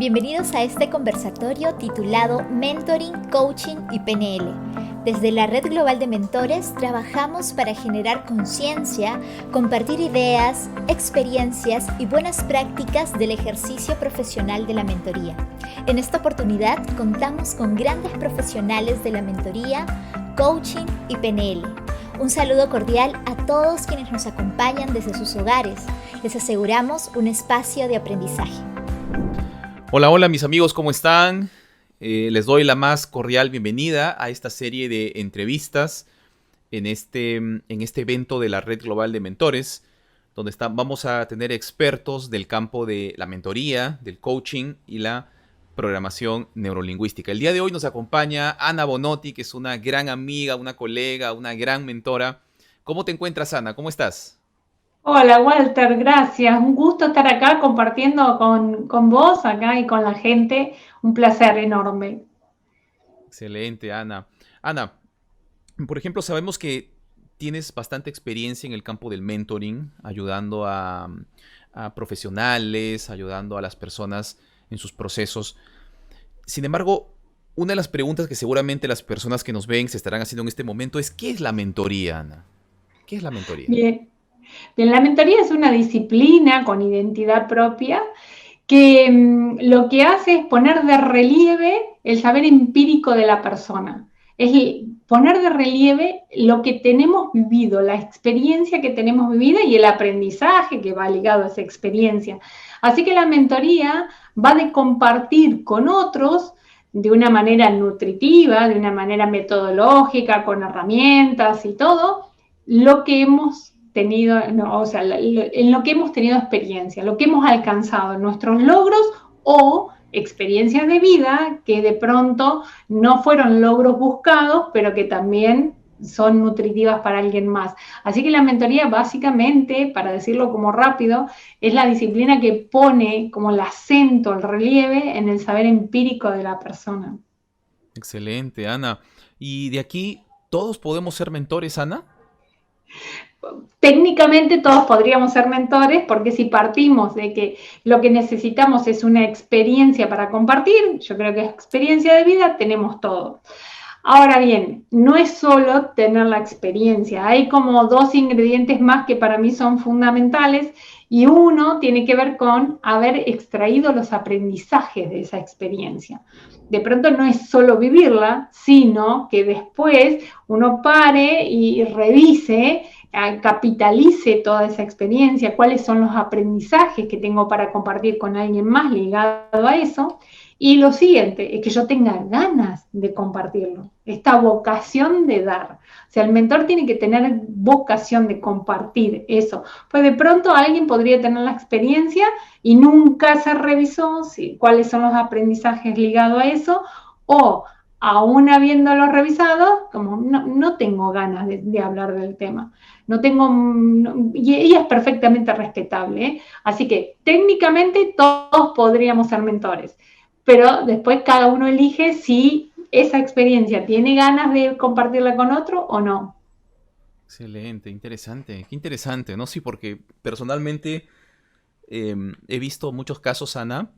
Bienvenidos a este conversatorio titulado Mentoring, Coaching y PNL. Desde la Red Global de Mentores trabajamos para generar conciencia, compartir ideas, experiencias y buenas prácticas del ejercicio profesional de la mentoría. En esta oportunidad contamos con grandes profesionales de la mentoría, coaching y PNL. Un saludo cordial a todos quienes nos acompañan desde sus hogares. Les aseguramos un espacio de aprendizaje. Hola mis amigos, ¿cómo están? Les doy la más cordial bienvenida a esta serie de entrevistas en este evento de la Red Global de Mentores, donde vamos a tener expertos del campo de la mentoría, del coaching y la programación neurolingüística. El día de hoy nos acompaña Ana Bonotti, que es una gran amiga, una colega, una gran mentora. ¿Cómo te encuentras, Ana? ¿Cómo estás? Hola Walter, gracias. Un gusto estar acá compartiendo con vos acá y con la gente. Un placer enorme. Excelente, Ana. Ana, por ejemplo, sabemos que tienes bastante experiencia en el campo del mentoring, ayudando a profesionales, ayudando a las personas en sus procesos. Sin embargo, una de las preguntas que seguramente las personas que nos ven se estarán haciendo en este momento es ¿qué es la mentoría, Ana? ¿Qué es la mentoría? Bien, la mentoría es una disciplina con identidad propia que lo que hace es poner de relieve el saber empírico de la persona. Es poner de relieve lo que tenemos vivido, la experiencia que tenemos vivida y el aprendizaje que va ligado a esa experiencia. Así que la mentoría va de compartir con otros de una manera nutritiva, de una manera metodológica, con herramientas y todo, lo que hemos tenido, en lo que hemos tenido experiencia, lo que hemos alcanzado, nuestros logros o experiencias de vida que de pronto no fueron logros buscados, pero que también son nutritivas para alguien más. Así que la mentoría básicamente, para decirlo como rápido, es la disciplina que pone como el acento, el relieve en el saber empírico de la persona. Excelente, Ana. ¿Y de aquí todos podemos ser mentores, Ana? Técnicamente todos podríamos ser mentores porque si partimos de que lo que necesitamos es una experiencia para compartir, yo creo que es experiencia de vida, tenemos todo. Ahora bien, no es solo tener la experiencia, hay como dos ingredientes más que para mí son fundamentales y uno tiene que ver con haber extraído los aprendizajes de esa experiencia. De pronto no es solo vivirla, sino que después uno pare y revise, capitalice toda esa experiencia, cuáles son los aprendizajes que tengo para compartir con alguien más ligado a eso. Y lo siguiente es que yo tenga ganas de compartirlo, esta vocación de dar. O sea, el mentor tiene que tener vocación de compartir eso. Pues de pronto alguien podría tener la experiencia y nunca se revisó cuáles son los aprendizajes ligados a eso, o aún habiéndolo revisado, como no tengo ganas de hablar del tema. Y ella es perfectamente respetable, ¿eh? Así que técnicamente todos podríamos ser mentores, pero después cada uno elige si esa experiencia tiene ganas de compartirla con otro o no. Excelente, interesante, qué interesante, ¿no? Sí, porque personalmente he visto muchos casos, Ana,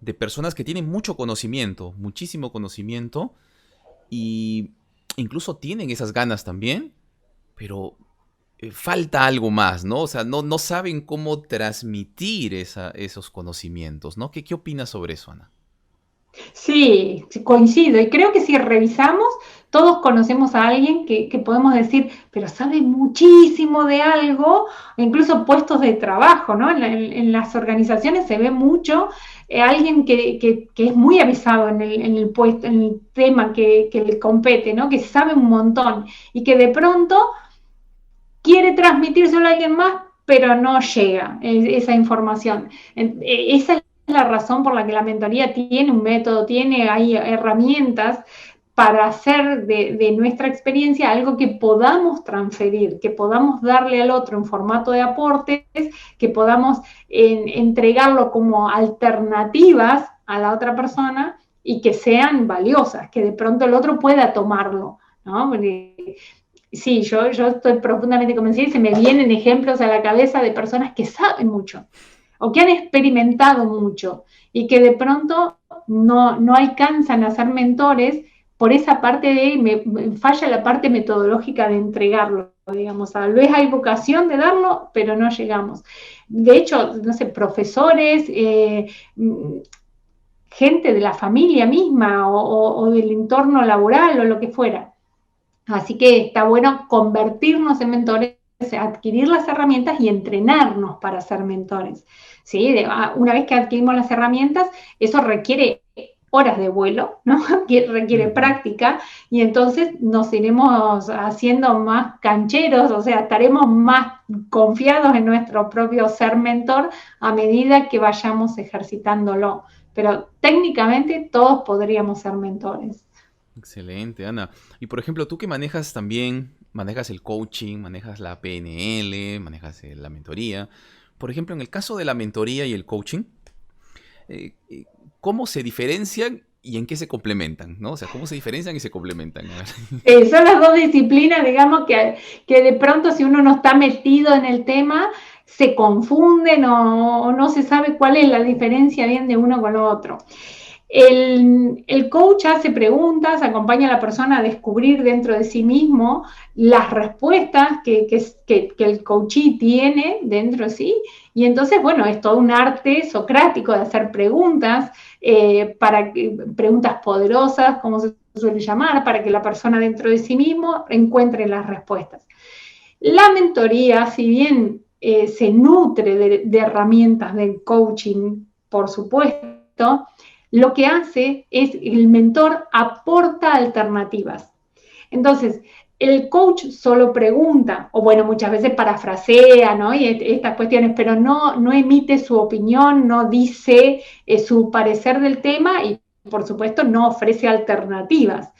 de personas que tienen mucho conocimiento, muchísimo conocimiento, y incluso tienen esas ganas también, pero falta algo más, ¿no? O sea, no saben cómo transmitir esos conocimientos, ¿no? ¿Qué opinas sobre eso, Ana? Sí, coincido. Y creo que si revisamos, todos conocemos a alguien que podemos decir, pero sabe muchísimo de algo, incluso puestos de trabajo, ¿no? En las organizaciones se ve mucho alguien que es muy avisado en el puesto, en el tema que le compete, ¿no? Que sabe un montón y que de pronto quiere transmitírselo a alguien más, pero no llega esa información. Esa es la razón por la que la mentoría tiene un método, hay herramientas para hacer de nuestra experiencia algo que podamos transferir, que podamos darle al otro en formato de aportes, que podamos entregarlo como alternativas a la otra persona y que sean valiosas, que de pronto el otro pueda tomarlo, ¿no? Porque sí, yo estoy profundamente convencida y se me vienen ejemplos a la cabeza de personas que saben mucho. o que han experimentado mucho y que de pronto no alcanzan a ser mentores por esa parte me falla la parte metodológica de entregarlo, digamos, tal vez hay vocación de darlo, pero no llegamos. De hecho, no sé, profesores, gente de la familia misma o del entorno laboral o lo que fuera. Así que está bueno convertirnos en mentores, adquirir las herramientas y entrenarnos para ser mentores. ¿Sí? Una vez que adquirimos las herramientas, eso requiere horas de vuelo, ¿no? Requiere práctica y entonces nos iremos haciendo más cancheros, o sea, estaremos más confiados en nuestro propio ser mentor a medida que vayamos ejercitándolo. Pero técnicamente todos podríamos ser mentores. Excelente, Ana. Y por ejemplo, tú que manejas el coaching, manejas la PNL, manejas la mentoría. Por ejemplo, en el caso de la mentoría y el coaching, ¿cómo se diferencian y en qué se complementan? ¿No? O sea, ¿cómo se diferencian y se complementan? Son las dos disciplinas, digamos, que de pronto si uno no está metido en el tema, se confunden o no se sabe cuál es la diferencia bien de uno con lo otro. El coach hace preguntas, acompaña a la persona a descubrir dentro de sí mismo las respuestas que el coachee tiene dentro de sí, y entonces, bueno, es todo un arte socrático de hacer preguntas, preguntas poderosas, como se suele llamar, para que la persona dentro de sí mismo encuentre las respuestas. La mentoría, si bien se nutre de herramientas del coaching, por supuesto, lo que hace es el mentor aporta alternativas. Entonces, el coach solo pregunta, o bueno, muchas veces parafrasea, ¿no? Y estas cuestiones, pero no emite su opinión, no dice su parecer del tema y, por supuesto, no ofrece alternativas.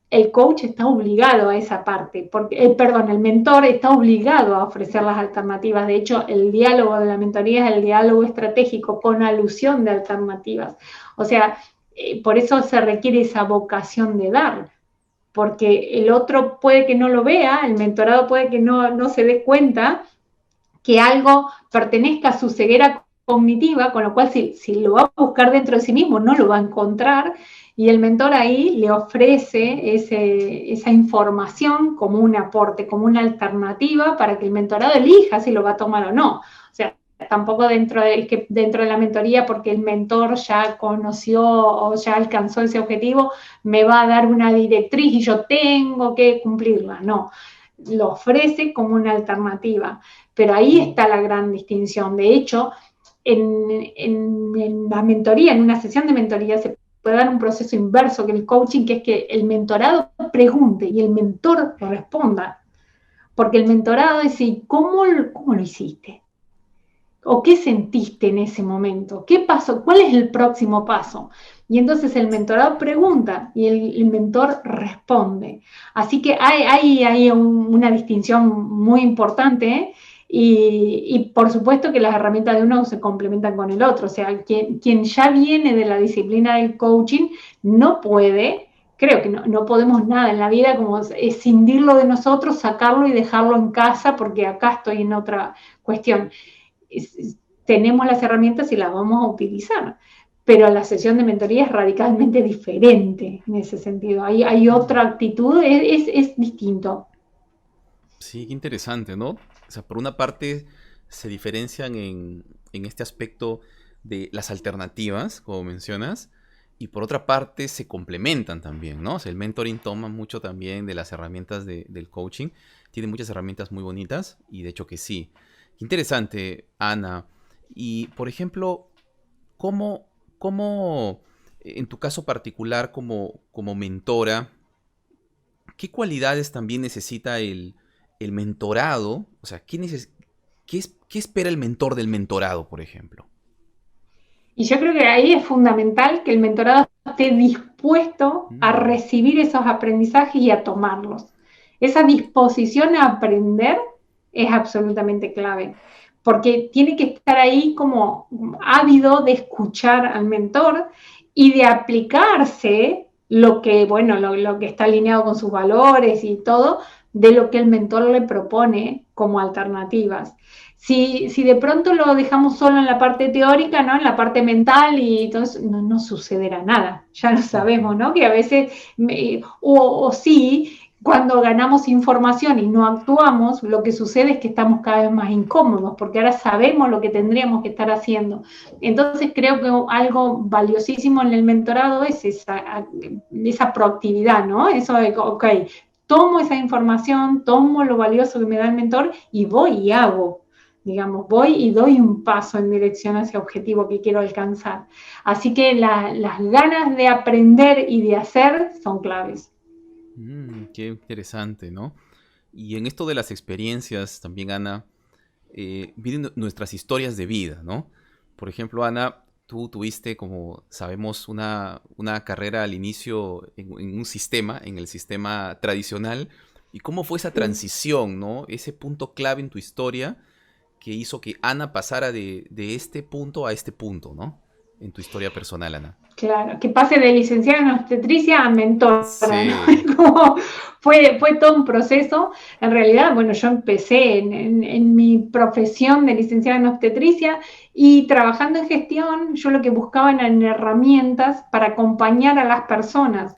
El coach está obligado a esa parte, el mentor está obligado a ofrecer las alternativas. De hecho, el diálogo de la mentoría es el diálogo estratégico con alusión de alternativas. O sea, por eso se requiere esa vocación de dar, porque el otro puede que no lo vea, el mentorado puede que no se dé cuenta que algo pertenezca a su ceguera cognitiva, con lo cual si lo va a buscar dentro de sí mismo no lo va a encontrar, y el mentor ahí le ofrece esa información como un aporte, como una alternativa para que el mentorado elija si lo va a tomar o no. O sea, tampoco dentro de la mentoría, porque el mentor ya conoció o ya alcanzó ese objetivo, me va a dar una directriz y yo tengo que cumplirla. No, lo ofrece como una alternativa. Pero ahí está la gran distinción. De hecho, en la mentoría, en una sesión de mentoría, se puede dar un proceso inverso que el coaching, que es que el mentorado pregunte y el mentor responda. Porque el mentorado es decir, ¿cómo lo hiciste? ¿O qué sentiste en ese momento? ¿Qué pasó? ¿Cuál es el próximo paso? Y entonces el mentorado pregunta y el mentor responde. Así que hay una distinción muy importante, ¿eh? Y por supuesto que las herramientas de uno se complementan con el otro. O sea, quien ya viene de la disciplina del coaching no puede, creo que no podemos nada en la vida como escindirlo de nosotros, sacarlo y dejarlo en casa porque acá estoy en otra cuestión. Tenemos las herramientas y las vamos a utilizar, pero la sesión de mentoría es radicalmente diferente en ese sentido. Hay otra actitud, es distinto. Sí, qué interesante, ¿no? O sea, por una parte se diferencian en este aspecto de las alternativas, como mencionas, y por otra parte se complementan también, ¿no? O sea, el mentoring toma mucho también de las herramientas del coaching, tiene muchas herramientas muy bonitas, y de hecho que sí. Qué interesante, Ana. Y, por ejemplo, ¿cómo en tu caso particular como mentora, qué cualidades también necesita el mentorado? O sea, ¿qué espera el mentor del mentorado, por ejemplo? Y yo creo que ahí es fundamental que el mentorado esté dispuesto a recibir esos aprendizajes y a tomarlos. Esa disposición a aprender es absolutamente clave, porque tiene que estar ahí como ávido de escuchar al mentor y de aplicarse lo que está alineado con sus valores y todo, de lo que el mentor le propone como alternativas. Si de pronto lo dejamos solo en la parte teórica, ¿no? En la parte mental, y entonces no sucederá nada. Ya lo sabemos, ¿no? Que a veces, o sí, cuando ganamos información y no actuamos, lo que sucede es que estamos cada vez más incómodos, porque ahora sabemos lo que tendríamos que estar haciendo. Entonces creo que algo valiosísimo en el mentorado es esa proactividad, ¿no? Eso de, ok, tomo esa información, tomo lo valioso que me da el mentor y voy y hago. Digamos, voy y doy un paso en dirección a ese objetivo que quiero alcanzar. Así que las ganas de aprender y de hacer son claves. Qué interesante, ¿no? Y en esto de las experiencias también, Ana, vienen nuestras historias de vida, ¿no? Por ejemplo, Ana, tú tuviste, como sabemos, una carrera al inicio en un sistema, en el sistema tradicional. ¿Y cómo fue esa transición, ¿no? Ese punto clave en tu historia que hizo que Ana pasara de este punto a este punto, ¿no? En tu historia personal, Ana. Claro, que pase de licenciada en obstetricia a mentora, Sí. ¿no? Como fue todo un proceso. En realidad, bueno, yo empecé en mi profesión de licenciada en obstetricia y trabajando en gestión, yo lo que buscaba eran herramientas para acompañar a las personas,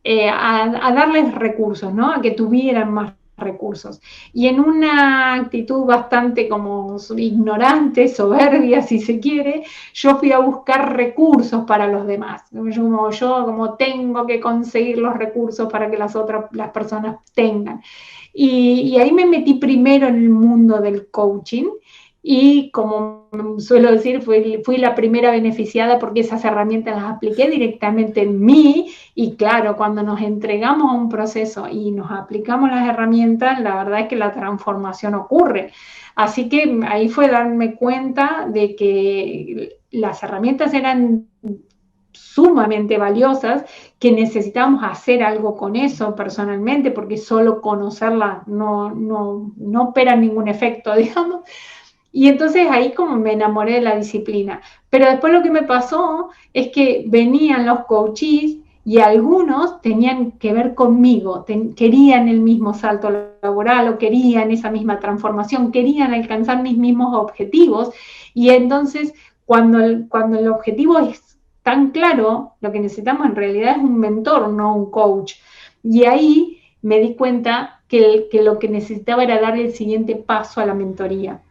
a darles recursos, ¿no? A que tuvieran más recursos. Y en una actitud bastante como ignorante, soberbia, si se quiere, yo fui a buscar recursos para los demás. Yo como tengo que conseguir los recursos para que las personas tengan. Y ahí me metí primero en el mundo del coaching. Y como suelo decir, fui la primera beneficiada porque esas herramientas las apliqué directamente en mí. Y claro, cuando nos entregamos a un proceso y nos aplicamos las herramientas, la verdad es que la transformación ocurre. Así que ahí fue darme cuenta de que las herramientas eran sumamente valiosas, que necesitamos hacer algo con eso personalmente, porque solo conocerla no opera ningún efecto, digamos. Y entonces ahí como me enamoré de la disciplina. Pero después lo que me pasó es que venían los coaches y algunos tenían que ver conmigo, querían el mismo salto laboral o querían esa misma transformación, querían alcanzar mis mismos objetivos. Y entonces cuando el objetivo es tan claro, lo que necesitamos en realidad es un mentor, no un coach. Y ahí me di cuenta que lo que necesitaba era dar el siguiente paso a la mentoría.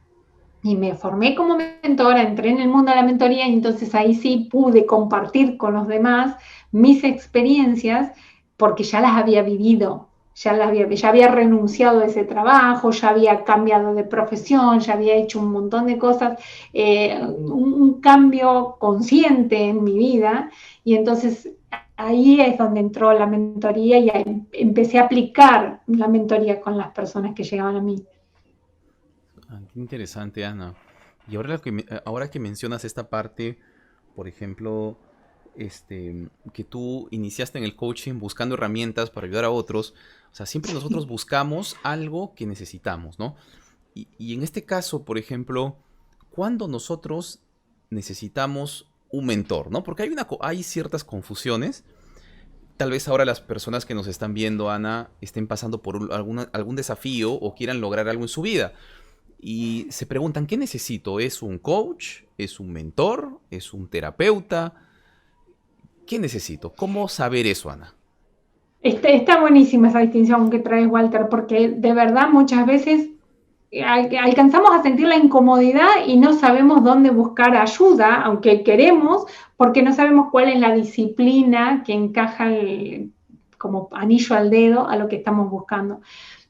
Y me formé como mentora, entré en el mundo de la mentoría y entonces ahí sí pude compartir con los demás mis experiencias porque ya las había vivido, ya había renunciado a ese trabajo, ya había cambiado de profesión, ya había hecho un montón de cosas, un cambio consciente en mi vida y entonces ahí es donde entró la mentoría y empecé a aplicar la mentoría con las personas que llegaban a mí. Qué interesante, Ana. Y ahora que mencionas esta parte, por ejemplo, que tú iniciaste en el coaching buscando herramientas para ayudar a otros, o sea, siempre nosotros buscamos algo que necesitamos, ¿no? Y en este caso, por ejemplo, ¿cuándo nosotros necesitamos un mentor, ¿no? Porque hay ciertas confusiones. Tal vez ahora las personas que nos están viendo, Ana, estén pasando por algún desafío o quieran lograr algo en su vida. Y se preguntan, ¿qué necesito? ¿Es un coach? ¿Es un mentor? ¿Es un terapeuta? ¿Qué necesito? ¿Cómo saber eso, Ana? Está buenísima esa distinción que traes, Walter, porque de verdad muchas veces alcanzamos a sentir la incomodidad y no sabemos dónde buscar ayuda, aunque queremos, porque no sabemos cuál es la disciplina que encaja como anillo al dedo a lo que estamos buscando.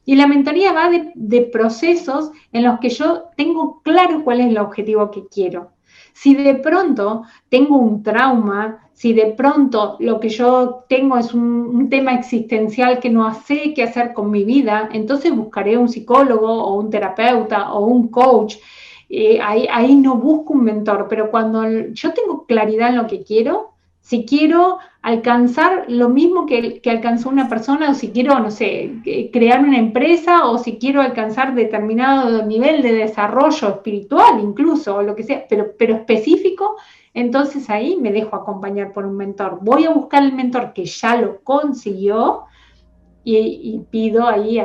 Y la mentoría va de procesos en los que yo tengo claro cuál es el objetivo que quiero. Si de pronto tengo un trauma, si de pronto lo que yo tengo es un tema existencial que no sé qué hacer con mi vida, entonces buscaré un psicólogo o un terapeuta o un coach. Ahí no busco un mentor, pero cuando yo tengo claridad en lo que quiero, si quiero alcanzar lo mismo que alcanzó una persona, o si quiero, no sé, crear una empresa, o si quiero alcanzar determinado nivel de desarrollo espiritual incluso, o lo que sea, pero específico, entonces ahí me dejo acompañar por un mentor. Voy a buscar el mentor que ya lo consiguió y pido ahí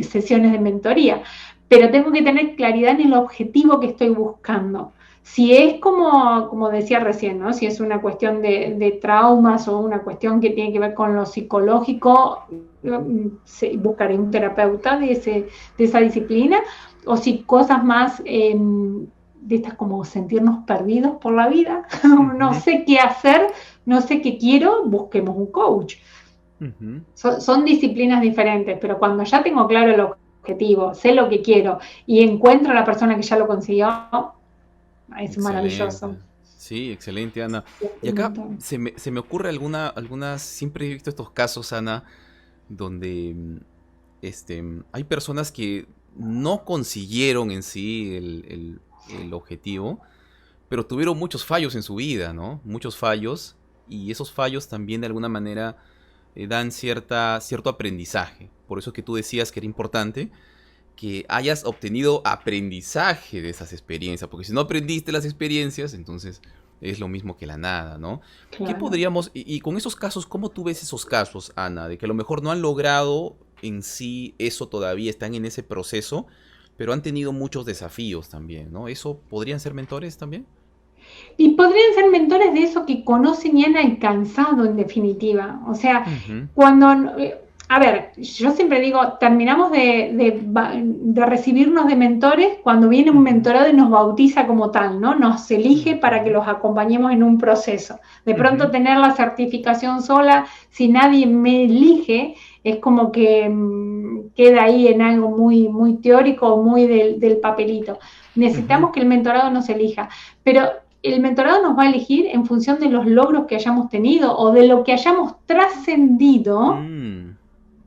sesiones de mentoría. Pero tengo que tener claridad en el objetivo que estoy buscando. Si es como decía recién, ¿no? Si es una cuestión de traumas o una cuestión que tiene que ver con lo psicológico, buscaré un terapeuta de esa disciplina, o si cosas más de estas como sentirnos perdidos por la vida, no sé qué hacer, no sé qué quiero, busquemos un coach. Son disciplinas diferentes, pero cuando ya tengo claro el objetivo, sé lo que quiero y encuentro a la persona que ya lo consiguió, es maravilloso. Excelente. Sí, excelente, Ana. Y acá se me ocurre algunas, siempre he visto estos casos, Ana, donde hay personas que no consiguieron en sí el objetivo, pero tuvieron muchos fallos en su vida, ¿no? Muchos fallos, y esos fallos también de alguna manera dan cierto aprendizaje. Por eso que tú decías que era importante que hayas obtenido aprendizaje de esas experiencias, porque si no aprendiste las experiencias, entonces es lo mismo que la nada, ¿no? Claro. ¿Qué podríamos, y con esos casos, cómo tú ves esos casos, Ana, de que a lo mejor no han logrado en sí eso todavía, están en ese proceso, pero han tenido muchos desafíos también, ¿no? ¿Eso podrían ser mentores también? Y podrían ser mentores de eso que conocen y han alcanzado en definitiva. O sea, cuando, a ver, yo siempre digo, terminamos de recibirnos de mentores cuando viene un mentorado y nos bautiza como tal, ¿no? Nos elige para que los acompañemos en un proceso. De pronto tener la certificación sola, si nadie me elige, es como que queda ahí en algo muy, muy teórico, muy del papelito. Necesitamos que el mentorado nos elija, pero el mentorado nos va a elegir en función de los logros que hayamos tenido o de lo que hayamos trascendido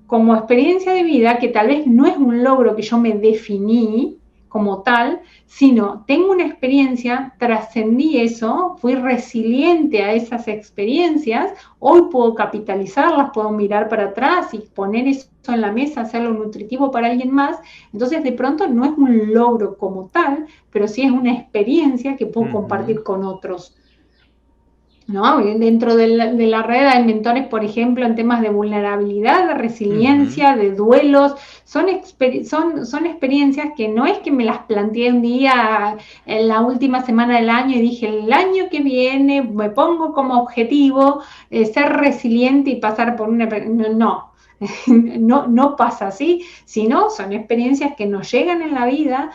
como experiencia de vida, que tal vez no es un logro que yo me definí como tal, sino tengo una experiencia, trascendí eso, fui resiliente a esas experiencias, hoy puedo capitalizarlas, puedo mirar para atrás y poner eso en la mesa, hacerlo nutritivo para alguien más. Entonces de pronto no es un logro como tal, pero sí es una experiencia que puedo compartir con otros, ¿no? Dentro de la red hay mentores, por ejemplo, en temas de vulnerabilidad, de resiliencia, de duelos. Son experiencias que no es que me las planteé un día en la última semana del año y dije, el año que viene me pongo como objetivo ser resiliente y pasar por una... No. No pasa así, sino son experiencias que nos llegan en la vida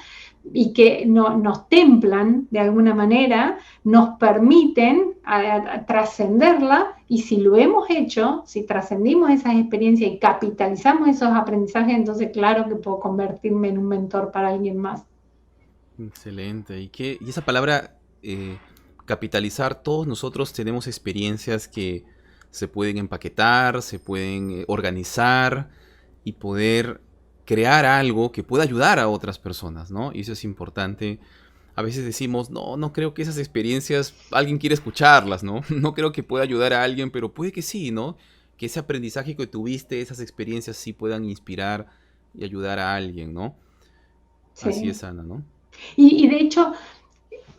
y que nos templan de alguna manera, nos permiten a trascenderla, y si lo hemos hecho, si trascendimos esas experiencias y capitalizamos esos aprendizajes, entonces claro que puedo convertirme en un mentor para alguien más. Excelente. Y esa palabra, capitalizar, todos nosotros tenemos experiencias que se pueden empaquetar, se pueden organizar y poder crear algo que pueda ayudar a otras personas, ¿no? Y eso es importante. A veces decimos, no creo que esas experiencias alguien quiere escucharlas, ¿no? No creo que pueda ayudar a alguien, pero puede que sí, ¿no? Que ese aprendizaje que tuviste, esas experiencias sí puedan inspirar y ayudar a alguien, ¿no? Sí. Así es, Ana, ¿no? Y de hecho,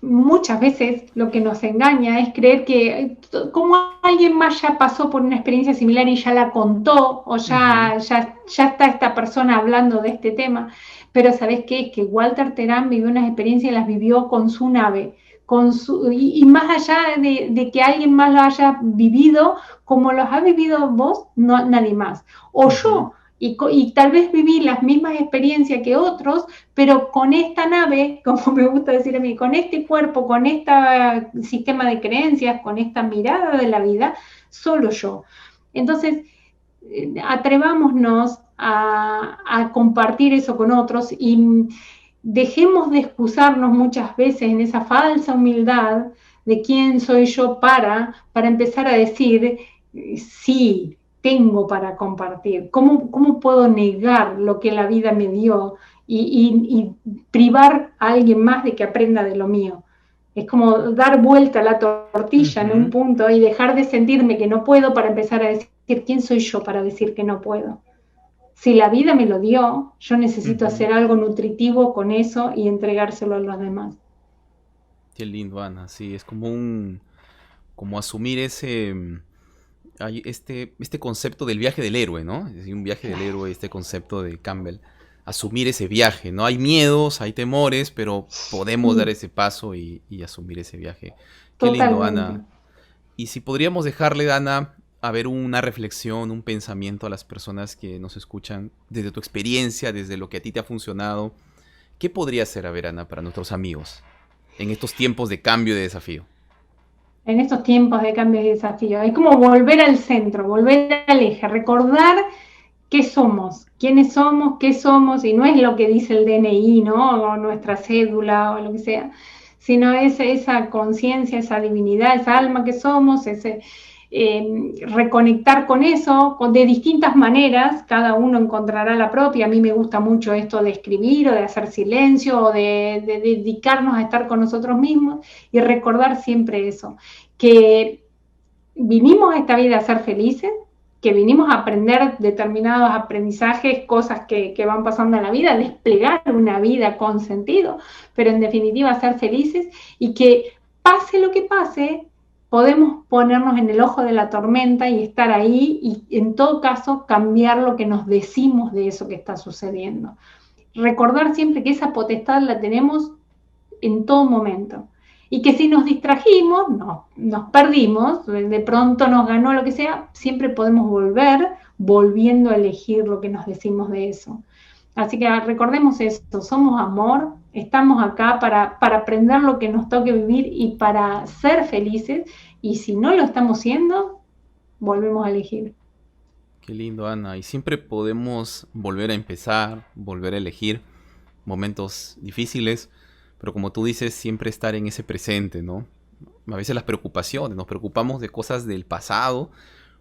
muchas veces lo que nos engaña es creer que como alguien más ya pasó por una experiencia similar y ya la contó, o ya está esta persona hablando de este tema, pero ¿sabés qué? Es que Walter Terán vivió unas experiencias y las vivió con su nave, y más allá de que alguien más lo haya vivido, como los ha vivido vos, no, nadie más. O yo. Y tal vez viví las mismas experiencias que otros, pero con esta nave, como me gusta decir a mí, con este cuerpo, con este sistema de creencias, con esta mirada de la vida, solo yo. Entonces, atrevámonos a compartir eso con otros y dejemos de excusarnos muchas veces en esa falsa humildad de quién soy yo para empezar a decir, sí, tengo para compartir. ¿Cómo puedo negar lo que la vida me dio y privar a alguien más de que aprenda de lo mío? Es como dar vuelta a la tortilla en un punto y dejar de sentirme que no puedo para empezar a decir, ¿quién soy yo para decir que no puedo? Si la vida me lo dio, yo necesito hacer algo nutritivo con eso y entregárselo a los demás. Qué lindo, Ana. Sí, es como asumir hay este concepto del viaje del héroe, ¿no? Es decir, un viaje del héroe, este concepto de Campbell. Asumir ese viaje, ¿no? Hay miedos, hay temores, pero podemos dar ese paso y asumir ese viaje. Qué lindo, Totalmente. Ana. Y si podríamos dejarle, Ana, a ver una reflexión, un pensamiento a las personas que nos escuchan, desde tu experiencia, desde lo que a ti te ha funcionado, ¿qué podría ser, a ver, Ana, para nuestros amigos en estos tiempos de cambio y de desafío? En estos tiempos de cambio y desafío, es como volver al centro, volver al eje, recordar qué somos, quiénes somos, qué somos, y no es lo que dice el DNI, ¿no? O nuestra cédula o lo que sea, sino es esa conciencia, esa divinidad, esa alma que somos, ese reconectar con eso de distintas maneras, cada uno encontrará la propia. A mí me gusta mucho esto de escribir o de hacer silencio o de dedicarnos a estar con nosotros mismos y recordar siempre eso, que vinimos a esta vida a ser felices, que vinimos a aprender determinados aprendizajes, cosas que van pasando en la vida, desplegar una vida con sentido, pero en definitiva ser felices, y que pase lo que pase, podemos ponernos en el ojo de la tormenta y estar ahí y en todo caso cambiar lo que nos decimos de eso que está sucediendo. Recordar siempre que esa potestad la tenemos en todo momento. Y que si nos distrajimos, nos perdimos, de pronto nos ganó lo que sea, siempre podemos volver, volviendo a elegir lo que nos decimos de eso. Así que recordemos esto, somos amor, estamos acá para aprender lo que nos toque vivir y para ser felices, y si no lo estamos siendo, volvemos a elegir. Qué lindo, Ana. Y siempre podemos volver a empezar, volver a elegir momentos difíciles, pero como tú dices, siempre estar en ese presente, ¿no? A veces las preocupaciones, nos preocupamos de cosas del pasado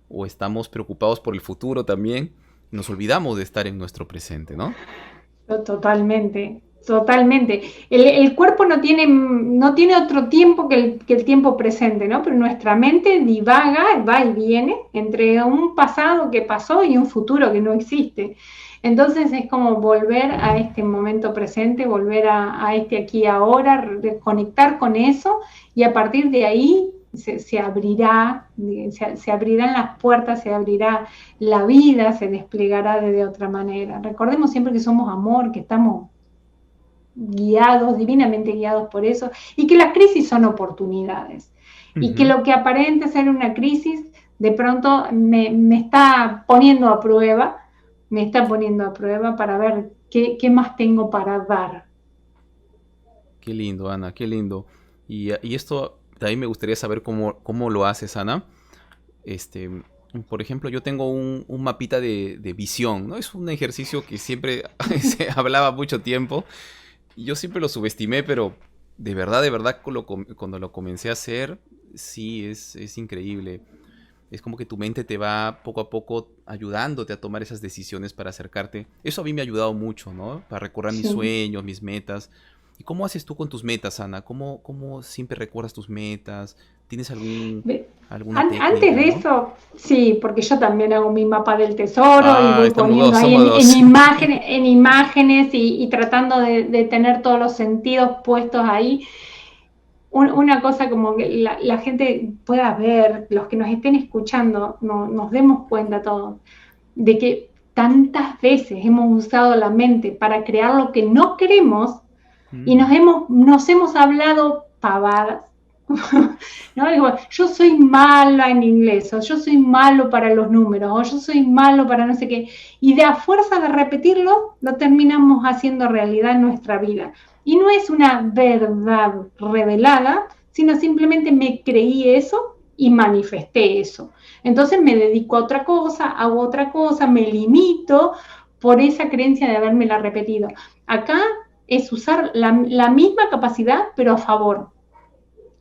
o estamos preocupados por el futuro también y nos olvidamos de estar en nuestro presente, ¿no? Totalmente, totalmente. El cuerpo no tiene otro tiempo que el tiempo presente, ¿no? Pero nuestra mente divaga, va y viene entre un pasado que pasó y un futuro que no existe. Entonces es como volver a este momento presente, volver a este aquí y ahora, conectar con eso, y a partir de ahí se abrirán las puertas, se abrirá la vida, se desplegará de otra manera. Recordemos siempre que somos amor, que estamos guiados, divinamente guiados por eso, y que las crisis son oportunidades. Y que lo que aparente ser una crisis, de pronto me está poniendo a prueba, para ver qué más tengo para dar. Qué lindo, Ana, qué lindo. Y esto también me gustaría saber cómo lo haces, Ana. Este, por ejemplo, yo tengo un mapita de visión, ¿no? Es un ejercicio que siempre se hablaba mucho tiempo. Y yo siempre lo subestimé, pero de verdad, cuando lo comencé a hacer, sí, es increíble. Es como que tu mente te va poco a poco ayudándote a tomar esas decisiones para acercarte. Eso a mí me ha ayudado mucho, ¿no? Para recordar mis sueños, mis metas. ¿Y cómo haces tú con tus metas, Ana? ¿Cómo siempre recuerdas tus metas? ¿Tienes alguna técnica, Antes de ¿no? eso, sí, porque yo también hago mi mapa del tesoro y Ah, voy estamos poniendo dos, ahí somos dos. en imágenes y tratando de tener todos los sentidos puestos ahí. Una cosa como que la gente pueda ver, los que nos estén escuchando, nos demos cuenta todos, de que tantas veces hemos usado la mente para crear lo que no queremos y nos hemos hablado pavadas. ¿No? Digo, yo soy mala en inglés, o yo soy malo para los números, o yo soy malo para no sé qué, y de a fuerza de repetirlo, lo terminamos haciendo realidad en nuestra vida. Y no es una verdad revelada, sino simplemente me creí eso y manifesté eso. Entonces me dedico a otra cosa, hago otra cosa, me limito por esa creencia de habérmela repetido. Acá es usar la misma capacidad, pero a favor.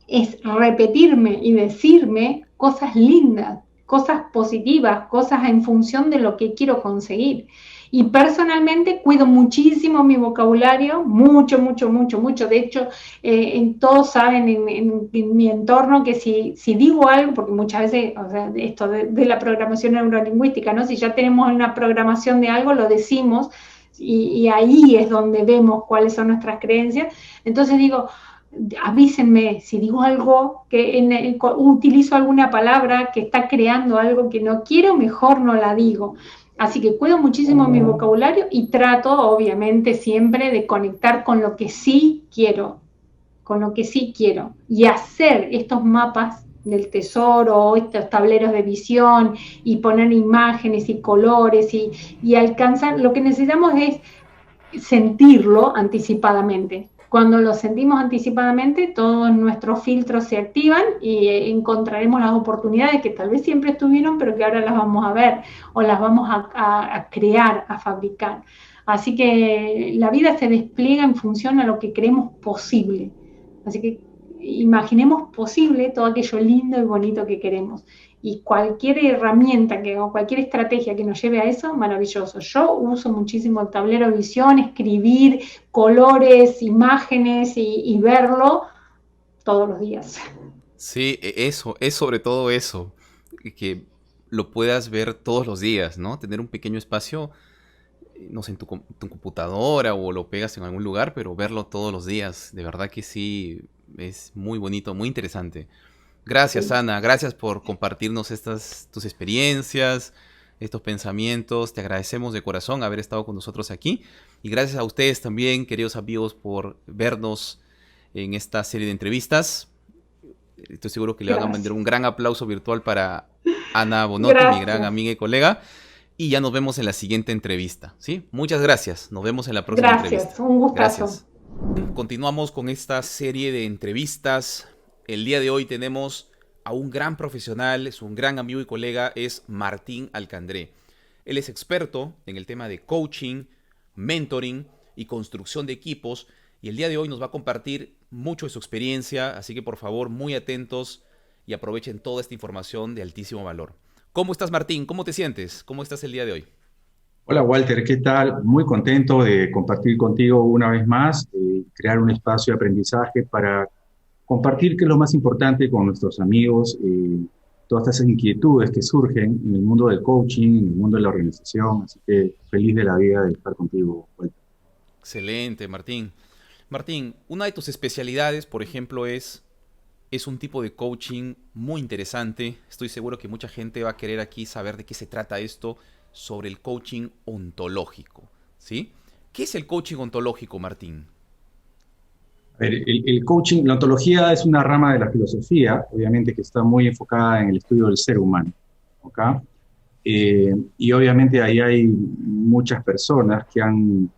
Es repetirme y decirme cosas lindas, cosas positivas, cosas en función de lo que quiero conseguir. Y personalmente cuido muchísimo mi vocabulario, mucho. De hecho, todos saben en mi entorno que si digo algo, porque muchas veces, o sea, esto de la programación neurolingüística, ¿no? Si ya tenemos una programación de algo, lo decimos, y ahí es donde vemos cuáles son nuestras creencias. Entonces digo, avísenme si digo algo, utilizo alguna palabra que está creando algo que no quiero, mejor no la digo. Así que cuido muchísimo mi vocabulario y trato, obviamente, siempre de conectar con lo que sí quiero, y hacer estos mapas del tesoro, estos tableros de visión, y poner imágenes y colores, y alcanzar. Lo que necesitamos es sentirlo anticipadamente. Cuando lo sentimos anticipadamente, todos nuestros filtros se activan y encontraremos las oportunidades que tal vez siempre estuvieron, pero que ahora las vamos a ver o las vamos a crear, a fabricar. Así que la vida se despliega en función a lo que creemos posible. Así que imaginemos posible todo aquello lindo y bonito que queremos. Y cualquier herramienta o cualquier estrategia que nos lleve a eso, maravilloso. Yo uso muchísimo el tablero de visión, escribir colores, imágenes y verlo todos los días. Sí, eso, es sobre todo eso, que lo puedas ver todos los días, ¿no? Tener un pequeño espacio, no sé, en tu computadora o lo pegas en algún lugar, pero verlo todos los días, de verdad que sí, es muy bonito, muy interesante. Gracias, Sí. Ana, gracias por compartirnos tus experiencias, estos pensamientos. Te agradecemos de corazón haber estado con nosotros aquí. Y gracias a ustedes también, queridos amigos, por vernos en esta serie de entrevistas. Estoy seguro que le van a mandar un gran aplauso virtual para Ana Bonotti, mi gran amiga y colega. Y ya nos vemos en la siguiente entrevista, ¿sí? Muchas gracias. Nos vemos en la próxima entrevista. Gracias, un gustazo. Gracias. Continuamos con esta serie de entrevistas. El día de hoy tenemos a un gran profesional, es un gran amigo y colega, es Martín Alcandré. Él es experto en el tema de coaching, mentoring y construcción de equipos, y el día de hoy nos va a compartir mucho de su experiencia, así que por favor, muy atentos y aprovechen toda esta información de altísimo valor. ¿Cómo estás, Martín? ¿Cómo te sientes? ¿Cómo estás el día de hoy? Hola Walter, ¿qué tal? Muy contento de compartir contigo una vez más, crear un espacio de aprendizaje para compartir qué es lo más importante con nuestros amigos, todas estas inquietudes que surgen en el mundo del coaching, en el mundo de la organización, así que feliz de la vida de estar contigo, Walter. Excelente, Martín. Martín, una de tus especialidades, por ejemplo, es un tipo de coaching muy interesante. Estoy seguro que mucha gente va a querer aquí saber de qué se trata esto, sobre el coaching ontológico, ¿sí? ¿Qué es el coaching ontológico, Martín? A ver, el coaching, la ontología es una rama de la filosofía, obviamente que está muy enfocada en el estudio del ser humano, ¿ok? Y obviamente ahí hay muchas personas que han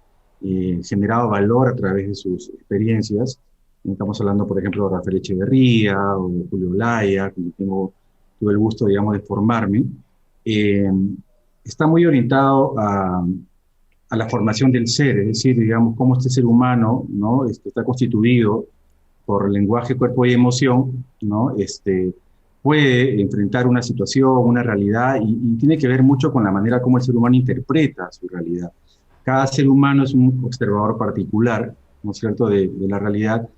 generado valor a través de sus experiencias. Estamos hablando, por ejemplo, de Rafael Echeverría o de Julio Olaya, con quien tuve el gusto, digamos, de formarme. Está muy orientado a la formación del ser, es decir, digamos, cómo este ser humano, ¿no? Está constituido por lenguaje, cuerpo y emoción, ¿no? Puede enfrentar una situación, una realidad, y tiene que ver mucho con la manera como el ser humano interpreta su realidad. Cada ser humano es un observador particular, ¿no es cierto?, de la realidad,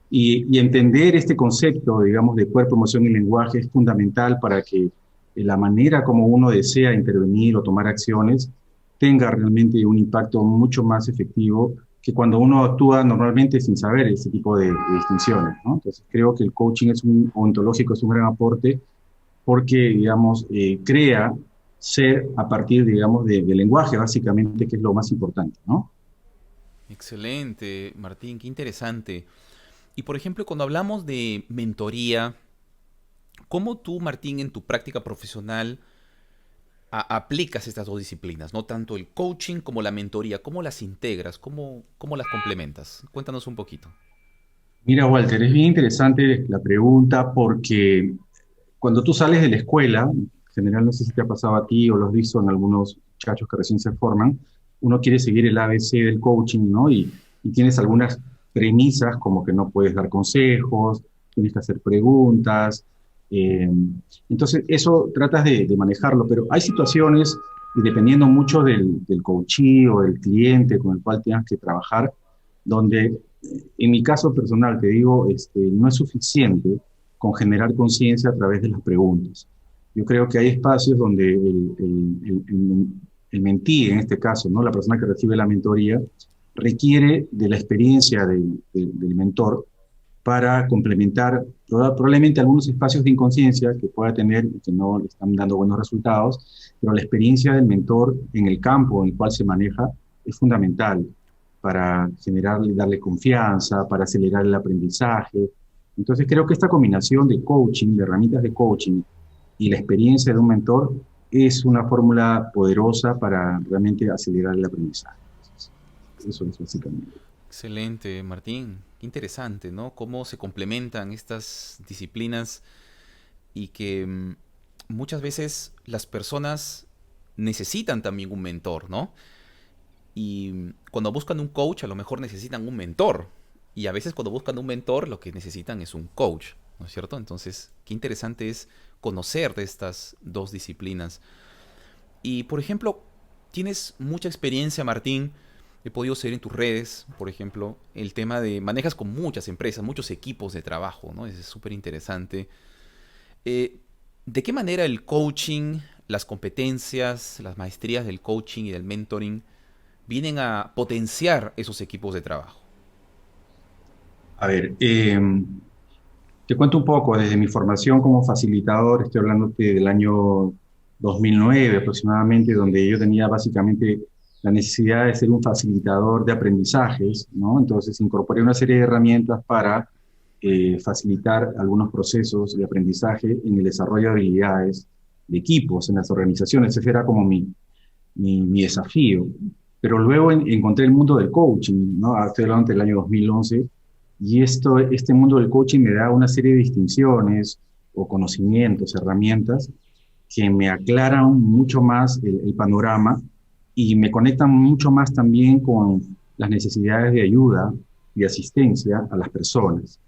y entender este concepto, digamos, de cuerpo, emoción y lenguaje es fundamental para que la manera como uno desea intervenir o tomar acciones tenga realmente un impacto mucho más efectivo que cuando uno actúa normalmente sin saber ese tipo de distinciones, ¿no? Entonces creo que el coaching ontológico es un gran aporte porque, digamos, crea ser a partir, digamos, del lenguaje, básicamente, que es lo más importante, ¿no? Excelente, Martín, qué interesante. Y por ejemplo, cuando hablamos de mentoría, ¿cómo tú, Martín, en tu práctica profesional aplicas estas dos disciplinas, no tanto el coaching como la mentoría? ¿Cómo las integras? ¿Cómo las complementas? Cuéntanos un poquito. Mira, Walter, es bien interesante la pregunta porque cuando tú sales de la escuela, en general no sé si te ha pasado a ti o lo has visto en algunos muchachos que recién se forman, uno quiere seguir el ABC del coaching, ¿no? Y tienes algunas premisas como que no puedes dar consejos, tienes que hacer preguntas. Entonces, eso tratas de manejarlo, pero hay situaciones, y dependiendo mucho del coachee o del cliente con el cual tengas que trabajar, donde, en mi caso personal, te digo, no es suficiente con generar conciencia a través de las preguntas. Yo creo que hay espacios donde el mentee, en este caso, ¿no? La persona que recibe la mentoría, requiere de la experiencia del mentor para complementar probablemente algunos espacios de inconsciencia que pueda tener y que no le están dando buenos resultados, pero la experiencia del mentor en el campo en el cual se maneja es fundamental para generarle, darle confianza, para acelerar el aprendizaje. Entonces creo que esta combinación de coaching, de herramientas de coaching y la experiencia de un mentor es una fórmula poderosa para realmente acelerar el aprendizaje. Eso es básicamente. Excelente, Martín. Qué interesante, ¿no? Cómo se complementan estas disciplinas y que muchas veces las personas necesitan también un mentor, ¿no? Y cuando buscan un coach, a lo mejor necesitan un mentor. Y a veces cuando buscan un mentor, lo que necesitan es un coach, ¿no es cierto? Entonces, qué interesante es conocer de estas dos disciplinas. Y, por ejemplo, tienes mucha experiencia, Martín. He podido seguir en tus redes, por ejemplo, el tema de manejas con muchas empresas, muchos equipos de trabajo, ¿no? Es súper interesante. ¿De qué manera el coaching, las competencias, las maestrías del coaching y del mentoring vienen a potenciar esos equipos de trabajo? A ver, te cuento un poco, desde mi formación como facilitador, estoy hablándote del año 2009 aproximadamente, donde yo tenía básicamente la necesidad de ser un facilitador de aprendizajes, ¿no? Entonces incorporé una serie de herramientas para facilitar algunos procesos de aprendizaje en el desarrollo de habilidades de equipos en las organizaciones. Ese era como mi desafío. Pero luego encontré el mundo del coaching, ¿no? Estoy hablando del año 2011, y este mundo del coaching me da una serie de distinciones o conocimientos, herramientas que me aclaran mucho más el panorama y me conectan mucho más también con las necesidades de ayuda y asistencia a las personas,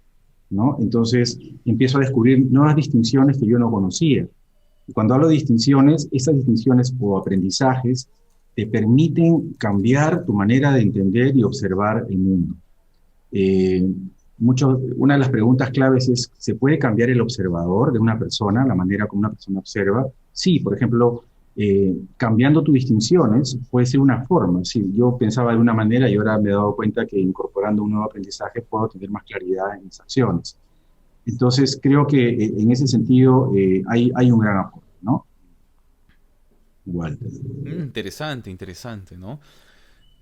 ¿no? Entonces empiezo a descubrir nuevas distinciones que yo no conocía. Y cuando hablo de distinciones, esas distinciones o aprendizajes te permiten cambiar tu manera de entender y observar el mundo. Eh, una de las preguntas claves es, ¿se puede cambiar el observador de una persona, la manera como una persona observa? Sí, por ejemplo, cambiando tus distinciones puede ser una forma. Sí, yo pensaba de una manera y ahora me he dado cuenta que incorporando un nuevo aprendizaje puedo tener más claridad en mis acciones. Entonces, creo que en ese sentido hay un gran aporte, ¿no? Igual. Interesante, interesante, ¿no?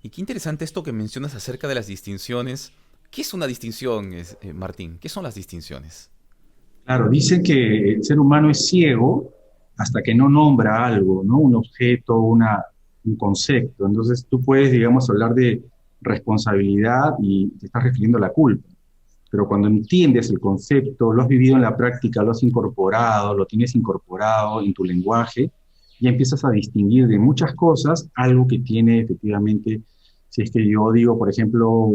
Y qué interesante esto que mencionas acerca de las distinciones. ¿Qué es una distinción, Martín? ¿Qué son las distinciones? Claro, dicen que el ser humano es ciego hasta que no nombra algo, ¿no? Un objeto, un concepto. Entonces tú puedes, digamos, hablar de responsabilidad y te estás refiriendo a la culpa. Pero cuando entiendes el concepto, lo has vivido en la práctica, lo has incorporado, lo tienes incorporado en tu lenguaje, ya empiezas a distinguir de muchas cosas algo que tiene efectivamente, si es que yo digo, por ejemplo,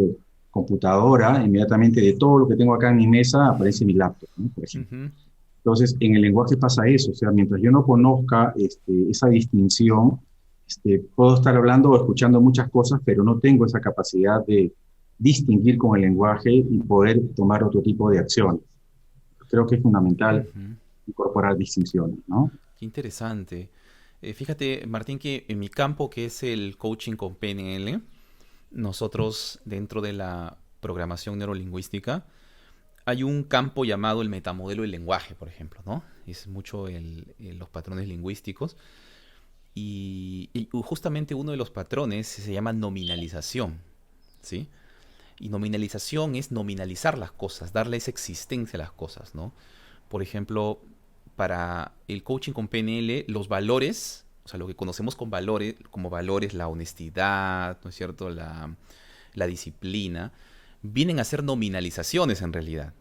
computadora, inmediatamente de todo lo que tengo acá en mi mesa aparece mi laptop, ¿no? Por ejemplo. Ujú. Entonces, en el lenguaje pasa eso, o sea, mientras yo no conozca esa distinción, puedo estar hablando o escuchando muchas cosas, pero no tengo esa capacidad de distinguir con el lenguaje y poder tomar otro tipo de acciones. Creo que es fundamental Ujú. incorporar distinciones, ¿no? Qué interesante. Fíjate, Martín, que en mi campo, que es el coaching con PNL, nosotros dentro de la programación neurolingüística, hay un campo llamado el metamodelo del lenguaje, por ejemplo, ¿no? Es mucho los patrones lingüísticos. Y justamente uno de los patrones se llama nominalización, ¿sí? Y nominalización es nominalizar las cosas, darles existencia a las cosas, ¿no? Por ejemplo, para el coaching con PNL, los valores, o sea, lo que conocemos con valores, como valores, la honestidad, ¿no es cierto? La disciplina, vienen a ser nominalizaciones en realidad.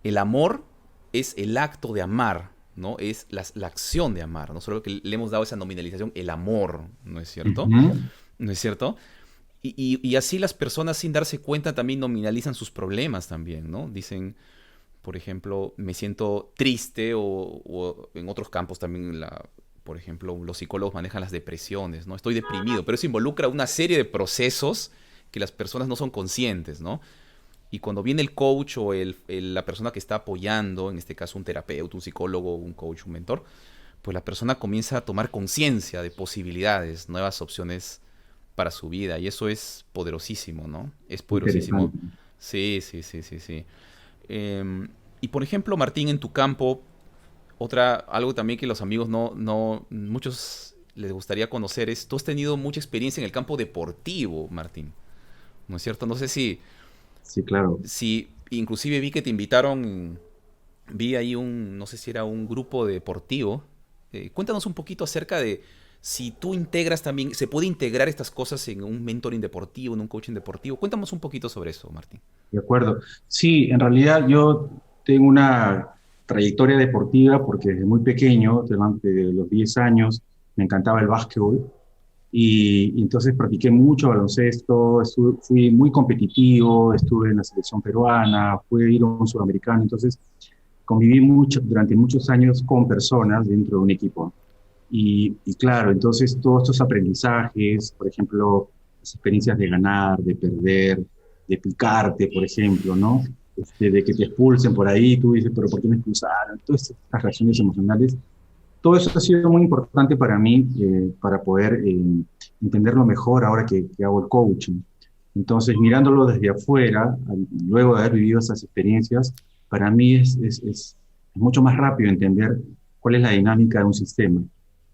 El amor es el acto de amar, ¿no? Es la acción de amar, ¿no? Solo que le hemos dado esa nominalización, el amor, ¿no es cierto? Uh-huh. ¿No es cierto? Y así las personas sin darse cuenta también nominalizan sus problemas también, ¿no? Dicen, por ejemplo, me siento triste o en otros campos también, por ejemplo, los psicólogos manejan las depresiones, ¿no? Estoy deprimido, pero eso involucra una serie de procesos que las personas no son conscientes, ¿no? Y cuando viene el coach o la persona que está apoyando, en este caso un terapeuta, un psicólogo, un coach, un mentor, pues la persona comienza a tomar conciencia de posibilidades, nuevas opciones para su vida. Y eso es poderosísimo, ¿no? Es poderosísimo. Interesante. Sí, sí, sí, sí, sí. Y por ejemplo, Martín, en tu campo, algo también que los amigos muchos les gustaría conocer es, tú has tenido mucha experiencia en el campo deportivo, Martín, ¿no es cierto? No sé Sí, claro. si inclusive vi que te invitaron, vi ahí no sé si era un grupo deportivo. Cuéntanos un poquito acerca de si tú integras también, se puede integrar estas cosas en un mentoring deportivo, en un coaching deportivo. Cuéntanos un poquito sobre eso, Martín. De acuerdo. Sí, en realidad yo tengo una trayectoria deportiva porque desde muy pequeño, de los 10 años, me encantaba el básquetbol y entonces practiqué mucho baloncesto, fui muy competitivo, estuve en la selección peruana, fui a ir a un sudamericano, entonces conviví mucho, durante muchos años con personas dentro de un equipo. Y claro, entonces todos estos aprendizajes, por ejemplo, las experiencias de ganar, de perder, de picarte, por ejemplo, ¿no? De que te expulsen por ahí, tú dices, pero ¿por qué me expulsaron? Todas estas reacciones emocionales, todo eso ha sido muy importante para mí, para poder entenderlo mejor ahora que hago el coaching. Entonces, mirándolo desde afuera, luego de haber vivido esas experiencias, para mí es mucho más rápido entender cuál es la dinámica de un sistema.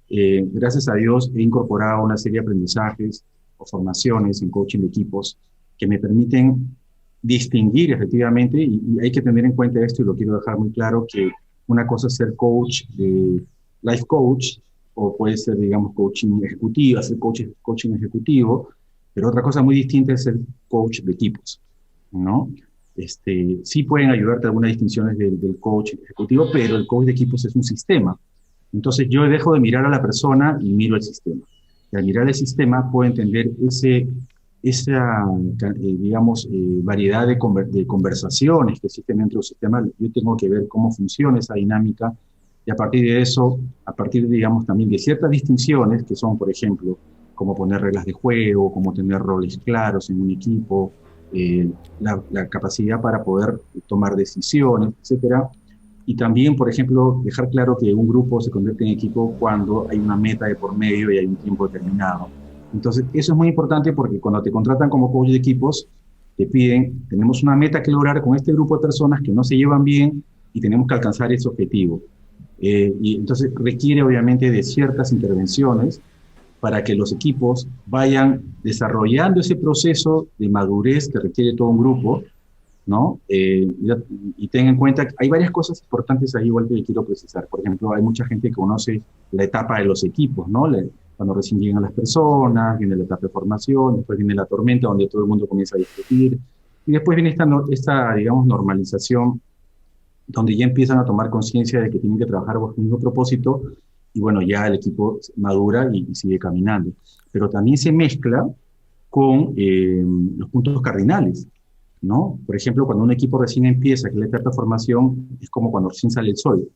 Gracias a Dios he incorporado una serie de aprendizajes o formaciones en coaching de equipos que me permiten distinguir efectivamente, y hay que tener en cuenta esto y lo quiero dejar muy claro, que una cosa es ser coach, life coach, o puede ser, digamos, coaching ejecutivo, hacer coaching ejecutivo, pero otra cosa muy distinta es ser coach de equipos, ¿no? Sí pueden ayudarte algunas distinciones del coach ejecutivo, pero el coach de equipos es un sistema. Entonces yo dejo de mirar a la persona y miro el sistema. Y al mirar el sistema puedo entender esa digamos, variedad de conversaciones que existen dentro del sistema. Yo tengo que ver cómo funciona esa dinámica y a partir de eso, a partir, digamos, también de ciertas distinciones que son, por ejemplo, cómo poner reglas de juego, cómo tener roles claros en un equipo, la capacidad para poder tomar decisiones, etcétera. Y también, por ejemplo, dejar claro que un grupo se convierte en equipo cuando hay una meta de por medio y hay un tiempo determinado. Entonces, eso es muy importante porque cuando te contratan como coach de equipos, te piden, tenemos una meta que lograr con este grupo de personas que no se llevan bien y tenemos que alcanzar ese objetivo. Y entonces requiere obviamente de ciertas intervenciones para que los equipos vayan desarrollando ese proceso de madurez que requiere todo un grupo, ¿no? Y ten en cuenta que hay varias cosas importantes ahí igual que quiero precisar. Por ejemplo, hay mucha gente que conoce la etapa de los equipos, ¿no? Cuando recién llegan las personas, viene la etapa de formación, después viene la tormenta donde todo el mundo comienza a discutir, y después viene esta digamos, normalización donde ya empiezan a tomar conciencia de que tienen que trabajar bajo el mismo propósito, y bueno, ya el equipo madura y sigue caminando. Pero también se mezcla con los puntos cardinales, ¿no? Por ejemplo, cuando un equipo recién empieza, que es la etapa de formación, es como cuando recién sale el sol.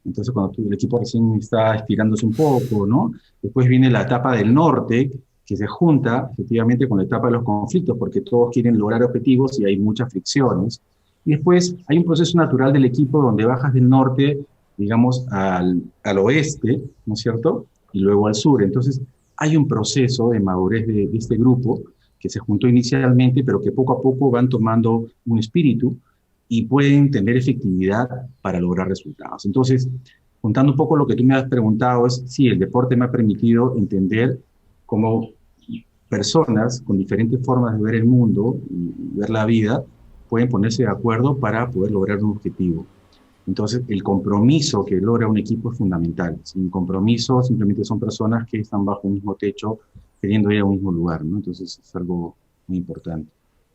Entonces, cuando el equipo recién está estirándose un poco, ¿no? Después viene la etapa del norte, que se junta efectivamente con la etapa de los conflictos, porque todos quieren lograr objetivos y hay muchas fricciones. Y después hay un proceso natural del equipo donde bajas del norte, digamos, al oeste, ¿no es cierto? Y luego al sur. Entonces, hay un proceso de madurez de este grupo que se juntó inicialmente, pero que poco a poco van tomando un espíritu y pueden tener efectividad para lograr resultados. Entonces, juntando un poco lo que tú me has preguntado, es sí, el deporte me ha permitido entender cómo personas con diferentes formas de ver el mundo y ver la vida pueden ponerse de acuerdo para poder lograr un objetivo. Entonces, el compromiso que logra un equipo es fundamental. Sin compromiso, simplemente son personas que están bajo un mismo techo, queriendo ir a un mismo lugar, ¿no? Entonces, es algo muy importante.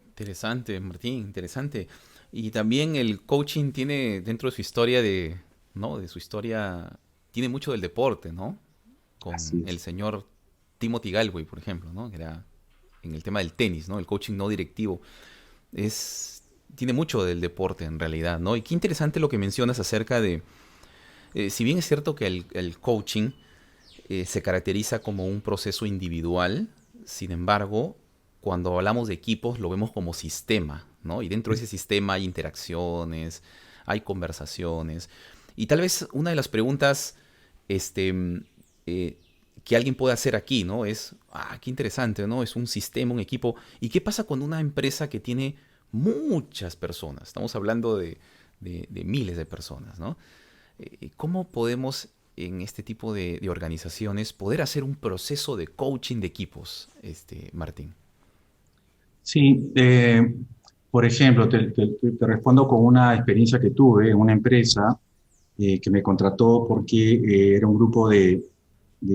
Interesante, Martín, interesante. Y también el coaching tiene dentro de su historia ¿no? De su historia, tiene mucho del deporte, ¿no? Con el señor Timothy Galway, por ejemplo, ¿no? Que era en el tema del tenis, ¿no? El coaching no directivo. Tiene mucho del deporte en realidad, ¿no? Y qué interesante lo que mencionas acerca de, si bien es cierto que el coaching se caracteriza como un proceso individual, sin embargo, cuando hablamos de equipos lo vemos como sistema, ¿no? Y dentro de ese sistema hay interacciones, hay conversaciones. Y tal vez una de las preguntas que alguien puede hacer aquí, ¿no? Es, qué interesante, ¿no? Es un sistema, un equipo. ¿Y qué pasa con una empresa que tiene muchas personas. Estamos hablando de miles de personas, ¿no? ¿Cómo podemos en este tipo de organizaciones poder hacer un proceso de coaching de equipos, Martín? Sí, por ejemplo, te respondo con una experiencia que tuve en una empresa que me contrató porque era un grupo de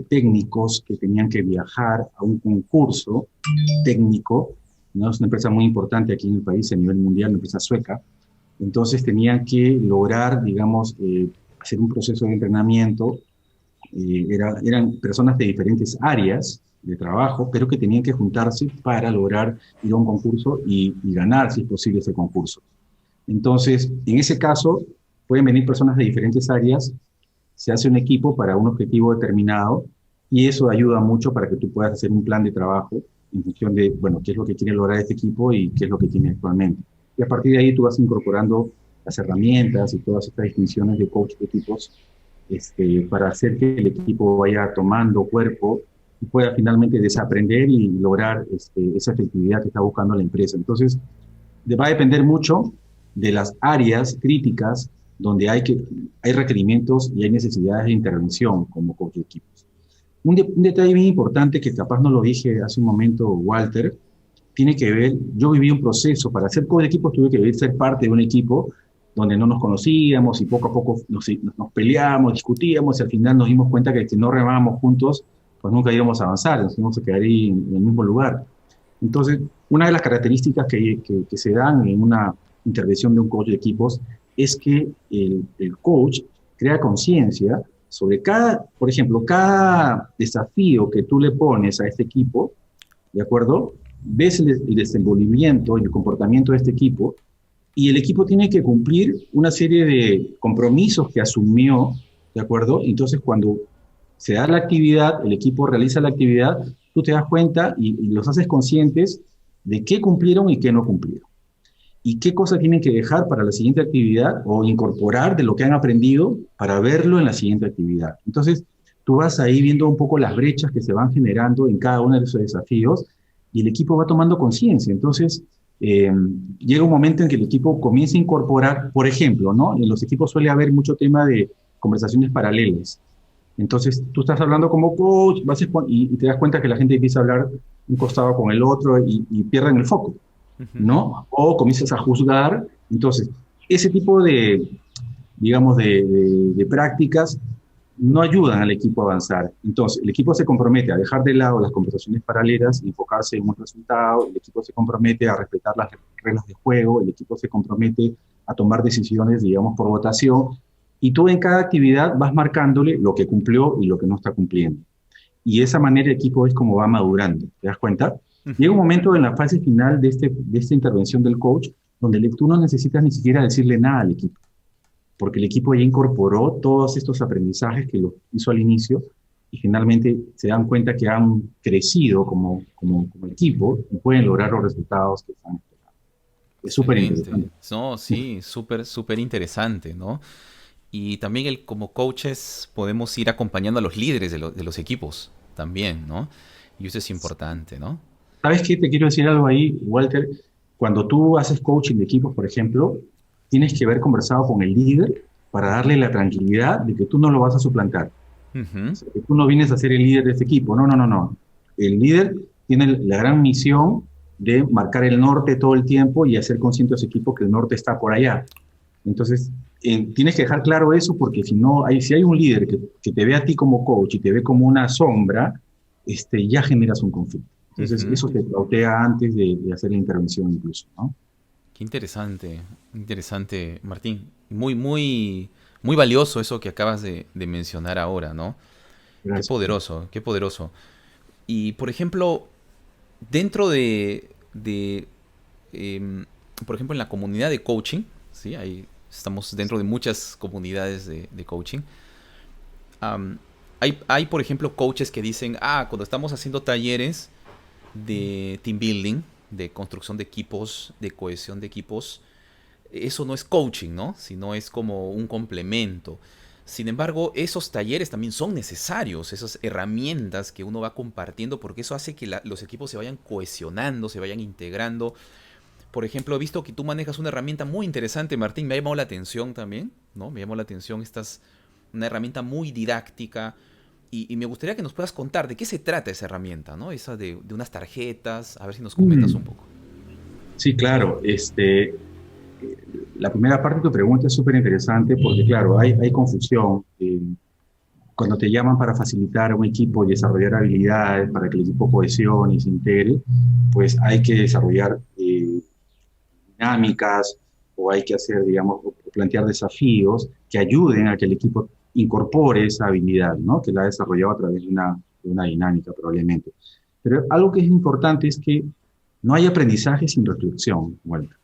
técnicos que tenían que viajar a un concurso técnico, ¿no? Es una empresa muy importante aquí en el país a nivel mundial, una empresa sueca. Entonces tenían que lograr, digamos, hacer un proceso de entrenamiento. Eran personas de diferentes áreas de trabajo, pero que tenían que juntarse para lograr ir a un concurso y ganar, si es posible, ese concurso. Entonces, en ese caso, pueden venir personas de diferentes áreas, se hace un equipo para un objetivo determinado y eso ayuda mucho para que tú puedas hacer un plan de trabajo en función de, bueno, qué es lo que quiere lograr este equipo y qué es lo que tiene actualmente. Y a partir de ahí tú vas incorporando las herramientas y todas estas distinciones de coach de equipos para hacer que el equipo vaya tomando cuerpo y pueda finalmente desaprender y lograr esa efectividad que está buscando la empresa. Entonces, va a depender mucho de las áreas críticas donde hay requerimientos y hay necesidades de intervención como coach de equipos. Un detalle bien importante que capaz no lo dije hace un momento, Walter, tiene que ver, yo viví un proceso, para ser coach de equipos tuve que ser parte de un equipo donde no nos conocíamos y poco a poco nos peleábamos, discutíamos y al final nos dimos cuenta que si no remábamos juntos, pues nunca íbamos a avanzar, nos íbamos a quedar ahí en el mismo lugar. Entonces, una de las características que se dan en una intervención de un coach de equipos es que el coach crea conciencia sobre por ejemplo, cada desafío que tú le pones a este equipo, ¿de acuerdo? Ves el desenvolvimiento y el comportamiento de este equipo y el equipo tiene que cumplir una serie de compromisos que asumió, ¿de acuerdo? Entonces, cuando se da la actividad, el equipo realiza la actividad, tú te das cuenta y los haces conscientes de qué cumplieron y qué no cumplieron. Y qué cosas tienen que dejar para la siguiente actividad o incorporar de lo que han aprendido para verlo en la siguiente actividad. Entonces, tú vas ahí viendo un poco las brechas que se van generando en cada uno de esos desafíos y el equipo va tomando conciencia. Entonces, llega un momento en que el equipo comienza a incorporar, por ejemplo, ¿no? En los equipos suele haber mucho tema de conversaciones paralelas. Entonces, tú estás hablando como coach y te das cuenta que la gente empieza a hablar un costado con el otro y pierden el foco, ¿no? O comienzas a juzgar. Entonces, ese tipo digamos, de prácticas no ayudan al equipo a avanzar. Entonces, el equipo se compromete a dejar de lado las conversaciones paralelas y enfocarse en un resultado, el equipo se compromete a respetar las reglas de juego, el equipo se compromete a tomar decisiones, digamos, por votación, y tú en cada actividad vas marcándole lo que cumplió y lo que no está cumpliendo. Y de esa manera el equipo es como va madurando, ¿te das cuenta? Llega un momento en la fase final de esta intervención del coach donde tú no necesitas ni siquiera decirle nada al equipo, porque el equipo ya incorporó todos estos aprendizajes que lo hizo al inicio y finalmente se dan cuenta que han crecido como equipo y pueden lograr los resultados que están esperando. Es súper interesante. No, sí, súper interesante, ¿no? Y también como coaches podemos ir acompañando a los líderes de los equipos también, ¿no? Y eso es importante, ¿no? ¿Sabes qué? Te quiero decir algo ahí, Walter. Cuando tú haces coaching de equipos, por ejemplo, tienes que haber conversado con el líder para darle la tranquilidad de que tú no lo vas a suplantar. O sea, que tú no vienes a ser el líder de este equipo. No. El líder tiene la gran misión de marcar el norte todo el tiempo y hacer consciente a su equipo que el norte está por allá. Entonces, tienes que dejar claro eso porque si hay un líder que te ve a ti como coach y te ve como una sombra, ya generas un conflicto. Entonces, eso te pautea antes de hacer la intervención incluso, ¿no? Qué interesante, Martín. Muy, muy, muy valioso eso que acabas de mencionar ahora, ¿no? Gracias. Qué poderoso. Y, por ejemplo, dentro por ejemplo, en la comunidad de coaching, ¿sí? Estamos dentro de muchas comunidades de coaching. Hay, por ejemplo, coaches que dicen, cuando estamos haciendo talleres de team building, de construcción de equipos, de cohesión de equipos, eso no es coaching, ¿no? Sino es como un complemento. Sin embargo, esos talleres también son necesarios, esas herramientas que uno va compartiendo, porque eso hace que los equipos se vayan cohesionando, se vayan integrando. por ejemplo, he visto que tú manejas una herramienta muy interesante, Martín, me ha llamado la atención también, ¿no? Me llamó la atención, una herramienta muy didáctica, y me gustaría que nos puedas contar de qué se trata esa herramienta, ¿no? Esa de unas tarjetas, a ver si nos comentas un poco. Sí, claro. La primera parte de tu pregunta es súper interesante porque, claro, hay confusión. Cuando te llaman para facilitar a un equipo y desarrollar habilidades para que el equipo cohesione y se integre, pues hay que desarrollar dinámicas o hay que hacer, digamos, o plantear desafíos que ayuden a que el equipo incorpore esa habilidad, ¿no? Que la ha desarrollado a través de una dinámica probablemente. Pero algo que es importante es que no hay aprendizaje sin reflexión, Walter.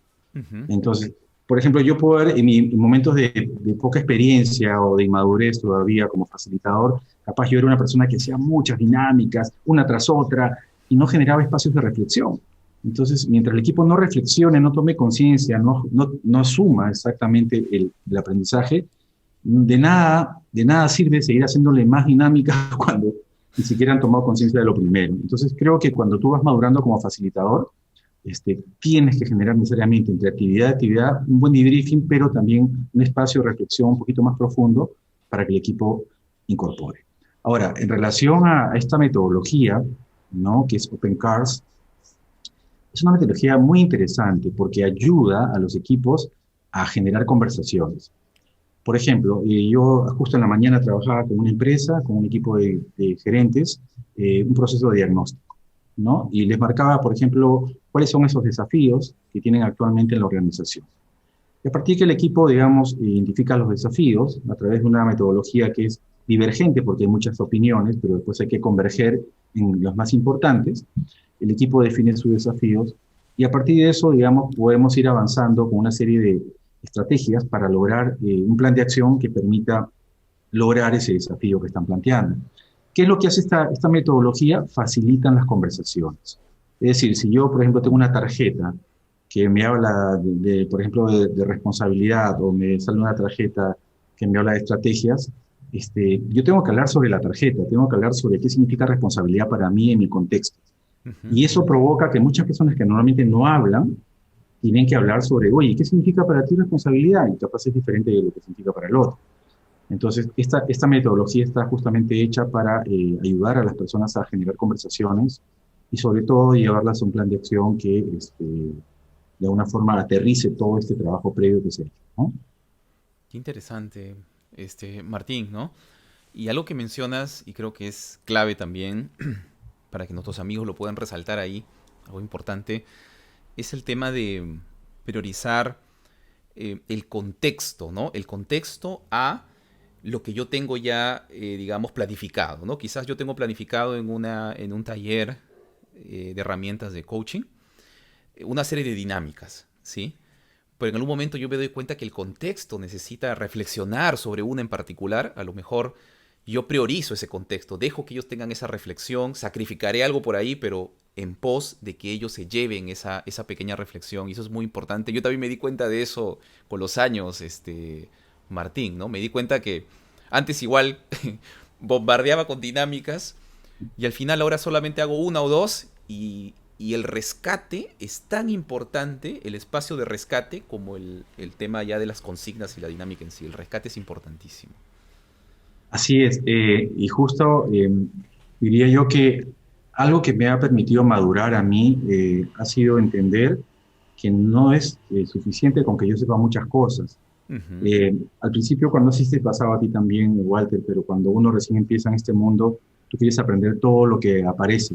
Entonces, por ejemplo, yo puedo ver en momentos de poca experiencia o de inmadurez todavía como facilitador, capaz yo era una persona que hacía muchas dinámicas, una tras otra, y no generaba espacios de reflexión. Entonces, mientras el equipo no reflexione, no tome conciencia, no asuma exactamente el aprendizaje, de nada sirve seguir haciéndole más dinámicas cuando ni siquiera han tomado conciencia de lo primero. Entonces, creo que cuando tú vas madurando como facilitador, tienes que generar necesariamente entre actividad y actividad un buen debriefing, pero también un espacio de reflexión un poquito más profundo para que el equipo incorpore. Ahora, en relación a esta metodología, ¿no? Que es OpenCars, es una metodología muy interesante porque ayuda a los equipos a generar conversaciones. Por ejemplo, yo justo en la mañana trabajaba con una empresa, con un equipo de gerentes, un proceso de diagnóstico, ¿no? Y les marcaba, por ejemplo, cuáles son esos desafíos que tienen actualmente en la organización. Y a partir de que el equipo, digamos, identifica los desafíos a través de una metodología que es divergente, porque hay muchas opiniones, pero después hay que converger en los más importantes, el equipo define sus desafíos y a partir de eso, digamos, podemos ir avanzando con una serie de estrategias para lograr un plan de acción que permita lograr ese desafío que están planteando. ¿Qué es lo que hace esta metodología? Facilitan las conversaciones. Es decir, si yo, por ejemplo, tengo una tarjeta que me habla, por ejemplo, de responsabilidad, o me sale una tarjeta que me habla de estrategias, yo tengo que hablar sobre la tarjeta, tengo que hablar sobre qué significa responsabilidad para mí en mi contexto. Y eso provoca que muchas personas que normalmente no hablan, tienen que hablar sobre, oye, ¿qué significa para ti responsabilidad? Y capaz es diferente de lo que significa para el otro. Entonces, esta metodología está justamente hecha para ayudar a las personas a generar conversaciones y sobre todo llevarlas a un plan de acción que de alguna forma aterrice todo este trabajo previo que se ha hecho, ¿no? Qué interesante, Martín, ¿no? Y algo que mencionas, y creo que es clave también, para que nuestros amigos lo puedan resaltar ahí, algo importante, es el tema de priorizar el contexto, ¿no? El contexto a lo que yo tengo ya, digamos, planificado, ¿no? Quizás yo tengo planificado en un taller de herramientas de coaching una serie de dinámicas, ¿sí? Pero en algún momento yo me doy cuenta que el contexto necesita reflexionar sobre una en particular. A lo mejor yo priorizo ese contexto, dejo que ellos tengan esa reflexión, sacrificaré algo por ahí, pero en pos de que ellos se lleven esa pequeña reflexión. Y eso es muy importante. Yo también me di cuenta de eso con los años, Martín, ¿no? Me di cuenta que antes igual bombardeaba con dinámicas y al final ahora solamente hago una o dos y el rescate es tan importante, el espacio de rescate, como el tema ya de las consignas y la dinámica en sí. El rescate es importantísimo. Así es, y justo diría yo que algo que me ha permitido madurar a mí ha sido entender que no es suficiente con que yo sepa muchas cosas. Al principio, cuando sí te pasaba a ti también, Walter, pero cuando uno recién empieza en este mundo, tú quieres aprender todo lo que aparece.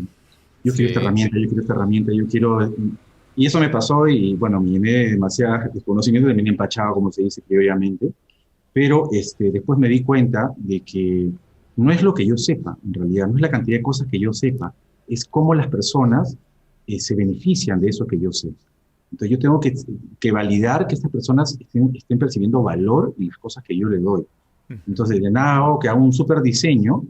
Yo quiero esta herramienta, yo quiero esta herramienta, yo quiero... Y eso me pasó y, bueno, me llené de demasiado desconocimiento, de me empachado, como se dice criolamente. Pero después me di cuenta de que no es lo que yo sepa, en realidad, no es la cantidad de cosas que yo sepa, es cómo las personas se benefician de eso que yo sé. Entonces yo tengo que validar que estas personas estén percibiendo valor en las cosas que yo les doy. Entonces de nada hago que haga un súper diseño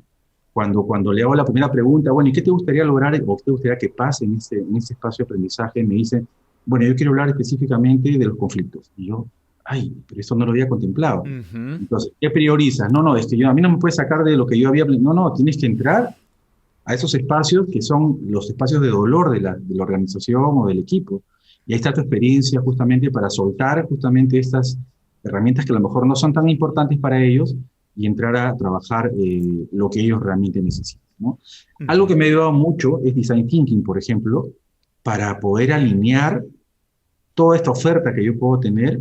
cuando le hago la primera pregunta, bueno, ¿y qué te gustaría lograr o qué te gustaría que pase en este espacio de aprendizaje? Me dicen, bueno, yo quiero hablar específicamente de los conflictos. Y yo, ay, pero eso no lo había contemplado. Entonces, ¿qué priorizas? No, a mí no me puedes sacar de lo que yo había... No, tienes que entrar a esos espacios que son los espacios de dolor de la organización o del equipo. Y ahí está tu experiencia justamente para soltar justamente estas herramientas que a lo mejor no son tan importantes para ellos y entrar a trabajar lo que ellos realmente necesitan, ¿no? Algo que me ha ayudado mucho es Design Thinking, por ejemplo, para poder alinear toda esta oferta que yo puedo tener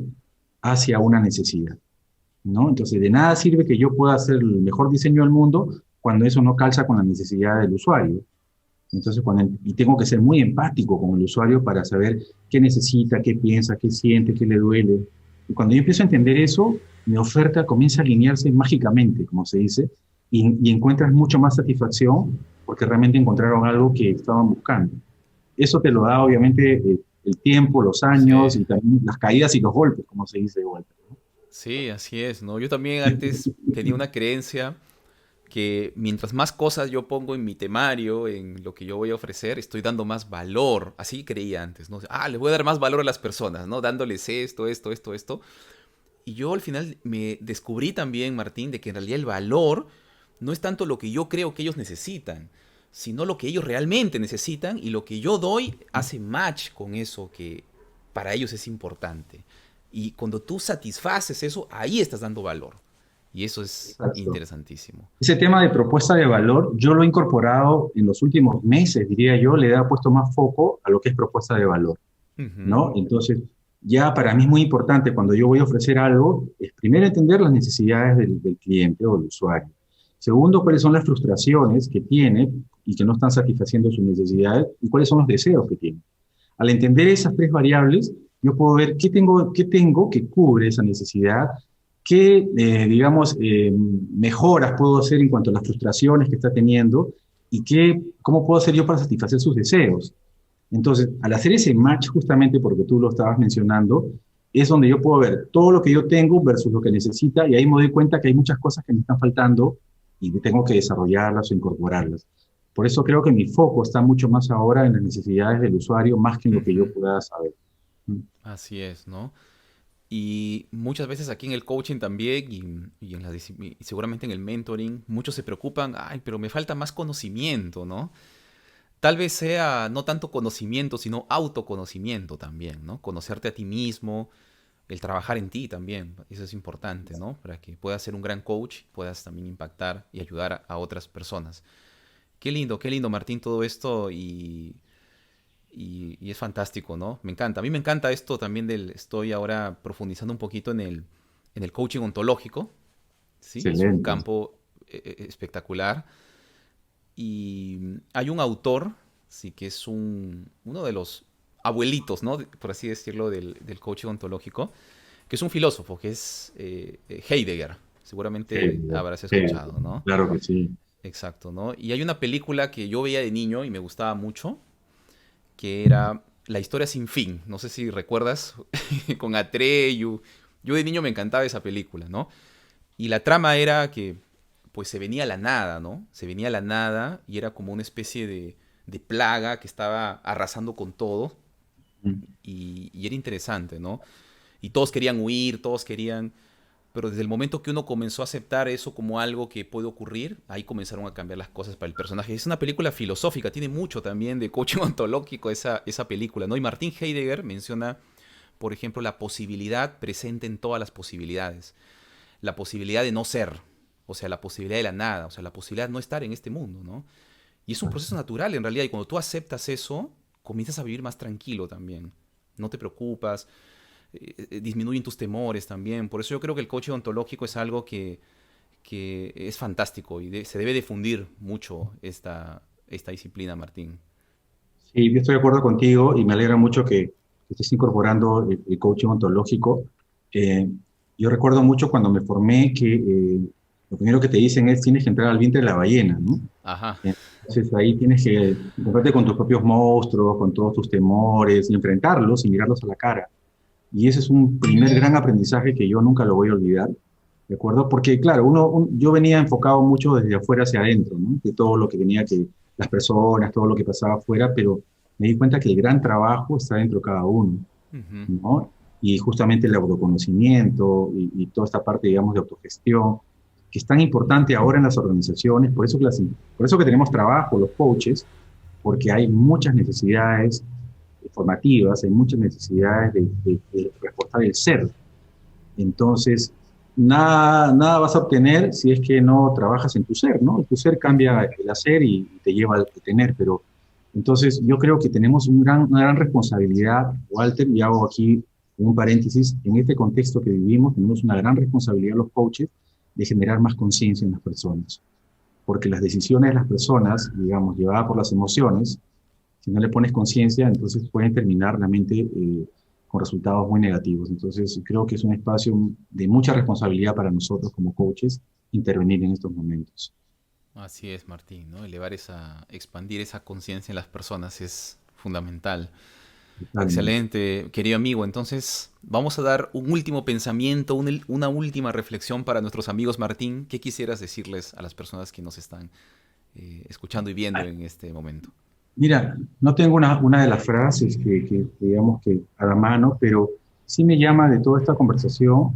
hacia una necesidad, ¿no? Entonces, de nada sirve que yo pueda hacer el mejor diseño del mundo cuando eso no calza con la necesidad del usuario. Entonces, y tengo que ser muy empático con el usuario para saber qué necesita, qué piensa, qué siente, qué le duele. Y cuando yo empiezo a entender eso, mi oferta comienza a alinearse mágicamente, como se dice, y encuentras mucho más satisfacción porque realmente encontraron algo que estaban buscando. Eso te lo da, obviamente, el tiempo, los años, Sí. y también las caídas y los golpes, como se dice de vuelta, ¿no? Sí, así es, ¿no? Yo también antes tenía una creencia que mientras más cosas yo pongo en mi temario, en lo que yo voy a ofrecer, estoy dando más valor. Así creía antes, ¿no? Le voy a dar más valor a las personas, ¿no? Dándoles esto, esto, esto, esto. Y yo al final me descubrí también, Martín, de que en realidad el valor no es tanto lo que yo creo que ellos necesitan, sino lo que ellos realmente necesitan, y lo que yo doy hace match con eso que para ellos es importante. Y cuando tú satisfaces eso, ahí estás dando valor. Y eso es Exacto. interesantísimo. Ese tema de propuesta de valor, yo lo he incorporado en los últimos meses, diría yo, le he puesto más foco a lo que es propuesta de valor, Ujú. ¿no? Entonces, ya para mí es muy importante cuando yo voy a ofrecer algo, es primero entender las necesidades del cliente o del usuario. Segundo, cuáles son las frustraciones que tiene y que no están satisfaciendo sus necesidades y cuáles son los deseos que tiene. Al entender esas tres variables, yo puedo ver qué tengo que cubre esa necesidad, qué, digamos, mejoras puedo hacer en cuanto a las frustraciones que está teniendo y cómo puedo hacer yo para satisfacer sus deseos. Entonces, al hacer ese match, justamente porque tú lo estabas mencionando, es donde yo puedo ver todo lo que yo tengo versus lo que necesita, y ahí me doy cuenta que hay muchas cosas que me están faltando y tengo que desarrollarlas o incorporarlas. Por eso creo que mi foco está mucho más ahora en las necesidades del usuario, más que en lo que yo Ujú. pueda saber. Así es, ¿no? Y muchas veces aquí en el coaching también y y seguramente en el mentoring, muchos se preocupan, ay, pero me falta más conocimiento, ¿no? Tal vez sea no tanto conocimiento, sino autoconocimiento también, ¿no? Conocerte a ti mismo, el trabajar en ti también, eso es importante, ¿no? Para que puedas ser un gran coach, puedas también impactar y ayudar a otras personas. Qué lindo, Martín, todo esto y es fantástico, ¿no? Me encanta. A mí me encanta esto también estoy ahora profundizando un poquito en el coaching ontológico, ¿sí? Es un Excelente. campo espectacular. Y hay un autor, sí, que es uno de los abuelitos, ¿no? Por así decirlo, del coaching ontológico, que es un filósofo, que es Heidegger. Seguramente Genial, habrás genial. escuchado, ¿no? Claro que sí. Exacto, ¿no? Y hay una película que yo veía de niño y me gustaba mucho, que era La historia sin fin. No sé si recuerdas, con Atreyu. Yo de niño me encantaba esa película, ¿no? Y la trama era que, pues se venía la nada, ¿no? Se venía la nada y era como una especie de plaga que estaba arrasando con todo y era interesante, ¿no? Y todos querían huir, todos querían... Pero desde el momento que uno comenzó a aceptar eso como algo que puede ocurrir, ahí comenzaron a cambiar las cosas para el personaje. Es una película filosófica, tiene mucho también de coaching ontológico esa película, ¿no? Y Martin Heidegger menciona, por ejemplo, la posibilidad presente en todas las posibilidades. La posibilidad de no ser, o sea, la posibilidad de la nada, o sea, la posibilidad de no estar en este mundo, ¿no? Y es un proceso natural en realidad, y cuando tú aceptas eso, comienzas a vivir más tranquilo también. No te preocupas, disminuyen tus temores también. Por eso yo creo que el coaching ontológico es algo que es fantástico y se debe difundir mucho esta disciplina, Martín. Sí, yo estoy de acuerdo contigo y me alegra mucho que estés incorporando el coaching ontológico. Eh, yo recuerdo mucho cuando me formé que lo primero que te dicen es tienes que entrar al vientre de la ballena, ¿no? Ajá. Entonces ahí tienes que encontrarte con tus propios monstruos, con todos tus temores, y enfrentarlos y mirarlos a la cara. Y ese es un primer gran aprendizaje que yo nunca lo voy a olvidar, ¿de acuerdo? Porque, claro, yo venía enfocado mucho desde afuera hacia adentro, ¿no? De todo lo que tenía que, las personas, todo lo que pasaba afuera, pero me di cuenta que el gran trabajo está dentro de cada uno, Ujú. ¿no? Y justamente el autoconocimiento y toda esta parte, digamos, de autogestión, que es tan importante ahora en las organizaciones, por eso que tenemos trabajo, los coaches, porque hay muchas necesidades formativas, hay muchas necesidades de reforzar el ser. Entonces, nada vas a obtener si es que no trabajas en tu ser, ¿no? Tu ser cambia el hacer y te lleva al tener, pero entonces yo creo que tenemos una gran responsabilidad, Walter, y hago aquí un paréntesis, en este contexto que vivimos tenemos una gran responsabilidad los coaches de generar más conciencia en las personas, porque las decisiones de las personas, digamos, llevadas por las emociones, si no le pones conciencia, entonces pueden terminar la mente con resultados muy negativos. Entonces, creo que es un espacio de mucha responsabilidad para nosotros como coaches intervenir en estos momentos. Así es, Martín, ¿no? Expandir esa conciencia en las personas es fundamental. Totalmente. Excelente, querido amigo. Entonces, vamos a dar un último pensamiento, una última reflexión para nuestros amigos, Martín. ¿Qué quisieras decirles a las personas que nos están escuchando y viendo en este momento? Mira, no tengo una de las frases que digamos que a la mano, pero sí me llama de toda esta conversación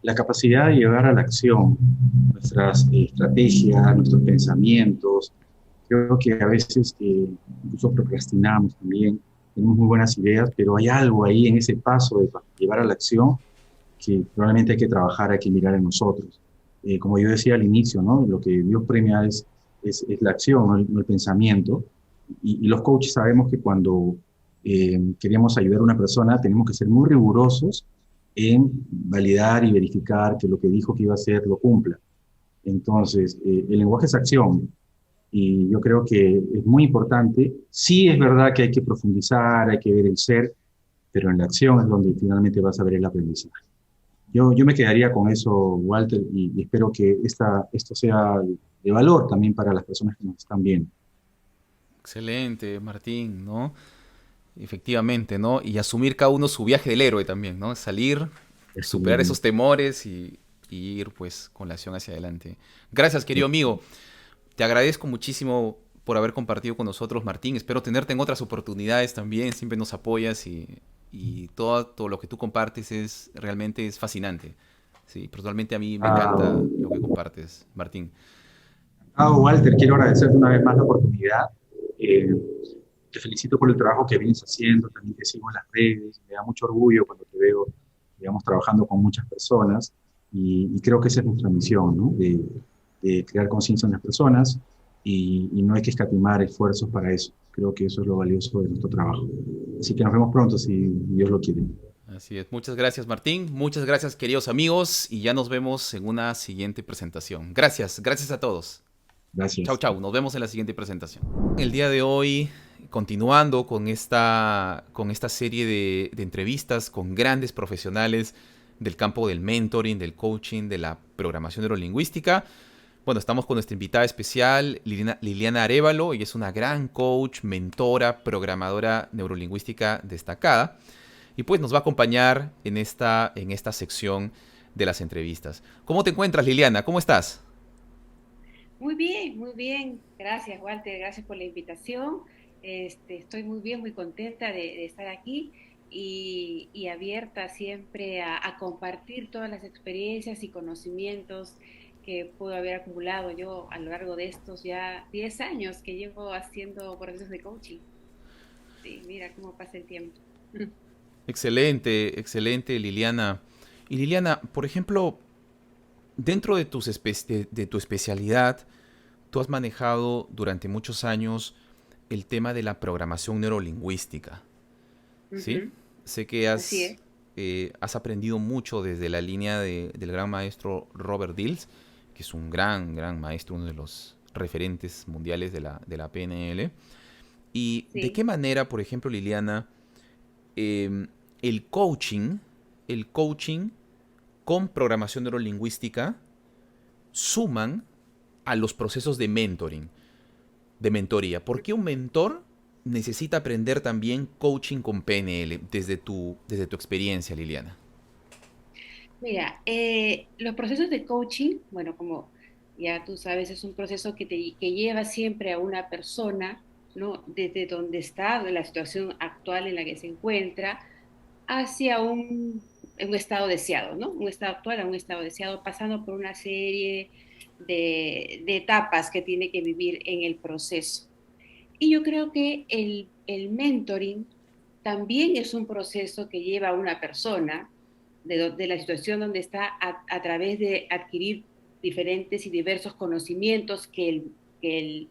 la capacidad de llevar a la acción nuestras estrategias, nuestros pensamientos. Creo que a veces incluso procrastinamos también, tenemos muy buenas ideas, pero hay algo ahí en ese paso de llevar a la acción que probablemente hay que trabajar, hay que mirar en nosotros. Como yo decía al inicio, ¿no? Lo que Dios premia es la acción, no el pensamiento. Y los coaches sabemos que cuando queremos ayudar a una persona tenemos que ser muy rigurosos en validar y verificar que lo que dijo que iba a hacer lo cumpla. Entonces, el lenguaje es acción y yo creo que es muy importante. Sí es verdad que hay que profundizar, hay que ver el ser, pero en la acción es donde finalmente vas a ver el aprendizaje. Yo me quedaría con eso, Walter, y espero que esto sea de valor también para las personas que nos están viendo. Excelente, Martín, ¿no? Efectivamente, ¿no? Y asumir cada uno su viaje del héroe también, ¿no? Salir, superar Excelente. esos temores y ir pues con la acción hacia adelante. Gracias, querido amigo. Te agradezco muchísimo por haber compartido con nosotros, Martín. Espero tenerte en otras oportunidades también. Siempre nos apoyas y todo lo que tú compartes realmente es fascinante. Sí, personalmente a mí me encanta Ah, lo que compartes, Martín. Walter, quiero agradecerte una vez más la oportunidad. Eh, Te felicito por el trabajo que vienes haciendo, también te sigo en las redes, me da mucho orgullo cuando te veo, digamos, trabajando con muchas personas y creo que esa es nuestra misión, ¿no? De crear conciencia en las personas y no hay que escatimar esfuerzos para eso. Creo que eso es lo valioso de nuestro trabajo. Así que nos vemos pronto si Dios lo quiere. Así es. Muchas gracias, Martín. Muchas gracias, queridos amigos. Y ya nos vemos en una siguiente presentación. Gracias, gracias a todos. Chau, Gracias. chau. Nos vemos en la siguiente presentación. El día de hoy, continuando con esta serie de entrevistas con grandes profesionales del campo del mentoring, del coaching, de la programación neurolingüística. Bueno, estamos con nuestra invitada especial, Liliana Arévalo. Ella es una gran coach, mentora, programadora neurolingüística destacada. Y pues nos va a acompañar en esta sección de las entrevistas. ¿Cómo te encuentras, Liliana? ¿Cómo estás? Muy bien, muy bien. Gracias, Walter. Gracias por la invitación. Estoy muy bien, muy contenta de estar aquí y abierta siempre a compartir todas las experiencias y conocimientos que puedo haber acumulado yo a lo largo de estos ya 10 años que llevo haciendo procesos de coaching. Sí, mira cómo pasa el tiempo. Excelente, excelente, Liliana. Y Liliana, por ejemplo, dentro de tu especialidad, tú has manejado durante muchos años el tema de la programación neurolingüística, ¿sí? Ujú. Sé que Así es. has aprendido mucho desde la línea del gran maestro Robert Dills, que es un gran maestro, uno de los referentes mundiales de la PNL. ¿Y de Sí. qué manera, por ejemplo, Liliana, eh, el coaching, el coaching con programación neurolingüística suman a los procesos de mentoring, de mentoría? ¿Por qué un mentor necesita aprender también coaching con PNL desde tu experiencia, Liliana? Mira, los procesos de coaching, bueno, como ya tú sabes, es un proceso que lleva siempre a una persona, ¿no? Desde donde está, de la situación actual en la que se encuentra, hacia un estado deseado, ¿no? Un estado actual a un estado deseado, pasando por una serie de etapas que tiene que vivir en el proceso. Y yo creo que el mentoring también es un proceso que lleva a una persona de la situación donde está a través de adquirir diferentes y diversos conocimientos el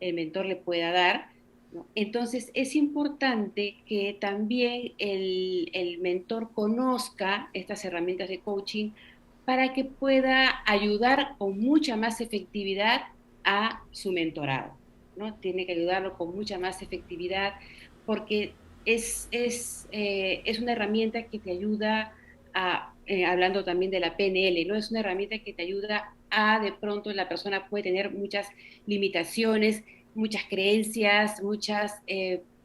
mentor le pueda dar, ¿no? Entonces es importante que también el mentor conozca estas herramientas de coaching para que pueda ayudar con mucha más efectividad a su mentorado, ¿no? Tiene que ayudarlo con mucha más efectividad porque es una herramienta que te ayuda hablando también de la PNL, ¿no? Es una herramienta que te ayuda a, de pronto, la persona puede tener muchas limitaciones, muchas creencias, muchos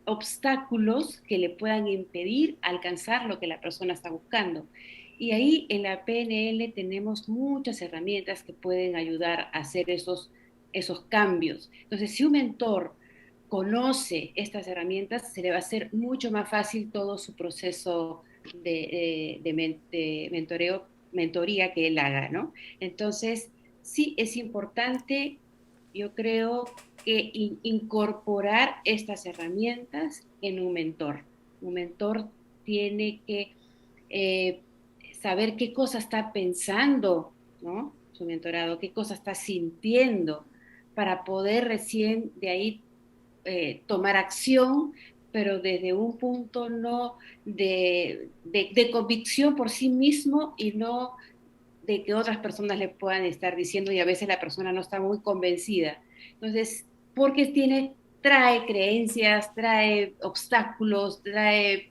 obstáculos que le puedan impedir alcanzar lo que la persona está buscando. Y ahí en la PNL tenemos muchas herramientas que pueden ayudar a hacer esos cambios. Entonces, si un mentor conoce estas herramientas, se le va a hacer mucho más fácil todo su proceso de mentoreo, mentoría que él haga, ¿no? Entonces, sí es importante, yo creo, que incorporar estas herramientas en un mentor. Un mentor tiene que eh, saber qué cosa está pensando, ¿no? Su mentorado, qué cosa está sintiendo, para poder recién de ahí tomar acción, pero desde un punto no de convicción por sí mismo y no de que otras personas le puedan estar diciendo y a veces la persona no está muy convencida. Entonces, porque trae creencias, trae obstáculos, trae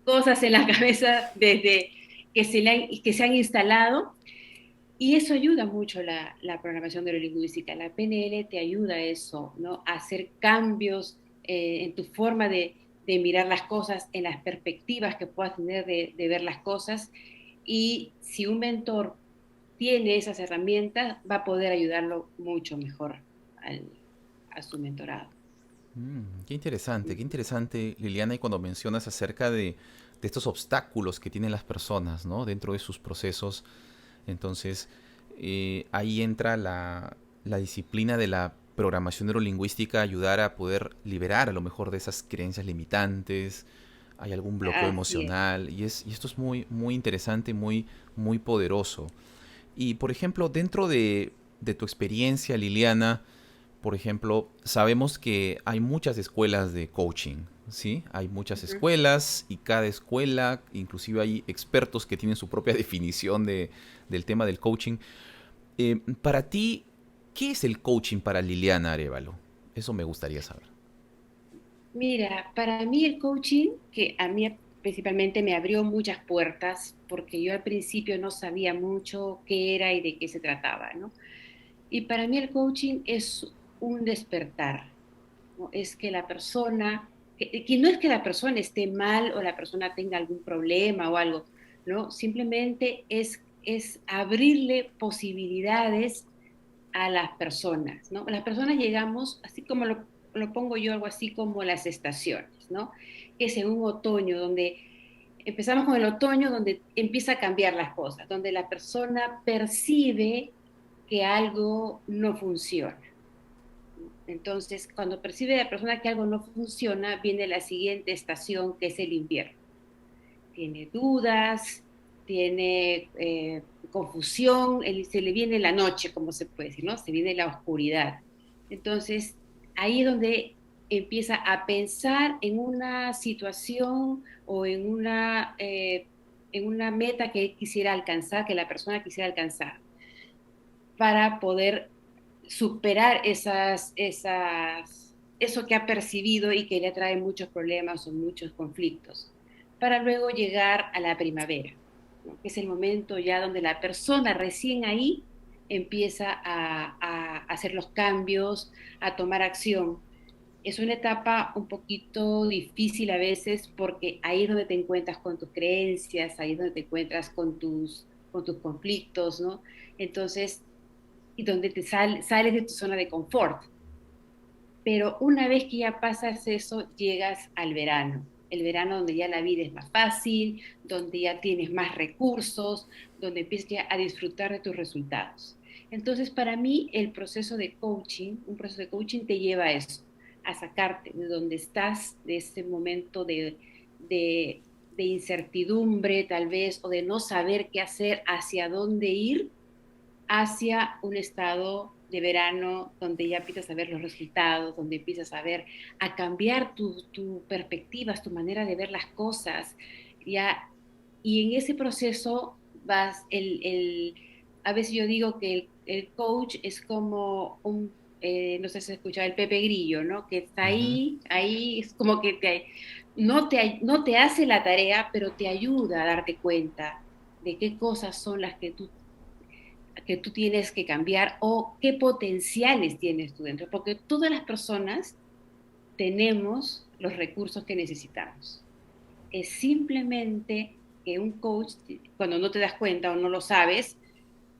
cosas en la cabeza desde que se han instalado y eso ayuda mucho la programación neurolingüística. La PNL te ayuda a eso, ¿no? A hacer cambios en tu forma de mirar las cosas, en las perspectivas que puedas tener de ver las cosas. Y si un mentor tiene esas herramientas, va a poder ayudarlo mucho mejor a su mentorado. Qué interesante, Liliana, y cuando mencionas acerca de estos obstáculos que tienen las personas, ¿no? Dentro de sus procesos. Entonces, ahí entra la disciplina de la programación neurolingüística, ayudar a poder liberar a lo mejor de esas creencias limitantes, hay algún bloqueo Así es. emocional, y esto es muy, muy interesante, muy poderoso. Y por ejemplo, dentro de tu experiencia, Liliana, por ejemplo, sabemos que hay muchas escuelas de coaching, ¿sí? Hay muchas Uh -huh. escuelas y cada escuela, inclusive hay expertos que tienen su propia definición del tema del coaching. Para ti, ¿qué es el coaching para Liliana Arévalo? Eso me gustaría saber. Mira, para mí el coaching, que a mí principalmente me abrió muchas puertas, porque yo al principio no sabía mucho qué era y de qué se trataba, ¿no? Y para mí el coaching es un despertar, ¿no? Es que la persona, que no es que la persona esté mal o la persona tenga algún problema o algo, ¿no? Simplemente es abrirle posibilidades a las personas, ¿no? Las personas llegamos, así como lo pongo yo, algo así como las estaciones, ¿no? Que es en un otoño donde empezamos con el otoño, donde empieza a cambiar las cosas, donde la persona percibe que algo no funciona. Entonces, cuando percibe la persona que algo no funciona, viene la siguiente estación, que es el invierno. Tiene dudas, tiene confusión, se le viene la noche, como se puede decir, ¿no? Se viene la oscuridad. Entonces, ahí es donde empieza a pensar en una situación o en una meta que quisiera alcanzar, que la persona quisiera alcanzar, para poder superar eso que ha percibido y que le trae muchos problemas o muchos conflictos, para luego llegar a la primavera, ¿no? Que es el momento ya donde la persona recién ahí empieza a hacer los cambios, a tomar acción. Es una etapa un poquito difícil a veces porque ahí es donde te encuentras con tus creencias, ahí es donde te encuentras con tus conflictos, ¿no? Entonces, y donde sales de tu zona de confort. Pero una vez que ya pasas eso, llegas al verano. El verano donde ya la vida es más fácil, donde ya tienes más recursos, donde empiezas ya a disfrutar de tus resultados. Entonces, para mí, el proceso de coaching, un proceso de coaching te lleva a eso, a sacarte de donde estás, de ese momento de, de incertidumbre tal vez, o de no saber qué hacer, hacia dónde ir, hacia un estado de verano donde ya empiezas a ver los resultados, donde empiezas a cambiar tu perspectivas, tu manera de ver las cosas, ya, y en ese proceso vas, a veces yo digo que el coach es como no sé si has escuchado el Pepe Grillo, ¿no? Que está Ujú. ahí es como que no te hace la tarea, pero te ayuda a darte cuenta de qué cosas son las que tú tienes que cambiar o qué potenciales tienes tú dentro, porque todas las personas tenemos los recursos que necesitamos. Es simplemente que un coach, cuando no te das cuenta o no lo sabes,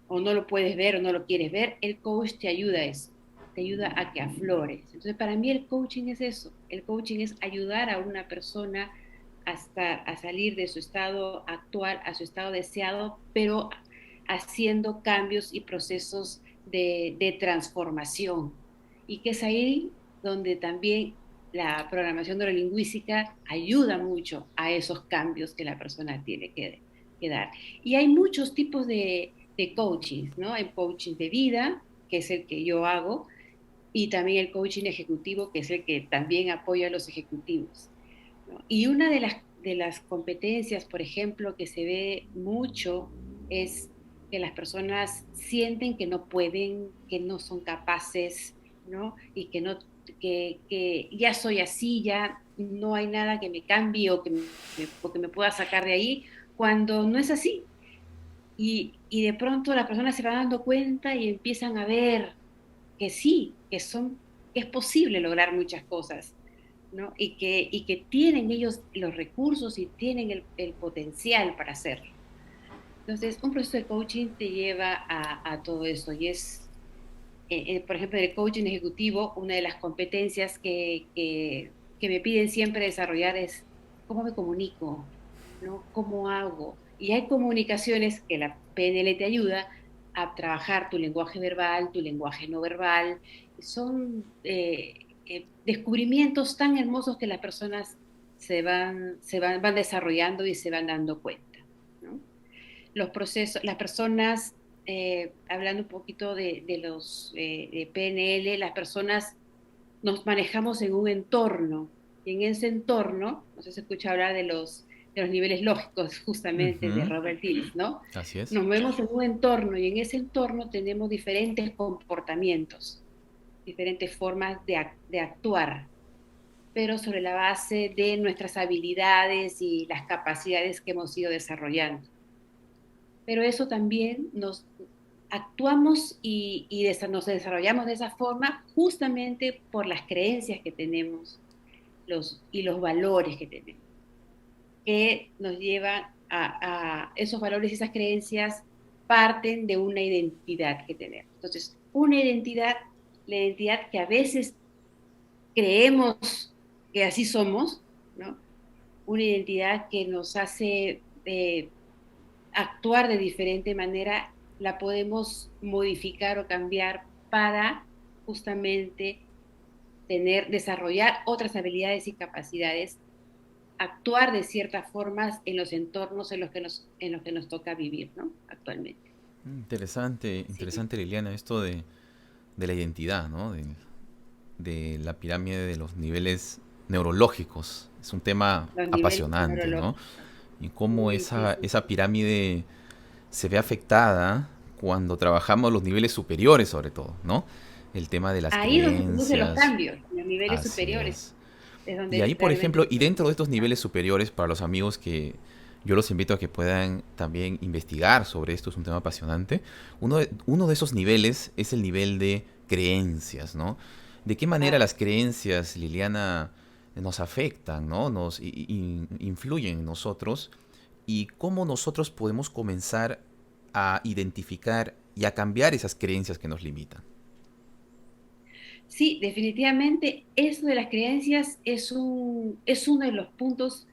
o no lo puedes ver o no lo quieres ver, el coach te ayuda a eso, te ayuda a que aflores. Entonces, para mí el coaching es eso, el coaching es ayudar a una persona a salir de su estado actual a su estado deseado, pero haciendo cambios y procesos de transformación. Y que es ahí donde también la programación neurolingüística ayuda mucho a esos cambios que la persona tiene que dar. Y hay muchos tipos de coaching, ¿no? Hay coaching de vida, que es el que yo hago, y también el coaching ejecutivo, que es el que también apoya a los ejecutivos, ¿no? Y una de las competencias, por ejemplo, que se ve mucho es que las personas sienten que no pueden, que no son capaces, ¿no? Y que ya soy así, ya no hay nada que me cambie o que me pueda sacar de ahí, cuando no es así. Y de pronto las personas se van dando cuenta y empiezan a ver que sí, que es posible lograr muchas cosas, ¿no? Y que tienen ellos los recursos y tienen el potencial para hacerlo. Entonces, un proceso de coaching te lleva a todo eso y por ejemplo, en el coaching ejecutivo, una de las competencias que me piden siempre desarrollar es cómo me comunico, ¿no? ¿Cómo hago? Y hay comunicaciones que la PNL te ayuda a trabajar tu lenguaje verbal, tu lenguaje no verbal. Son descubrimientos tan hermosos que las personas van desarrollando y se van dando cuenta, ¿no? Los procesos, las personas, hablando un poquito de los de PNL, las personas nos manejamos en un entorno, y en ese entorno, no sé si se escucha hablar de los niveles lógicos justamente de Ujú. Robert Dills, ¿no? Así es. Nos movemos en un entorno y en ese entorno tenemos diferentes comportamientos, diferentes formas de actuar, pero sobre la base de nuestras habilidades y las capacidades que hemos ido desarrollando. Pero eso también nos actuamos nos desarrollamos de esa forma justamente por las creencias que tenemos y los valores que tenemos, que nos llevan a esos valores y esas creencias parten de una identidad que tenemos. Entonces, una identidad, la identidad que a veces creemos que así somos, ¿no? Una identidad que nos hace actuar de diferente manera, la podemos modificar o cambiar para justamente desarrollar otras habilidades y capacidades, actuar de ciertas formas en los entornos en los que nos toca vivir, ¿no? Actualmente. Interesante, Sí, interesante, Liliana, esto de la identidad, ¿no? De la pirámide de los niveles neurológicos. Es un tema los niveles apasionante, ¿no? neurológicos. Y cómo Sí, sí, sí. esa pirámide se ve afectada cuando trabajamos los niveles superiores, sobre todo, ¿no? El tema de las Ahí es donde se producen los creencias. cambios, en los niveles Así superiores, es. es Y donde ahí, por realmente ejemplo, se y produce dentro de el estos cambio. niveles superiores, para los amigos que yo los invito a que puedan también investigar sobre esto, es un tema apasionante, uno de esos niveles es el nivel de creencias, ¿no? ¿De qué manera Claro. las creencias, Liliana, nos afectan, ¿no? Influyen en nosotros y cómo nosotros podemos comenzar a identificar y a cambiar esas creencias que nos limitan? Sí, definitivamente eso de las creencias es uno de los puntos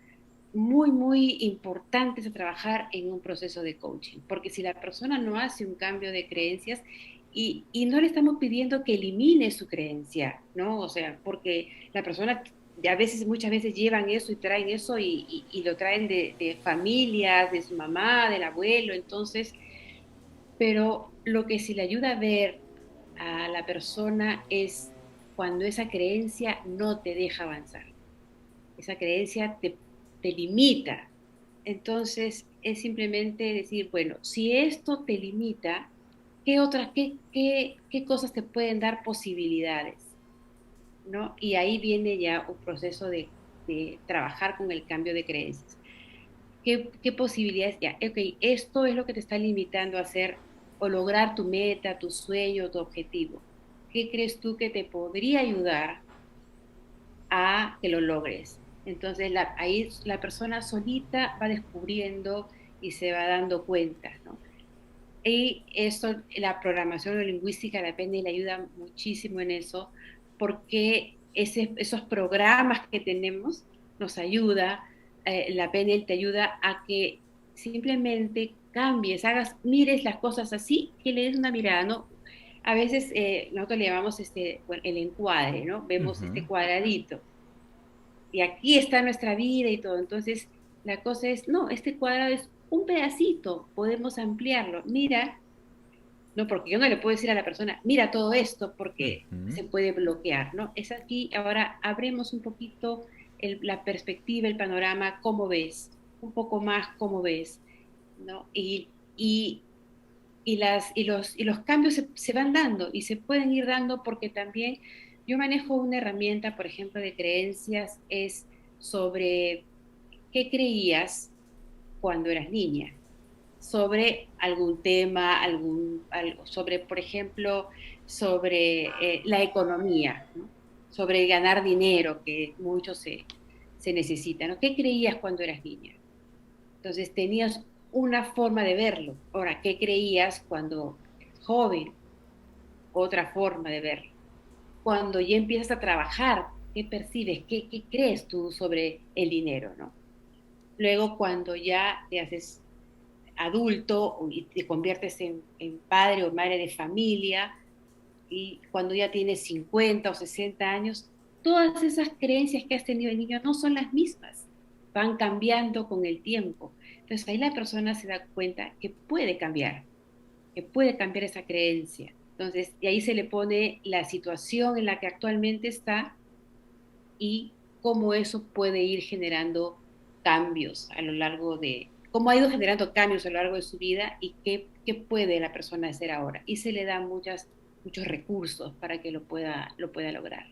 muy, muy importantes a trabajar en un proceso de coaching, porque si la persona no hace un cambio de creencias y no le estamos pidiendo que elimine su creencia, ¿no? O sea, porque la persona a veces, muchas veces llevan eso y traen eso y lo traen de familias, de su mamá, del abuelo, entonces, pero lo que sí le ayuda a ver a la persona es cuando esa creencia no te deja avanzar, esa creencia te limita. Entonces, es simplemente decir, bueno, si esto te limita, qué cosas te pueden dar posibilidades? ¿No? Y ahí viene ya un proceso de trabajar con el cambio de creencias. ¿Qué posibilidades ya? Ok, esto es lo que te está limitando a hacer o lograr tu meta, tu sueño, tu objetivo. ¿Qué crees tú que te podría ayudar a que lo logres? Entonces ahí la persona solita va descubriendo y se va dando cuenta, ¿no? Y eso, la programación lingüística de la PNL le ayuda muchísimo en eso, porque esos programas que tenemos nos ayuda, la PNL te ayuda a que simplemente cambies, mires las cosas así, que le des una mirada, ¿no? A veces nosotros le llamamos bueno, el encuadre, ¿no? Vemos Ujú. este cuadradito y aquí está nuestra vida y todo. Entonces, la cosa es, no, este cuadrado es un pedacito, podemos ampliarlo. Mira, no, porque yo no le puedo decir a la persona, mira todo esto, porque Ujú. se puede bloquear, ¿no? Es aquí, ahora abremos un poquito la perspectiva, el panorama, cómo ves, un poco más cómo ves, ¿no? Y los cambios se van dando y se pueden ir dando porque también yo manejo una herramienta, por ejemplo, de creencias, es sobre qué creías cuando eras niña sobre algún tema, sobre, por ejemplo, sobre la economía, ¿no? Sobre ganar dinero, que mucho se necesita, ¿no? ¿Qué creías cuando eras niña? Entonces tenías una forma de verlo. Ahora, ¿qué creías cuando eras joven? Otra forma de verlo. Cuando ya empiezas a trabajar, ¿qué percibes? ¿Qué crees tú sobre el dinero, ¿no? Luego, cuando ya te haces adulto y te conviertes en padre o madre de familia y cuando ya tienes 50 o 60 años, todas esas creencias que has tenido de niño no son las mismas, van cambiando con el tiempo. Entonces ahí la persona se da cuenta que puede cambiar esa creencia. Entonces, y ahí se le pone la situación en la que actualmente está y cómo eso puede ir generando cambios a lo largo cómo ha ido generando cambios a lo largo de su vida y qué puede la persona hacer ahora. Y se le da muchos recursos para que lo pueda lograr.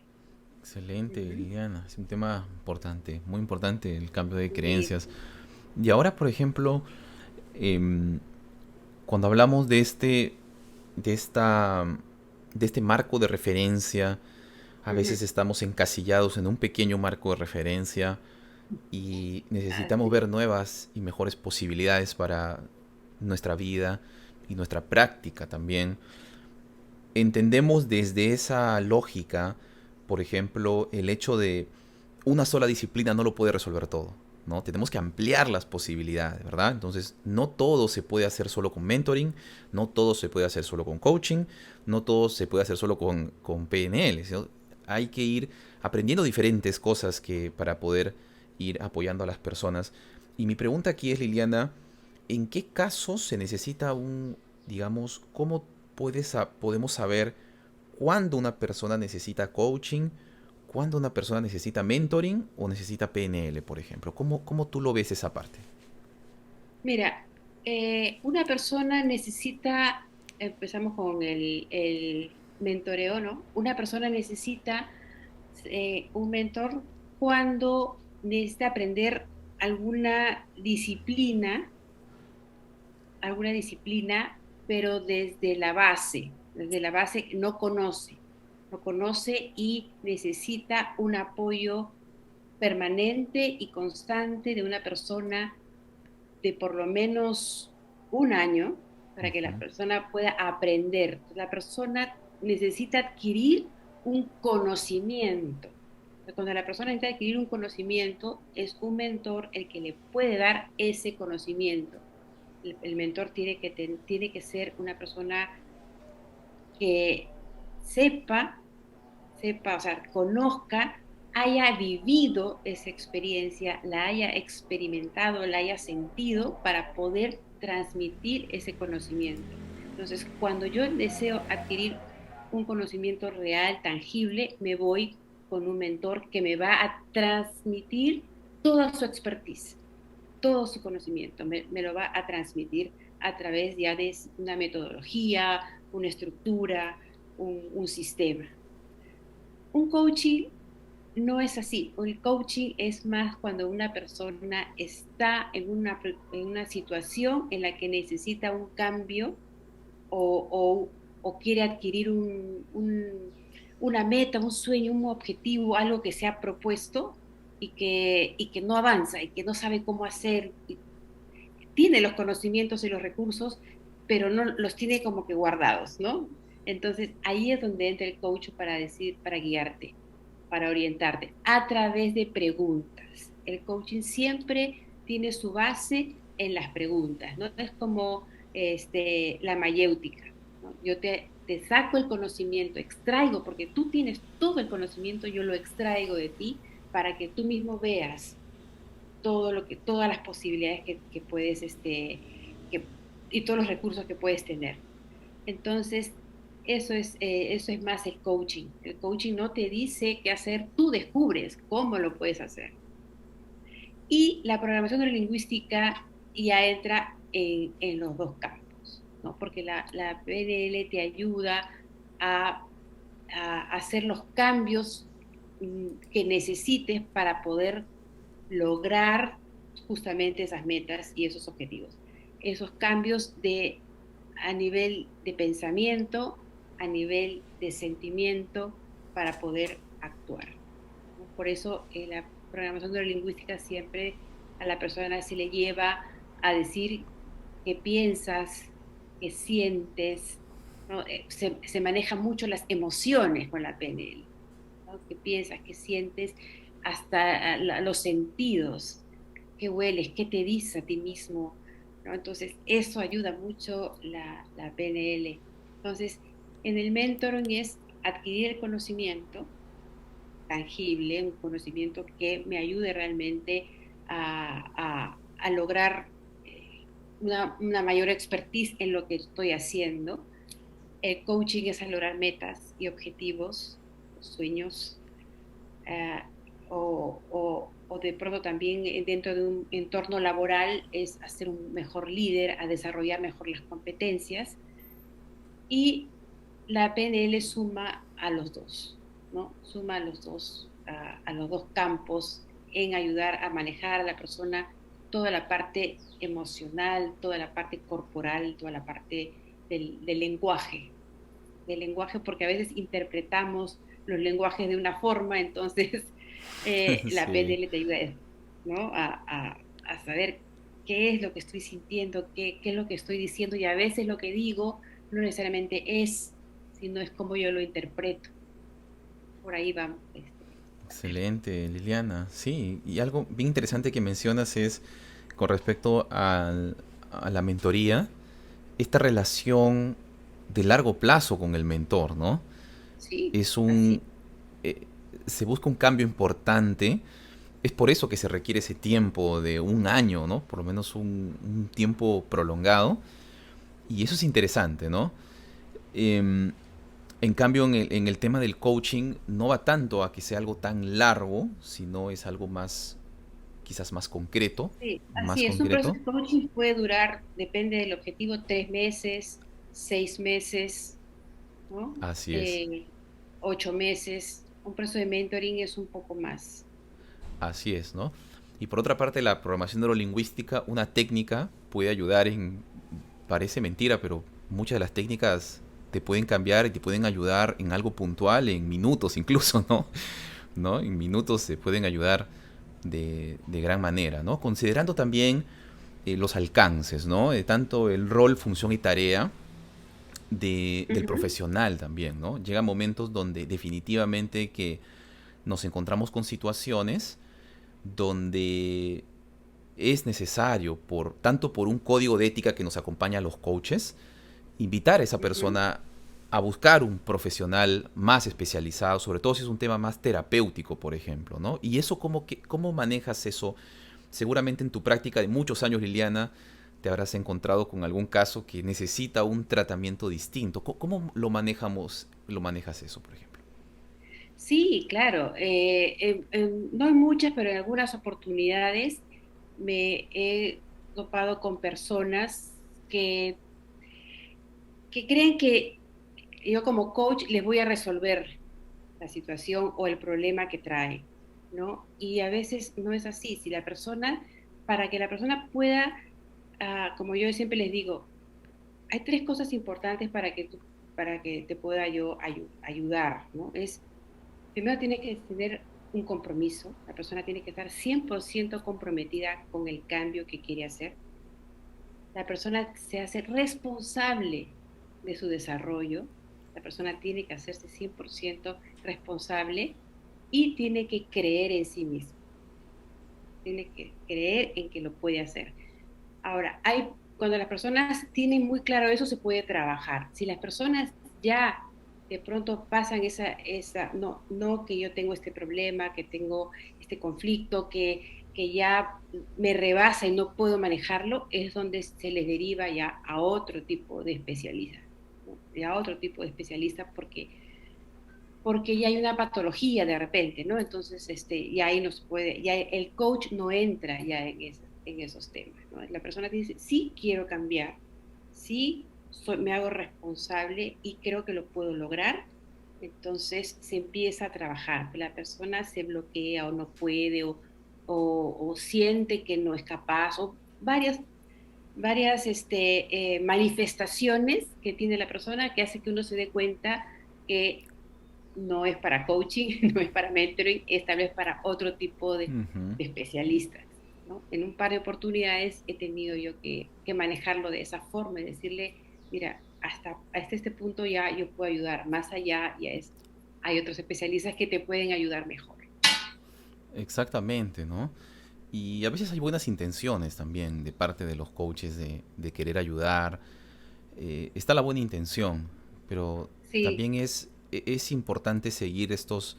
Excelente, Ujú. Liliana. Es un tema importante, muy importante el cambio de Sí. creencias. Y ahora, por ejemplo, cuando hablamos de esta, de este marco de referencia, a Ujú. veces estamos encasillados en un pequeño marco de referencia y necesitamos Así. ver nuevas y mejores posibilidades para nuestra vida y nuestra práctica también. Entendemos desde esa lógica, por ejemplo, el hecho de una sola disciplina no lo puede resolver todo, ¿no? Tenemos que ampliar las posibilidades, ¿verdad? Entonces, no todo se puede hacer solo con mentoring, no todo se puede hacer solo con coaching, no todo se puede hacer solo con PNL, ¿sí? Hay que ir aprendiendo diferentes cosas para poder ir apoyando a las personas. Y mi pregunta aquí es, Liliana, ¿en qué casos se necesita digamos, cómo podemos saber cuándo una persona necesita coaching, cuándo una persona necesita mentoring o necesita PNL, por ejemplo? ¿Cómo tú lo ves esa parte? Mira, una persona necesita, empezamos con el mentoreo, ¿no? Una persona necesita un mentor cuando necesita aprender alguna disciplina, alguna disciplina, pero desde la base no conoce y necesita un apoyo permanente y constante de una persona de por lo menos un año para que la Ujú. persona pueda aprender. La persona necesita adquirir un conocimiento. Cuando la persona necesita adquirir un conocimiento, es un mentor el que le puede dar ese conocimiento. El mentor tiene que ser una persona que sepa, o sea, conozca haya vivido esa experiencia, la haya experimentado, la haya sentido para poder transmitir ese conocimiento. Entonces, cuando yo deseo adquirir un conocimiento real, tangible, me voy con un mentor que me va a transmitir toda su expertise, todo su conocimiento, me lo va a transmitir a través ya de una metodología, una estructura, un sistema. Un coaching no es así. El coaching es más cuando una persona está en una situación en la que necesita un cambio o quiere adquirir una meta, un sueño, un objetivo, algo que se ha propuesto y que no avanza y que no sabe cómo hacer. Tiene los conocimientos y los recursos, pero no los tiene como que guardados, ¿no? Entonces ahí es donde entra el coach para guiarte, para orientarte a través de preguntas. El coaching siempre tiene su base en las preguntas, no es como la mayéutica, ¿no? Yo te saco el conocimiento, extraigo, porque tú tienes todo el conocimiento, yo lo extraigo de ti para que tú mismo veas todas las posibilidades que puedes, y todos los recursos que puedes tener. Entonces, eso es más el coaching. El coaching no te dice qué hacer, tú descubres cómo lo puedes hacer. Y la programación neurolingüística ya entra en los dos campos, ¿no? Porque la PNL te ayuda a hacer los cambios que necesites para poder lograr justamente esas metas y esos objetivos. Esos cambios a nivel de pensamiento, a nivel de sentimiento, para poder actuar. Por eso la programación neurolingüística siempre a la persona se le lleva a decir qué piensas, qué sientes, ¿no? Se manejan mucho las emociones con la PNL, ¿no? Qué piensas, qué sientes, hasta los sentidos, qué hueles, qué te dice a ti mismo, ¿no? Entonces, eso ayuda mucho la PNL. Entonces, en el mentoring es adquirir el conocimiento tangible, un conocimiento que me ayude realmente a lograr una mayor expertise en lo que estoy haciendo. El coaching es a lograr metas y objetivos, sueños, o de pronto también dentro de un entorno laboral es hacer un mejor líder, a desarrollar mejor las competencias. Y la PNL suma a los dos, ¿no? Suma a los dos campos en ayudar a manejar a la persona toda la parte emocional, toda la parte corporal, toda la parte del lenguaje, porque a veces interpretamos los lenguajes de una forma, entonces la PNL te ayuda, ¿no? a saber qué es lo que estoy sintiendo, qué es lo que estoy diciendo, y a veces lo que digo no necesariamente es, sino es como yo lo interpreto. Por ahí vamos. Excelente, Liliana. Sí, y algo bien interesante que mencionas es con respecto a la mentoría, esta relación de largo plazo con el mentor, ¿no? Sí, Es así. se busca un cambio importante. Es por eso que se requiere ese tiempo de un año, ¿no? Por lo menos un tiempo prolongado. Y eso es interesante, ¿no? En cambio, en el tema del coaching no va tanto a que sea algo tan largo, sino es algo más, quizás más concreto, Sí, más así es. Un proceso concreto. de coaching puede durar, depende del objetivo, 3 meses, 6 meses, ¿no? Así es, 8 meses. Un proceso de mentoring es un poco más. así es, ¿no? Y por otra parte, la programación neurolingüística, una técnica puede ayudar parece mentira, pero muchas de las técnicas te pueden cambiar y te pueden ayudar en algo puntual, en minutos incluso, ¿no? ¿No? En minutos se pueden ayudar de gran manera, ¿no? Considerando también los alcances, ¿no? De tanto el rol, función y tarea del Ujú. profesional también, ¿no? Llegan momentos donde definitivamente que nos encontramos con situaciones donde es necesario, tanto por un código de ética que nos acompaña a los coaches, invitar a esa Ujú. persona a buscar un profesional más especializado, sobre todo si es un tema más terapéutico, por ejemplo, ¿no? Y eso, ¿cómo manejas eso? Seguramente en tu práctica de muchos años, Liliana, te habrás encontrado con algún caso que necesita un tratamiento distinto. ¿Cómo lo manejas eso, por ejemplo? Sí, claro. No hay muchas, pero en algunas oportunidades me he topado con personas que creen que yo como coach les voy a resolver la situación o el problema que trae, ¿no? Y a veces no es así. Si la persona, para que la persona pueda, como yo siempre les digo, hay tres cosas importantes para que te pueda yo ayudar, ¿no? Primero tiene que tener un compromiso, la persona tiene que estar 100% comprometida con el cambio que quiere hacer. La persona se hace responsable de su desarrollo, la persona tiene que hacerse 100% responsable y tiene que creer en sí mismo, tiene que creer en que lo puede hacer. Ahora, cuando las personas tienen muy claro eso, se puede trabajar. Si las personas ya de pronto pasan no que yo tengo este problema, que tengo este conflicto, que ya me rebasa y no puedo manejarlo, es donde se les deriva ya a otro tipo de especialista, ¿no? A otro tipo de especialista porque ya hay una patología de repente, ¿no? Entonces, y ahí nos puede, ya el coach no entra ya en esos temas, ¿no? La persona dice, sí quiero cambiar, sí me hago responsable y creo que lo puedo lograr, entonces se empieza a trabajar, la persona se bloquea o no puede o siente que no es capaz o varias manifestaciones que tiene la persona que hace que uno se dé cuenta que no es para coaching, no es para mentoring, es tal vez para otro tipo Ujú. de especialistas, ¿no? En un par de oportunidades he tenido yo que manejarlo de esa forma y decirle, mira, hasta este punto ya yo puedo ayudar, más allá hay otros especialistas que te pueden ayudar mejor. Exactamente, ¿no? Y a veces hay buenas intenciones también de parte de los coaches de querer ayudar. Está la buena intención, pero Sí, también es importante seguir estos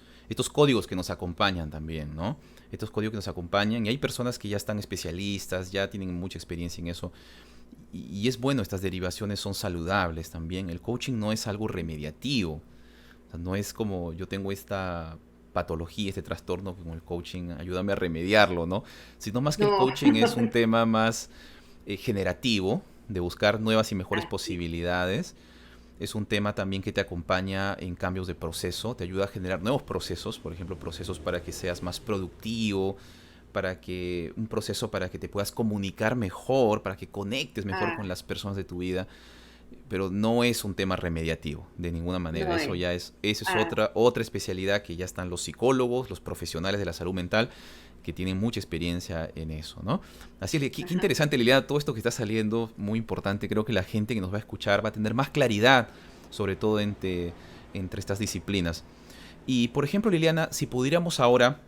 códigos que nos acompañan también, ¿no? Estos códigos que nos acompañan y hay personas que ya están especialistas, ya tienen mucha experiencia en eso y es bueno, estas derivaciones son saludables también. El coaching no es algo remediativo, o sea, no es como yo tengo esta patología, este trastorno como el coaching, ayúdame a remediarlo, ¿no? Sino más que el no, coaching es un tema más generativo, de buscar nuevas y mejores así, posibilidades. Es un tema también que te acompaña en cambios de proceso, te ayuda a generar nuevos procesos, por ejemplo, procesos para que seas más productivo, un proceso para que te puedas comunicar mejor, para que conectes mejor con ah, las personas de tu vida, pero no es un tema remediativo de ninguna manera. no Eso es, ya esa es ah, otra especialidad que ya están los psicólogos, los profesionales de la salud mental que tienen mucha experiencia en eso, ¿no? Así es, qué ajá, interesante, Liliana, todo esto que está saliendo, muy importante. Creo que la gente que nos va a escuchar va a tener más claridad, sobre todo entre estas disciplinas. Y, por ejemplo, Liliana, si pudiéramos ahora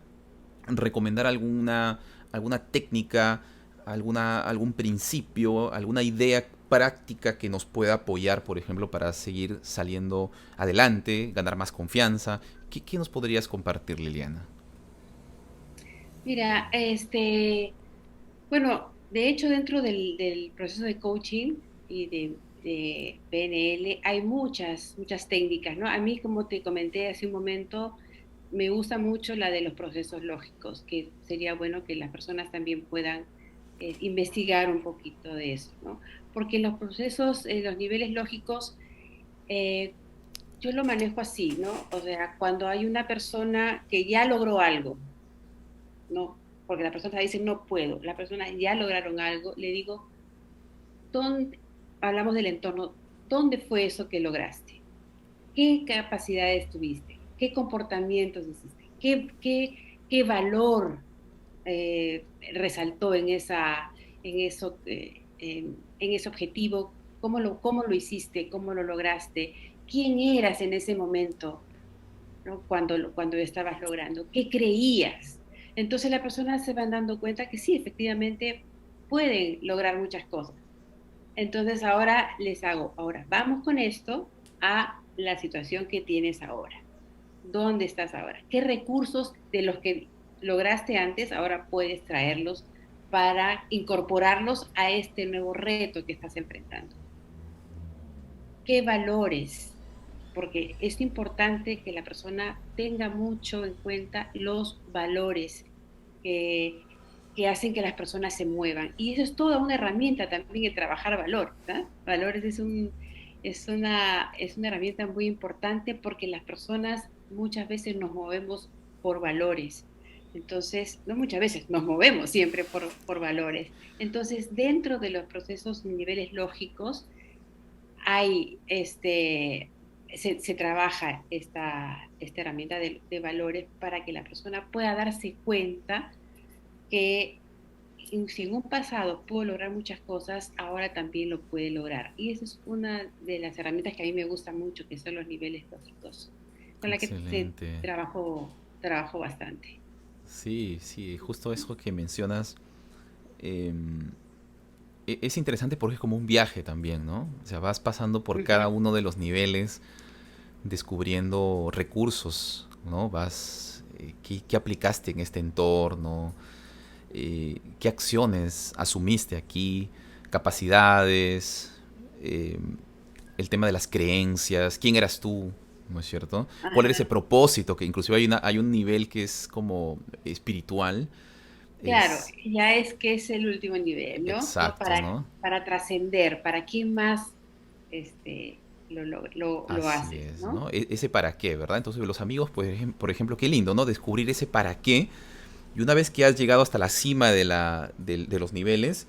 recomendar alguna técnica, algún principio, alguna idea práctica que nos pueda apoyar, por ejemplo, para seguir saliendo adelante, ganar más confianza. ¿Qué nos podrías compartir, Liliana? mira, bueno, de hecho dentro del proceso de coaching y de PNL hay muchas técnicas, ¿no? A mí, como te comenté hace un momento, me gusta mucho la de los procesos lógicos, que sería bueno que las personas también puedan investigar un poquito de eso, ¿no? Porque los procesos, los niveles lógicos, eh, yo lo manejo así, ¿no? O sea, cuando hay una persona que ya logró algo, ¿no? Porque la persona dice no puedo, la persona ya lograron algo, le digo, ¿dónde, hablamos del entorno, ¿dónde fue eso que lograste? ¿Qué capacidades tuviste? ¿Qué comportamientos hiciste? ¿Qué valor resaltó en ese objetivo? Cómo lo hiciste? ¿Cómo lo lograste? ¿Quién eras en ese momento? ¿No? Cuando estabas logrando, qué creías. Entonces las personas se van dando cuenta que sí, efectivamente pueden lograr muchas cosas. Entonces ahora vamos con esto a la situación que tienes ahora. ¿Dónde estás ahora? ¿Qué recursos de los que lograste antes ahora puedes traerlos para incorporarlos a este nuevo reto que estás enfrentando? ¿Qué valores? Porque es importante que la persona tenga mucho en cuenta los valores que, que hacen que las personas se muevan. Y eso es toda una herramienta también de trabajar valor, ¿no? Valores es una herramienta muy importante porque las personas muchas veces nos movemos por valores. Entonces, no muchas veces, nos movemos siempre por valores. Entonces, dentro de los procesos niveles lógicos, hay se trabaja esta herramienta de valores para que la persona pueda darse cuenta que si en un pasado pudo lograr muchas cosas, ahora también lo puede lograr. Y esa es una de las herramientas que a mí me gusta mucho, que son los niveles lógicos, con la que Excelente. trabajo bastante. Sí, sí, justo eso que mencionas. em, es interesante porque es como un viaje también, ¿no? O sea, vas pasando por cada Ujú. uno de los niveles, descubriendo recursos, ¿no? Vas, ¿qué aplicaste en este entorno? ¿Qué acciones asumiste aquí? Capacidades, eh, el tema de las creencias, quién eras tú, ¿no es cierto? ¿Cuál era ese Ajá. propósito? Que inclusive hay un nivel que es como espiritual, Claro, es ya es que es el último nivel, ¿no? ¿No? exacto, ¿no? Para trascender, para quién más lo Así haces, es, ¿no? ¿no? Ese para qué, ¿verdad? Entonces los amigos, pues, por ejemplo, qué lindo, ¿no? Descubrir ese para qué. Y una vez que has llegado hasta la cima de los niveles,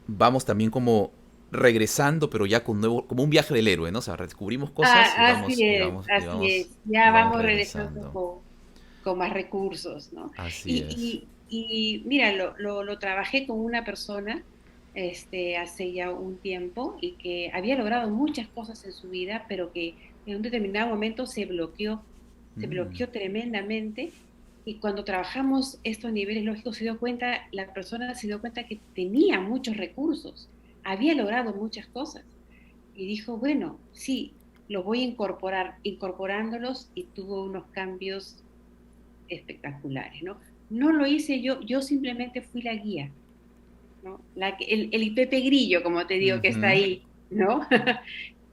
vamos también como regresando, pero ya con nuevo, como un viaje del héroe, ¿no? O sea, descubrimos cosas y Ah, vamos, y vamos, y así vamos, es. y Ya vamos vamos regresando regresando. con más recursos, ¿no? Así es. Y mira, lo trabajé con una persona hace ya un tiempo y que había logrado muchas cosas en su vida, pero que en un determinado momento se Mm, bloqueó tremendamente. Y cuando trabajamos estos niveles lógicos, la persona se dio cuenta que tenía muchos recursos, había logrado muchas cosas y dijo, bueno, sí, los voy a incorporar, incorporándolos y tuvo unos cambios espectaculares, ¿no? No lo hice yo, yo simplemente fui la guía, ¿no? El Pepe Grillo, como te digo, que está ujú. ahí, ¿no?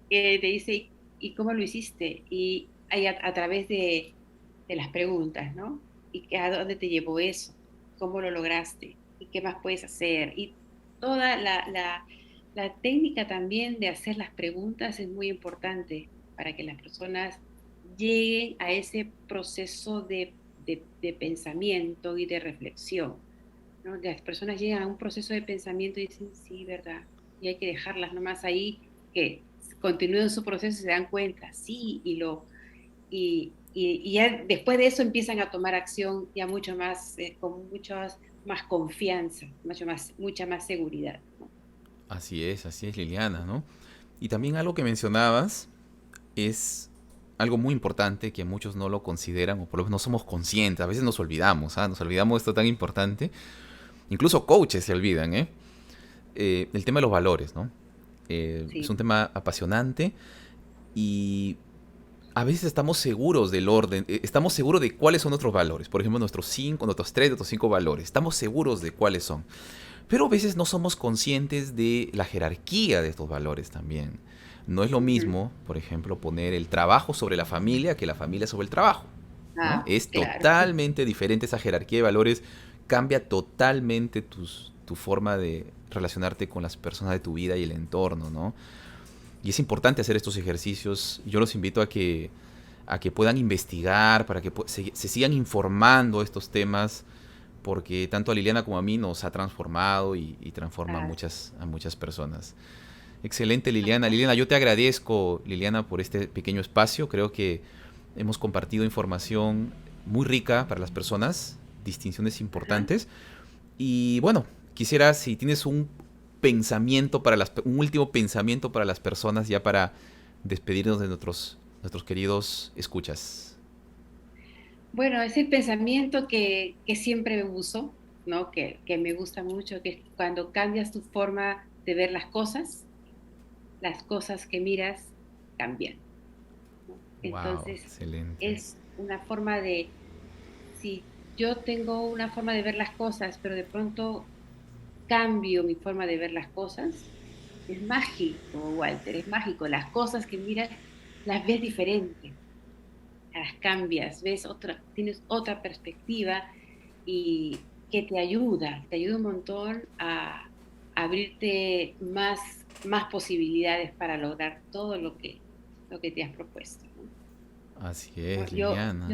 Que te dice, ¿y cómo lo hiciste? Y ahí a través de las preguntas, ¿no? ¿Y a dónde te llevó eso? ¿Cómo lo lograste? ¿Y qué más puedes hacer? Y toda la técnica también de hacer las preguntas es muy importante para que las personas lleguen a ese proceso de pensamiento y de reflexión, ¿no? Las personas llegan a un proceso de pensamiento y dicen, sí, ¿verdad? Y hay que dejarlas nomás ahí, que continúen su proceso y se dan cuenta, sí, y ya después de eso empiezan a tomar acción ya mucho más, con mucha más confianza, mucha más seguridad, ¿no? Así es, Liliana, ¿no? Y también algo que mencionabas es algo muy importante que muchos no lo consideran o por lo menos no somos conscientes. A veces nos olvidamos, ¿ah? Nos olvidamos de esto tan importante. Incluso coaches se olvidan, ¿eh? El tema de los valores, ¿no? Es un Sí. tema apasionante y a veces estamos seguros del orden, estamos seguros de cuáles son nuestros valores. Por ejemplo, nuestros tres, nuestros cinco valores. Estamos seguros de cuáles son. Pero a veces no somos conscientes de la jerarquía de estos valores también. No es lo Ujú. mismo, por ejemplo, poner el trabajo sobre la familia que la familia sobre el trabajo, ¿no? Ah, Es claro. totalmente diferente esa jerarquía de valores, cambia totalmente tu forma de relacionarte con las personas de tu vida y el entorno, ¿no? Y es importante hacer estos ejercicios. Yo los invito a que puedan investigar, para que se sigan informando estos temas, porque tanto a Liliana como a mí nos ha transformado y transforma Ah, a muchas personas. Excelente, Liliana. Liliana, yo te agradezco, Liliana, por este pequeño espacio. Creo que hemos compartido información muy rica para las personas, distinciones ajá. importantes. Y bueno, quisiera si tienes un pensamiento para un último pensamiento para las personas ya para despedirnos de nuestros queridos escuchas. Bueno, es el pensamiento que siempre uso, ¿no? Que me gusta mucho, que es cuando cambias tu forma de ver las cosas que miras cambian. Wow, Entonces, excelente. es una forma de, si yo tengo una forma de ver las cosas, pero de pronto cambio mi forma de ver las cosas, es mágico, Walter, es mágico. Las cosas que miras las ves diferente, las cambias, ves otra, tienes otra perspectiva y que te ayuda un montón a abrirte más posibilidades para lograr todo lo que te has propuesto, ¿no? Así ¿No? es, Liliana.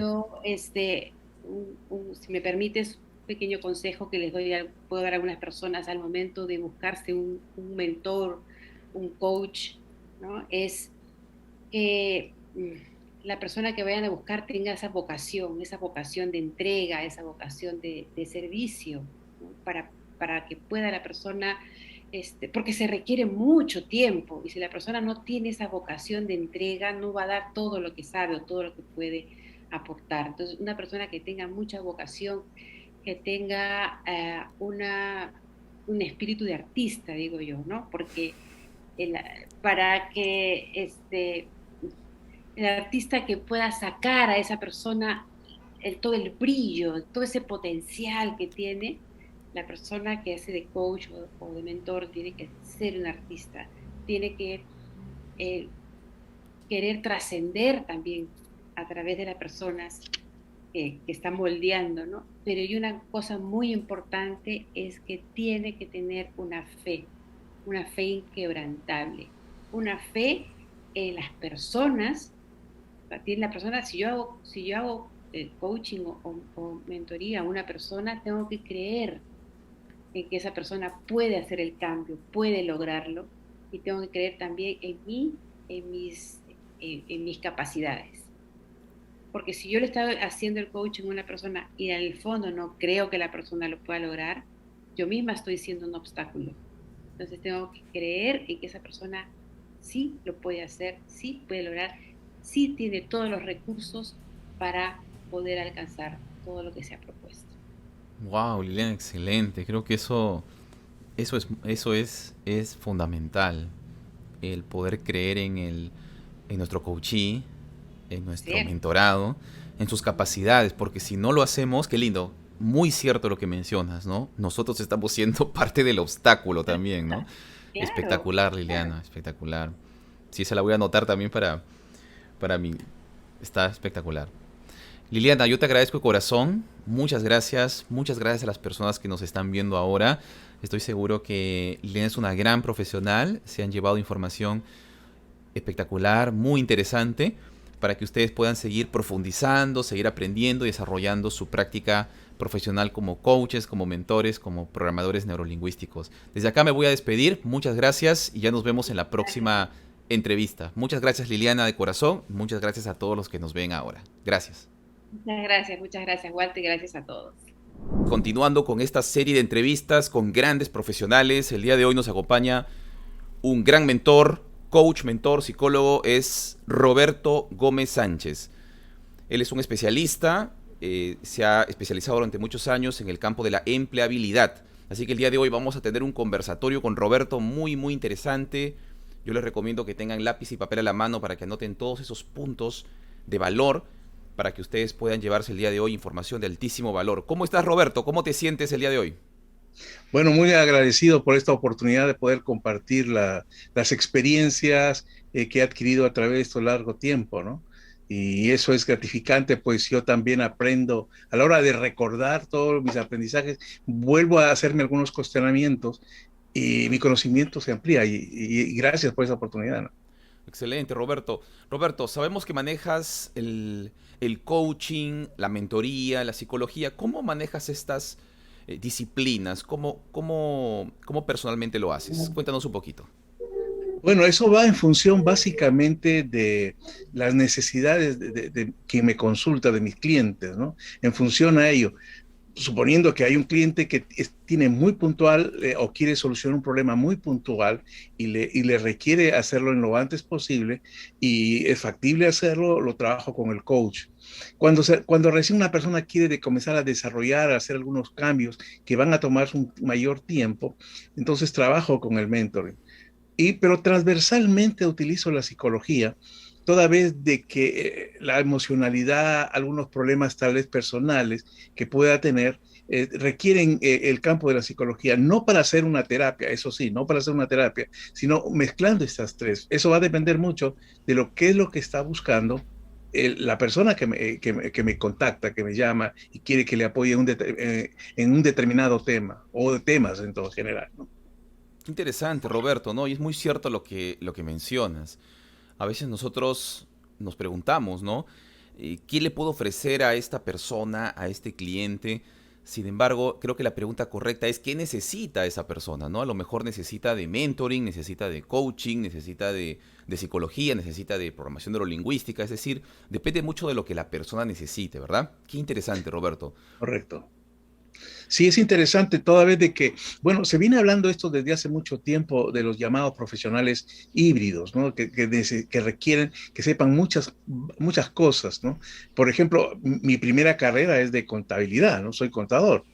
Si me permites, un pequeño consejo que les doy, puedo dar a algunas personas al momento de buscarse un mentor, un coach, ¿no? Es que la persona que vayan a buscar tenga esa vocación de entrega, esa vocación de servicio, ¿no? Para que pueda la persona, porque se requiere mucho tiempo y si la persona no tiene esa vocación de entrega, no va a dar todo lo que sabe o todo lo que puede aportar. Entonces, una persona que tenga mucha vocación, que tenga un espíritu de artista, digo yo, ¿no? Porque el, para que el artista que pueda sacar a esa persona todo el brillo, todo ese potencial que tiene, la persona que hace de coach o de mentor tiene que ser un artista, tiene que eh, querer trascender también a través de las personas que están moldeando, ¿no? Pero y una cosa muy importante es que tiene que tener una fe inquebrantable, una fe en las personas. Tiene la persona, si yo hago coaching o mentoría a una persona, tengo que creer en que esa persona puede hacer el cambio, puede lograrlo, y tengo que creer también en mí, en mis capacidades. Porque si yo le estoy haciendo el coaching a una persona y en el fondo no creo que la persona lo pueda lograr, yo misma estoy siendo un obstáculo. Entonces tengo que creer en que esa persona sí lo puede hacer, sí puede lograr, sí tiene todos los recursos para poder alcanzar todo lo que se ha propuesto. Wow, Liliana, excelente. Creo que eso es fundamental. El poder creer en nuestro coachee, en nuestro ¿Cierto? mentorado, en sus capacidades, porque si no lo hacemos, qué lindo, muy cierto lo que mencionas, ¿no? Nosotros estamos siendo parte del obstáculo también, ¿no? Claro, Espectacular, claro. Liliana, espectacular. Sí, se la voy a anotar también para mí. Está espectacular. Liliana, yo te agradezco de corazón. Muchas gracias a las personas que nos están viendo ahora. Estoy seguro que Liliana es una gran profesional. Se han llevado información espectacular, muy interesante, para que ustedes puedan seguir profundizando, seguir aprendiendo y desarrollando su práctica profesional como coaches, como mentores, como programadores neurolingüísticos. Desde acá me voy a despedir. Muchas gracias y ya nos vemos en la Gracias. próxima entrevista. Muchas gracias, Liliana, de corazón. Muchas gracias a todos los que nos ven ahora. Gracias. Muchas gracias, Walter, y gracias a todos. Continuando con esta serie de entrevistas con grandes profesionales, el día de hoy nos acompaña un gran mentor, coach, mentor, psicólogo, es Roberto Gómez Sánchez. Él es un especialista, se ha especializado durante muchos años en el campo de la empleabilidad. Así que el día de hoy vamos a tener un conversatorio con Roberto muy, muy interesante. Yo les recomiendo que tengan lápiz y papel a la mano para que anoten todos esos puntos de valor para que ustedes puedan llevarse el día de hoy información de altísimo valor. ¿Cómo estás, Roberto? ¿Cómo te sientes el día de hoy? Bueno, muy agradecido por esta oportunidad de poder compartir las experiencias que he adquirido a través de este largo tiempo, ¿no? Y eso es gratificante, pues yo también aprendo, a la hora de recordar todos mis aprendizajes, vuelvo a hacerme algunos cuestionamientos y mi conocimiento se amplía y gracias por esa oportunidad, ¿no? Excelente, Roberto. Roberto, sabemos que manejas el coaching, la mentoría, la psicología. ¿Cómo manejas estas disciplinas? ¿Cómo personalmente lo haces? Cuéntanos un poquito. Bueno, eso va en función básicamente de las necesidades de quien me consulta, de mis clientes, ¿no? En función a ello, suponiendo que hay un cliente que tiene muy puntual o quiere solucionar un problema muy puntual y le requiere hacerlo en lo antes posible y es factible hacerlo, lo trabajo con el coach. Cuando recién una persona quiere comenzar a desarrollar, a hacer algunos cambios que van a tomar un mayor tiempo, entonces trabajo con el mentoring. Pero transversalmente utilizo la psicología toda vez de que la emocionalidad, algunos problemas tal vez personales que pueda tener, requieren el campo de la psicología, no para hacer una terapia, eso sí, no para hacer una terapia, sino mezclando estas tres. Eso va a depender mucho de lo que es lo que está buscando la persona que me contacta, que me llama y quiere que le apoye en un determinado tema o de temas en todo general, ¿no? Qué interesante, Roberto, ¿no? Y es muy cierto lo que mencionas. A veces nosotros nos preguntamos, ¿no? ¿Qué le puedo ofrecer a esta persona, a este cliente? Sin embargo, creo que la pregunta correcta es ¿qué necesita esa persona, ¿no? A lo mejor necesita de mentoring, necesita de coaching, necesita de psicología, necesita de programación neurolingüística, es decir, depende mucho de lo que la persona necesite, ¿verdad? Qué interesante, Roberto. Correcto. Sí, es interesante toda vez de que, bueno, se viene hablando esto desde hace mucho tiempo de los llamados profesionales híbridos, ¿no? Que requieren que sepan muchas cosas, ¿no? Por ejemplo, mi primera carrera es de contabilidad, ¿no? Soy contador.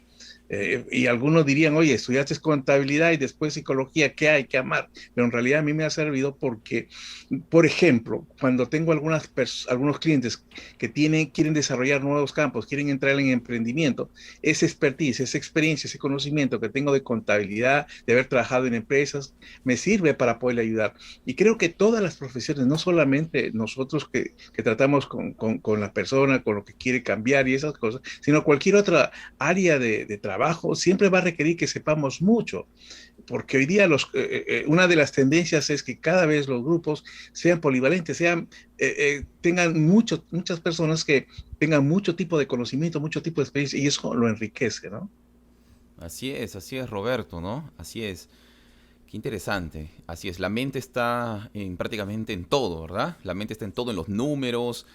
Y algunos dirían, oye, estudiaste contabilidad y después psicología, ¿qué hay que amar? Pero en realidad a mí me ha servido porque, por ejemplo, cuando tengo algunos clientes que quieren desarrollar nuevos campos, quieren entrar en emprendimiento, esa expertise, esa experiencia, ese conocimiento que tengo de contabilidad, de haber trabajado en empresas, me sirve para poderle ayudar. Y creo que todas las profesiones, no solamente nosotros que tratamos con la persona, con lo que quiere cambiar y esas cosas, sino cualquier otra área de trabajo, siempre va a requerir que sepamos mucho, porque hoy día una de las tendencias es que cada vez los grupos sean polivalentes, tengan muchas personas que tengan mucho tipo de conocimiento, mucho tipo de experiencia, y eso lo enriquece, ¿no? Así es, Roberto, ¿no? Así es. Qué interesante. Así es, la mente está prácticamente en todo, ¿verdad? La mente está en todo, en los números,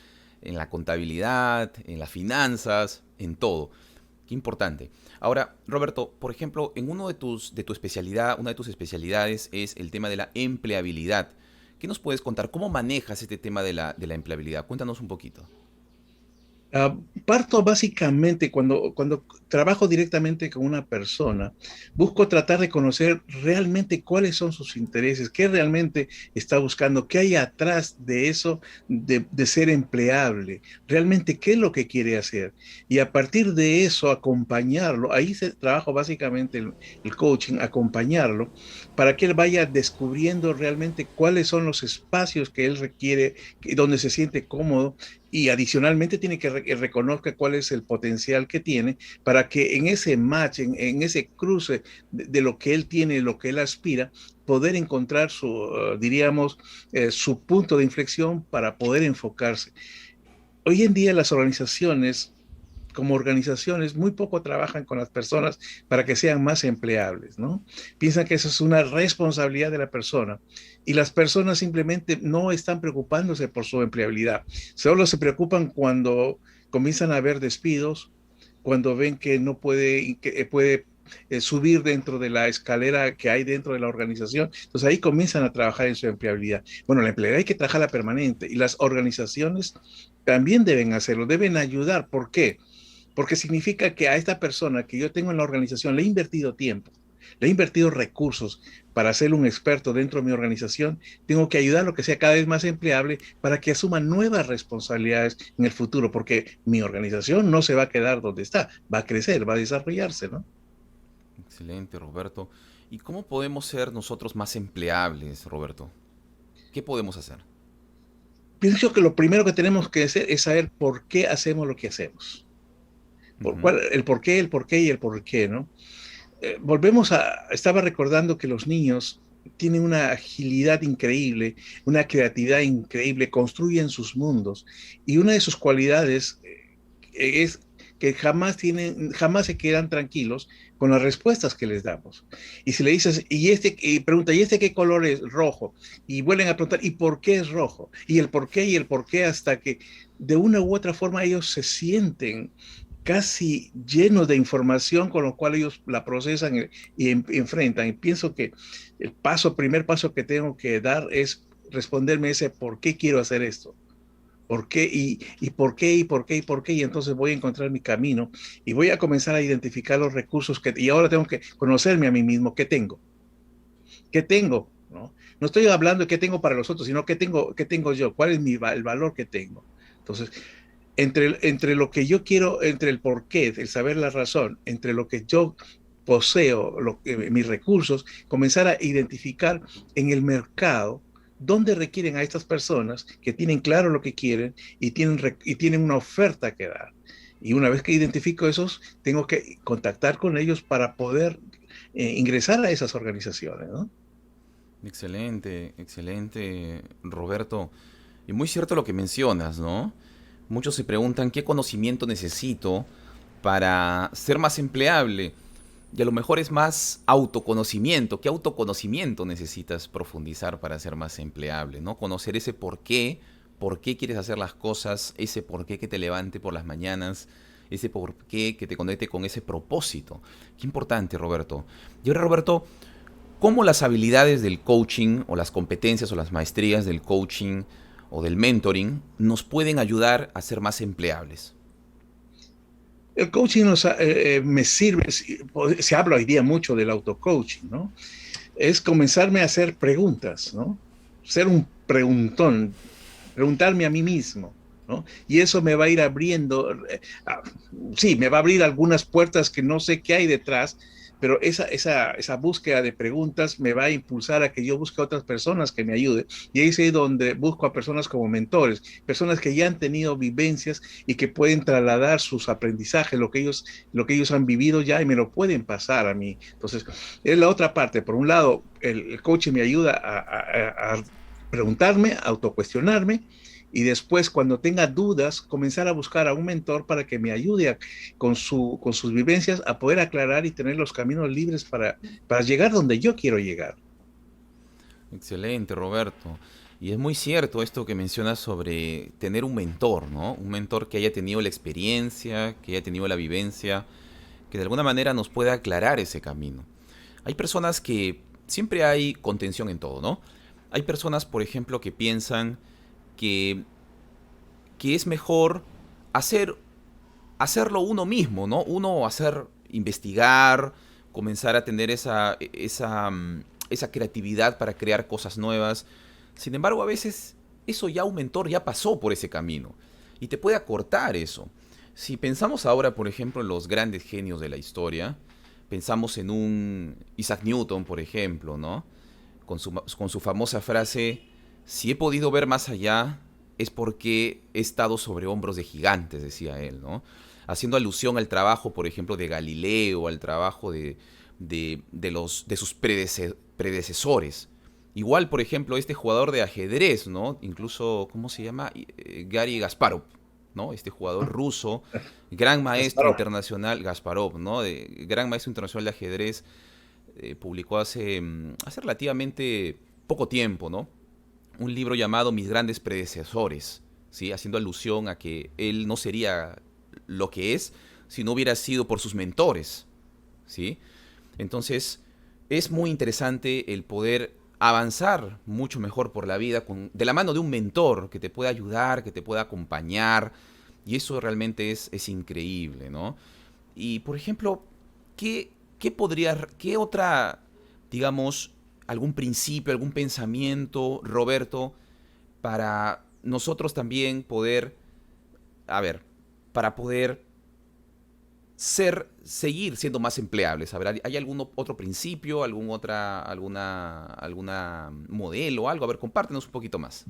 en la contabilidad, en las finanzas, en todo. Qué importante. Ahora, Roberto, por ejemplo, en una de tus especialidades es el tema de la empleabilidad. ¿Qué nos puedes contar? ¿Cómo manejas este tema de la empleabilidad? Cuéntanos un poquito. Parto básicamente cuando trabajo directamente con una persona, busco tratar de conocer realmente cuáles son sus intereses, qué realmente está buscando, qué hay atrás de eso de ser empleable, realmente qué es lo que quiere hacer. Y a partir de eso, acompañarlo, ahí se trabaja básicamente el coaching, acompañarlo para que él vaya descubriendo realmente cuáles son los espacios que él requiere, donde se siente cómodo, y adicionalmente tiene que reconozca cuál es el potencial que tiene para que en ese match, en ese cruce de lo que él tiene, lo que él aspira, poder encontrar diríamos, su punto de inflexión para poder enfocarse. Hoy en día las organizaciones, como organizaciones, muy poco trabajan con las personas para que sean más empleables, ¿no? Piensan que eso es una responsabilidad de la persona y las personas simplemente no están preocupándose por su empleabilidad. Solo se preocupan cuando comienzan a haber despidos, cuando ven que no puede subir dentro de la escalera que hay dentro de la organización. Entonces ahí comienzan a trabajar en su empleabilidad. Bueno, la empleabilidad hay que trabajarla permanente y las organizaciones también deben hacerlo, deben ayudar. ¿Por qué? Porque significa que a esta persona que yo tengo en la organización le he invertido tiempo, le he invertido recursos para ser un experto dentro de mi organización, tengo que ayudarlo a que sea cada vez más empleable para que asuma nuevas responsabilidades en el futuro, porque mi organización no se va a quedar donde está, va a crecer, va a desarrollarse, ¿no? Excelente, Roberto. ¿Y cómo podemos ser nosotros más empleables, Roberto? ¿Qué podemos hacer? Pienso que lo primero que tenemos que hacer es saber por qué hacemos lo que hacemos. El por qué y el por qué, ¿no? Estaba recordando que los niños tienen una agilidad increíble, una creatividad increíble, construyen sus mundos y una de sus cualidades es que jamás se quedan tranquilos con las respuestas que les damos. Y si le dices, y pregunta, ¿y este qué color es? Rojo. Y vuelven a preguntar, ¿y por qué es rojo? Y el por qué, hasta que de una u otra forma ellos se sienten casi llenos de información con lo cual ellos la procesan y enfrentan. Y pienso que el primer paso que tengo que dar es responderme ese ¿por qué quiero hacer esto? ¿Por qué? Y por qué, y por qué, y por qué. Y entonces voy a encontrar mi camino y voy a comenzar a identificar los recursos y ahora tengo que conocerme a mí mismo. ¿Qué tengo? ¿Qué tengo? ¿no? No estoy hablando de qué tengo para los otros, sino qué tengo yo, cuál es el valor que tengo. Entonces, entre lo que yo quiero, entre el porqué, el saber la razón, entre lo que yo poseo, mis recursos, comenzar a identificar en el mercado dónde requieren a estas personas que tienen claro lo que quieren y tienen una oferta que dar. Y una vez que identifico esos, tengo que contactar con ellos para poder ingresar a esas organizaciones, ¿no? Excelente, excelente, Roberto. Y muy cierto lo que mencionas, ¿no? Muchos se preguntan qué conocimiento necesito para ser más empleable. Y a lo mejor es más autoconocimiento. ¿Qué autoconocimiento necesitas profundizar para ser más empleable, ¿no? Conocer ese por qué quieres hacer las cosas, ese por qué que te levante por las mañanas, ese por qué que te conecte con ese propósito. Qué importante, Roberto. Y ahora, Roberto, ¿cómo las habilidades del coaching o las competencias o las maestrías del coaching o del mentoring nos pueden ayudar a ser más empleables? El coaching me sirve, se habla hoy día mucho del auto-coaching, ¿no? Es comenzarme a hacer preguntas, ¿no? Ser un preguntón, preguntarme a mí mismo, ¿no? Y eso me va a ir abriendo, sí, me va a abrir algunas puertas que no sé qué hay detrás, pero esa búsqueda de preguntas me va a impulsar a que yo busque a otras personas que me ayuden. Y ahí es donde busco a personas como mentores, personas que ya han tenido vivencias y que pueden trasladar sus aprendizajes, lo que ellos han vivido ya y me lo pueden pasar a mí. Entonces, es la otra parte. Por un lado, el coaching me ayuda a preguntarme, a autocuestionarme, y después, cuando tenga dudas, comenzar a buscar a un mentor para que me ayude con sus vivencias a poder aclarar y tener los caminos libres para llegar donde yo quiero llegar. Excelente, Roberto. Y es muy cierto esto que mencionas sobre tener un mentor, ¿no? Un mentor que haya tenido la experiencia, que haya tenido la vivencia, que de alguna manera nos pueda aclarar ese camino. Hay personas que siempre hay contención en todo, ¿no? Hay personas, por ejemplo, que piensan que es mejor hacerlo uno mismo, ¿no? Uno investigar, comenzar a tener esa creatividad para crear cosas nuevas. Sin embargo, a veces un mentor ya pasó por ese camino y te puede acortar eso. Si pensamos ahora, por ejemplo, en los grandes genios de la historia, pensamos en un Isaac Newton, por ejemplo, ¿no? Con su famosa frase: si he podido ver más allá, es porque he estado sobre hombros de gigantes, decía él, ¿no? Haciendo alusión al trabajo, por ejemplo, de Galileo, al trabajo de sus predecesores. Igual, por ejemplo, este jugador de ajedrez, ¿no? Incluso, ¿cómo se llama? Garry Kasparov, ¿no? Este jugador ruso, gran maestro internacional, Kasparov, ¿no? Gran maestro internacional de ajedrez, publicó hace relativamente poco tiempo, ¿no? Un libro llamado Mis grandes predecesores, ¿sí? Haciendo alusión a que él no sería lo que es si no hubiera sido por sus mentores, ¿sí? Entonces, es muy interesante el poder avanzar mucho mejor por la vida de la mano de un mentor que te pueda ayudar, que te pueda acompañar, y eso realmente es increíble, ¿no? Y, por ejemplo, ¿qué otra, digamos, algún principio, algún pensamiento, Roberto, para nosotros también poder, para poder seguir siendo más empleables? A ver, ¿hay algún otro principio, alguna modelo, algo? A ver, compártenos un poquito más.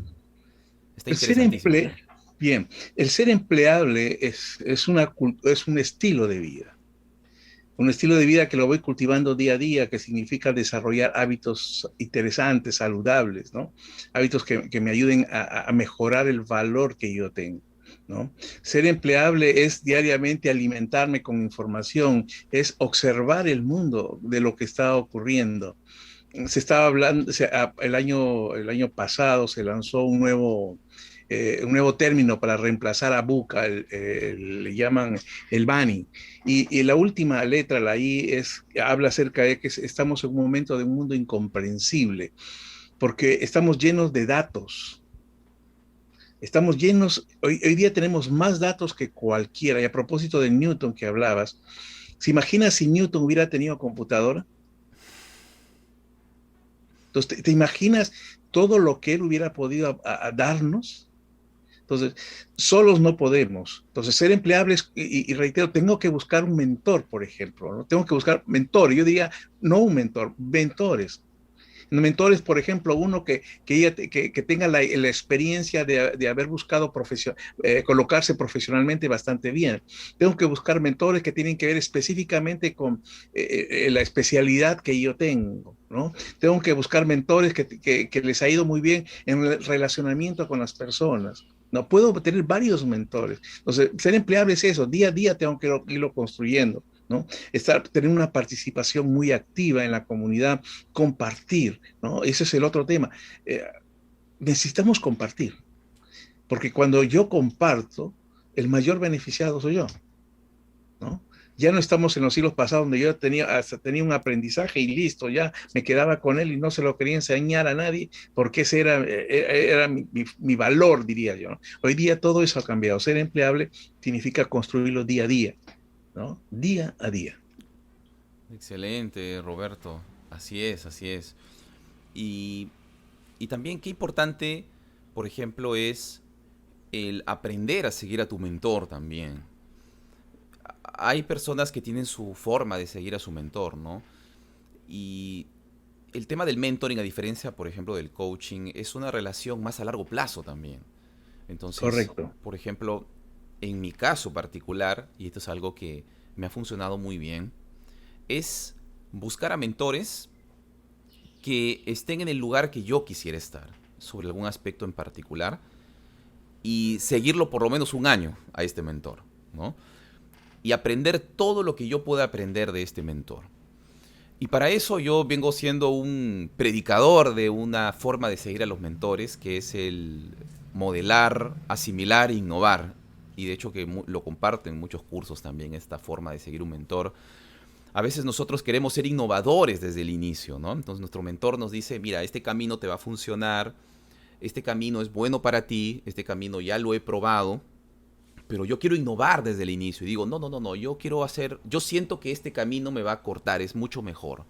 Está interesantísimo. Bien, el ser empleable es un estilo de vida. Un estilo de vida que lo voy cultivando día a día, que significa desarrollar hábitos interesantes, saludables, ¿no? Hábitos que me ayuden a mejorar el valor que yo tengo, ¿no? Ser empleable es diariamente alimentarme con información, es observar el mundo de lo que está ocurriendo. Se estaba hablando, el año pasado se lanzó un nuevo término para reemplazar a VUCA, le llaman el BANI. Y la última letra, la I, habla acerca de que estamos en un momento de un mundo incomprensible, porque estamos llenos de datos. Hoy día tenemos más datos que cualquiera. Y a propósito de Newton que hablabas, ¿se imagina si Newton hubiera tenido computadora? Entonces, ¿te imaginas todo lo que él hubiera podido a darnos? Entonces, solos no podemos. Entonces, ser empleables, y reitero, tengo que buscar un mentor, por ejemplo, ¿no? Tengo que buscar mentores. Yo diría, no un mentor, mentores. Mentores, por ejemplo, uno que tenga la experiencia de haber buscado colocarse profesionalmente bastante bien. Tengo que buscar mentores que tienen que ver específicamente con la especialidad que yo tengo, ¿no? Tengo que buscar mentores que les ha ido muy bien en el relacionamiento con las personas. No puedo tener varios mentores. Entonces, ser empleable es eso. Día a día tengo que irlo construyendo, ¿no? Tener una participación muy activa en la comunidad, compartir, ¿no? Ese es el otro tema. Necesitamos compartir, porque cuando yo comparto, el mayor beneficiado soy yo, ¿no? Ya no estamos en los siglos pasados donde yo hasta tenía un aprendizaje y listo, ya me quedaba con él y no se lo quería enseñar a nadie porque ese era mi valor, diría yo, ¿no? Hoy día todo eso ha cambiado. Ser empleable significa construirlo día a día, ¿no? Día a día. Excelente, Roberto. Así es, así es. Y también qué importante, por ejemplo, es el aprender a seguir a tu mentor también. Hay personas que tienen su forma de seguir a su mentor, ¿no? Y el tema del mentoring, a diferencia, por ejemplo, del coaching, es una relación más a largo plazo también. Entonces, correcto. Por ejemplo, en mi caso particular, y esto es algo que me ha funcionado muy bien, es buscar a mentores que estén en el lugar que yo quisiera estar, sobre algún aspecto en particular, y seguirlo por lo menos un año a este mentor, ¿no? Y aprender todo lo que yo pueda aprender de este mentor. Y para eso yo vengo siendo un predicador de una forma de seguir a los mentores, que es el modelar, asimilar e innovar. Y de hecho que lo comparto en muchos cursos también, esta forma de seguir un mentor. A veces nosotros queremos ser innovadores desde el inicio, ¿no? Entonces nuestro mentor nos dice, mira, este camino te va a funcionar, este camino es bueno para ti, este camino ya lo he probado, pero yo quiero innovar desde el inicio. Y digo, no, yo siento que este camino me va a cortar, es mucho mejor.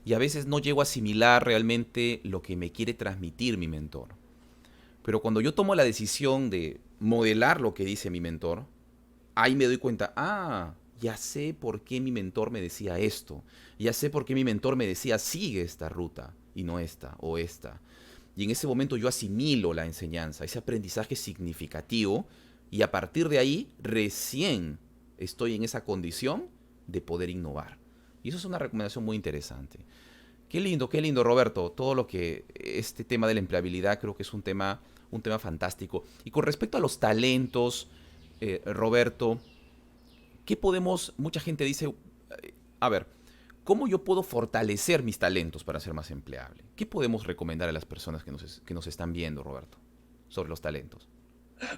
Y a veces no llego a asimilar realmente lo que me quiere transmitir mi mentor. Pero cuando yo tomo la decisión de modelar lo que dice mi mentor, ahí me doy cuenta, ya sé por qué mi mentor me decía esto. Ya sé por qué mi mentor me decía, sigue esta ruta y no esta o esta. Y en ese momento yo asimilo la enseñanza, ese aprendizaje significativo, y a partir de ahí recién estoy en esa condición de poder innovar. Y eso es una recomendación muy interesante. Qué lindo, Roberto. Todo lo que este tema de la empleabilidad creo que es un tema fantástico. Y con respecto a los talentos, Roberto, mucha gente dice, a ver, ¿cómo yo puedo fortalecer mis talentos para ser más empleable? ¿Qué podemos recomendar a las personas que nos están viendo, Roberto, sobre los talentos?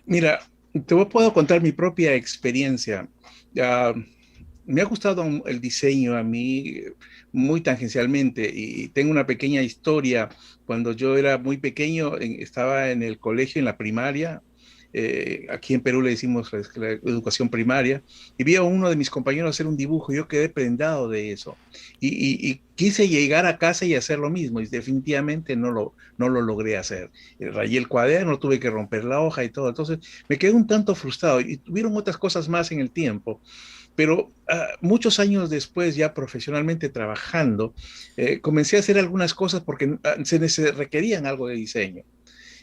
Mira, puedo contar mi propia experiencia. Me ha gustado el diseño a mí muy tangencialmente y tengo una pequeña historia. Cuando yo era muy pequeño, estaba en el colegio, en la primaria. Aquí en Perú le decimos la educación primaria, y vi a uno de mis compañeros hacer un dibujo y yo quedé prendado de eso. Y quise llegar a casa y hacer lo mismo y definitivamente no lo logré hacer. Rayé el cuaderno, tuve que romper la hoja y todo. Entonces me quedé un tanto frustrado y tuvieron otras cosas más en el tiempo. Pero muchos años después, ya profesionalmente trabajando, comencé a hacer algunas cosas porque se requerían algo de diseño.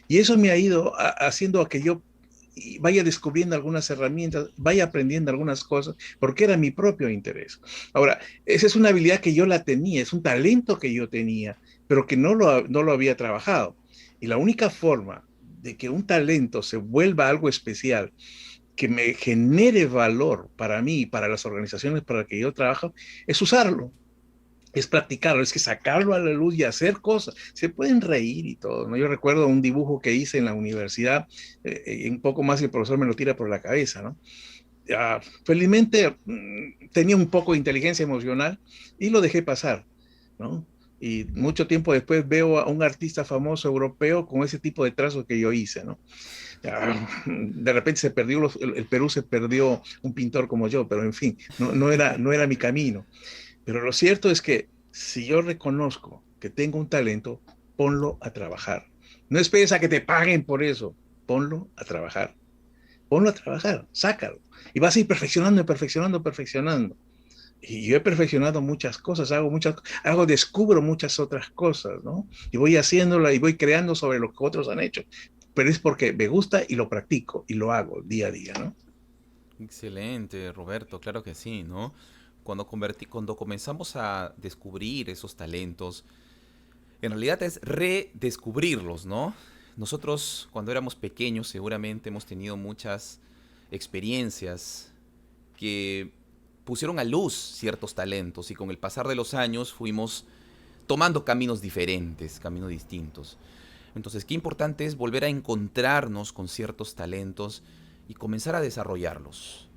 Y eso me ha ido haciendo a que yo vaya descubriendo algunas herramientas, vaya aprendiendo algunas cosas, porque era mi propio interés. Ahora, esa es una habilidad que yo la tenía, es un talento que yo tenía, pero que no lo había trabajado. Y la única forma de que un talento se vuelva algo especial, que me genere valor para mí y para las organizaciones para las que yo trabajo, es usarlo. Es practicarlo, es que sacarlo a la luz y hacer cosas. Se pueden reír y todo, ¿no? Yo recuerdo un dibujo que hice en la universidad, un poco más y el profesor me lo tira por la cabeza, ¿no? Felizmente tenía un poco de inteligencia emocional y lo dejé pasar, ¿no? Y mucho tiempo después veo a un artista famoso europeo con ese tipo de trazos que yo hice, ¿no? De repente se perdió, el Perú se perdió un pintor como yo, pero en fin, no era mi camino. Pero lo cierto es que si yo reconozco que tenga un talento, ponlo a trabajar. No esperes a que te paguen por eso. Ponlo a trabajar. Ponlo a trabajar, sácalo. Y vas a ir perfeccionando, perfeccionando, perfeccionando. Y yo he perfeccionado muchas cosas, descubro muchas otras cosas, ¿no? Y voy haciéndola y voy creando sobre lo que otros han hecho. Pero es porque me gusta y lo practico y lo hago día a día, ¿no? Excelente, Roberto, claro que sí, ¿no? Cuando comenzamos a descubrir esos talentos, en realidad es redescubrirlos, ¿no? Nosotros cuando éramos pequeños seguramente hemos tenido muchas experiencias que pusieron a luz ciertos talentos y con el pasar de los años fuimos tomando caminos diferentes, caminos distintos. Entonces, qué importante es volver a encontrarnos con ciertos talentos y comenzar a desarrollarlos.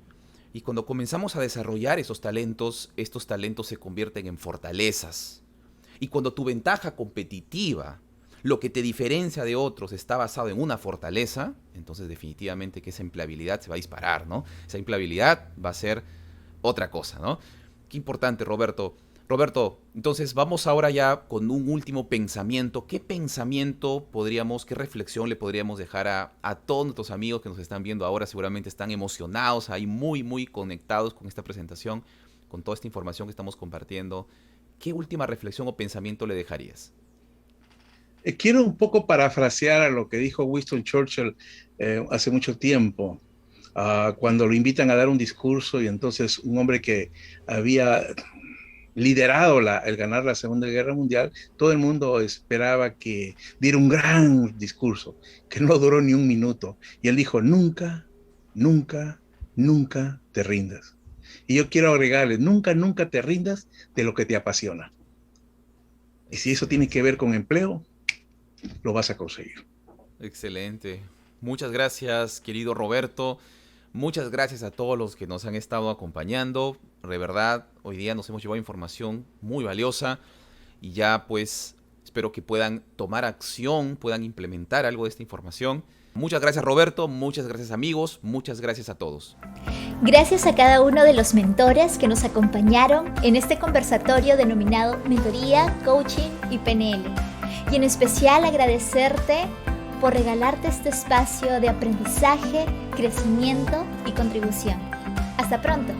Y cuando comenzamos a desarrollar esos talentos, estos talentos se convierten en fortalezas. Y cuando tu ventaja competitiva, lo que te diferencia de otros, está basado en una fortaleza, entonces definitivamente que esa empleabilidad se va a disparar, ¿no? Esa empleabilidad va a ser otra cosa, ¿no? Qué importante, Roberto. Roberto, entonces vamos ahora ya con un último pensamiento. ¿Qué pensamiento qué reflexión le podríamos dejar a todos nuestros amigos que nos están viendo ahora? Seguramente están emocionados, ahí muy, muy conectados con esta presentación, con toda esta información que estamos compartiendo. ¿Qué última reflexión o pensamiento le dejarías? Quiero un poco parafrasear a lo que dijo Winston Churchill hace mucho tiempo, cuando lo invitan a dar un discurso y entonces un hombre que había liderado el ganar la Segunda Guerra Mundial, todo el mundo esperaba que diera un gran discurso, que no duró ni un minuto. Y él dijo, nunca, nunca, nunca te rindas. Y yo quiero agregarle, nunca, nunca te rindas de lo que te apasiona. Y si eso tiene que ver con empleo, lo vas a conseguir. Excelente. Muchas gracias, querido Roberto. Muchas gracias a todos los que nos han estado acompañando. De verdad, hoy día nos hemos llevado información muy valiosa y ya pues espero que puedan tomar acción, puedan implementar algo de esta información. Muchas gracias, Roberto, muchas gracias, amigos, muchas gracias a todos. Gracias a cada uno de los mentores que nos acompañaron en este conversatorio denominado Mentoría, Coaching y PNL. Y en especial agradecerte por regalarte este espacio de aprendizaje, crecimiento y contribución. Hasta pronto.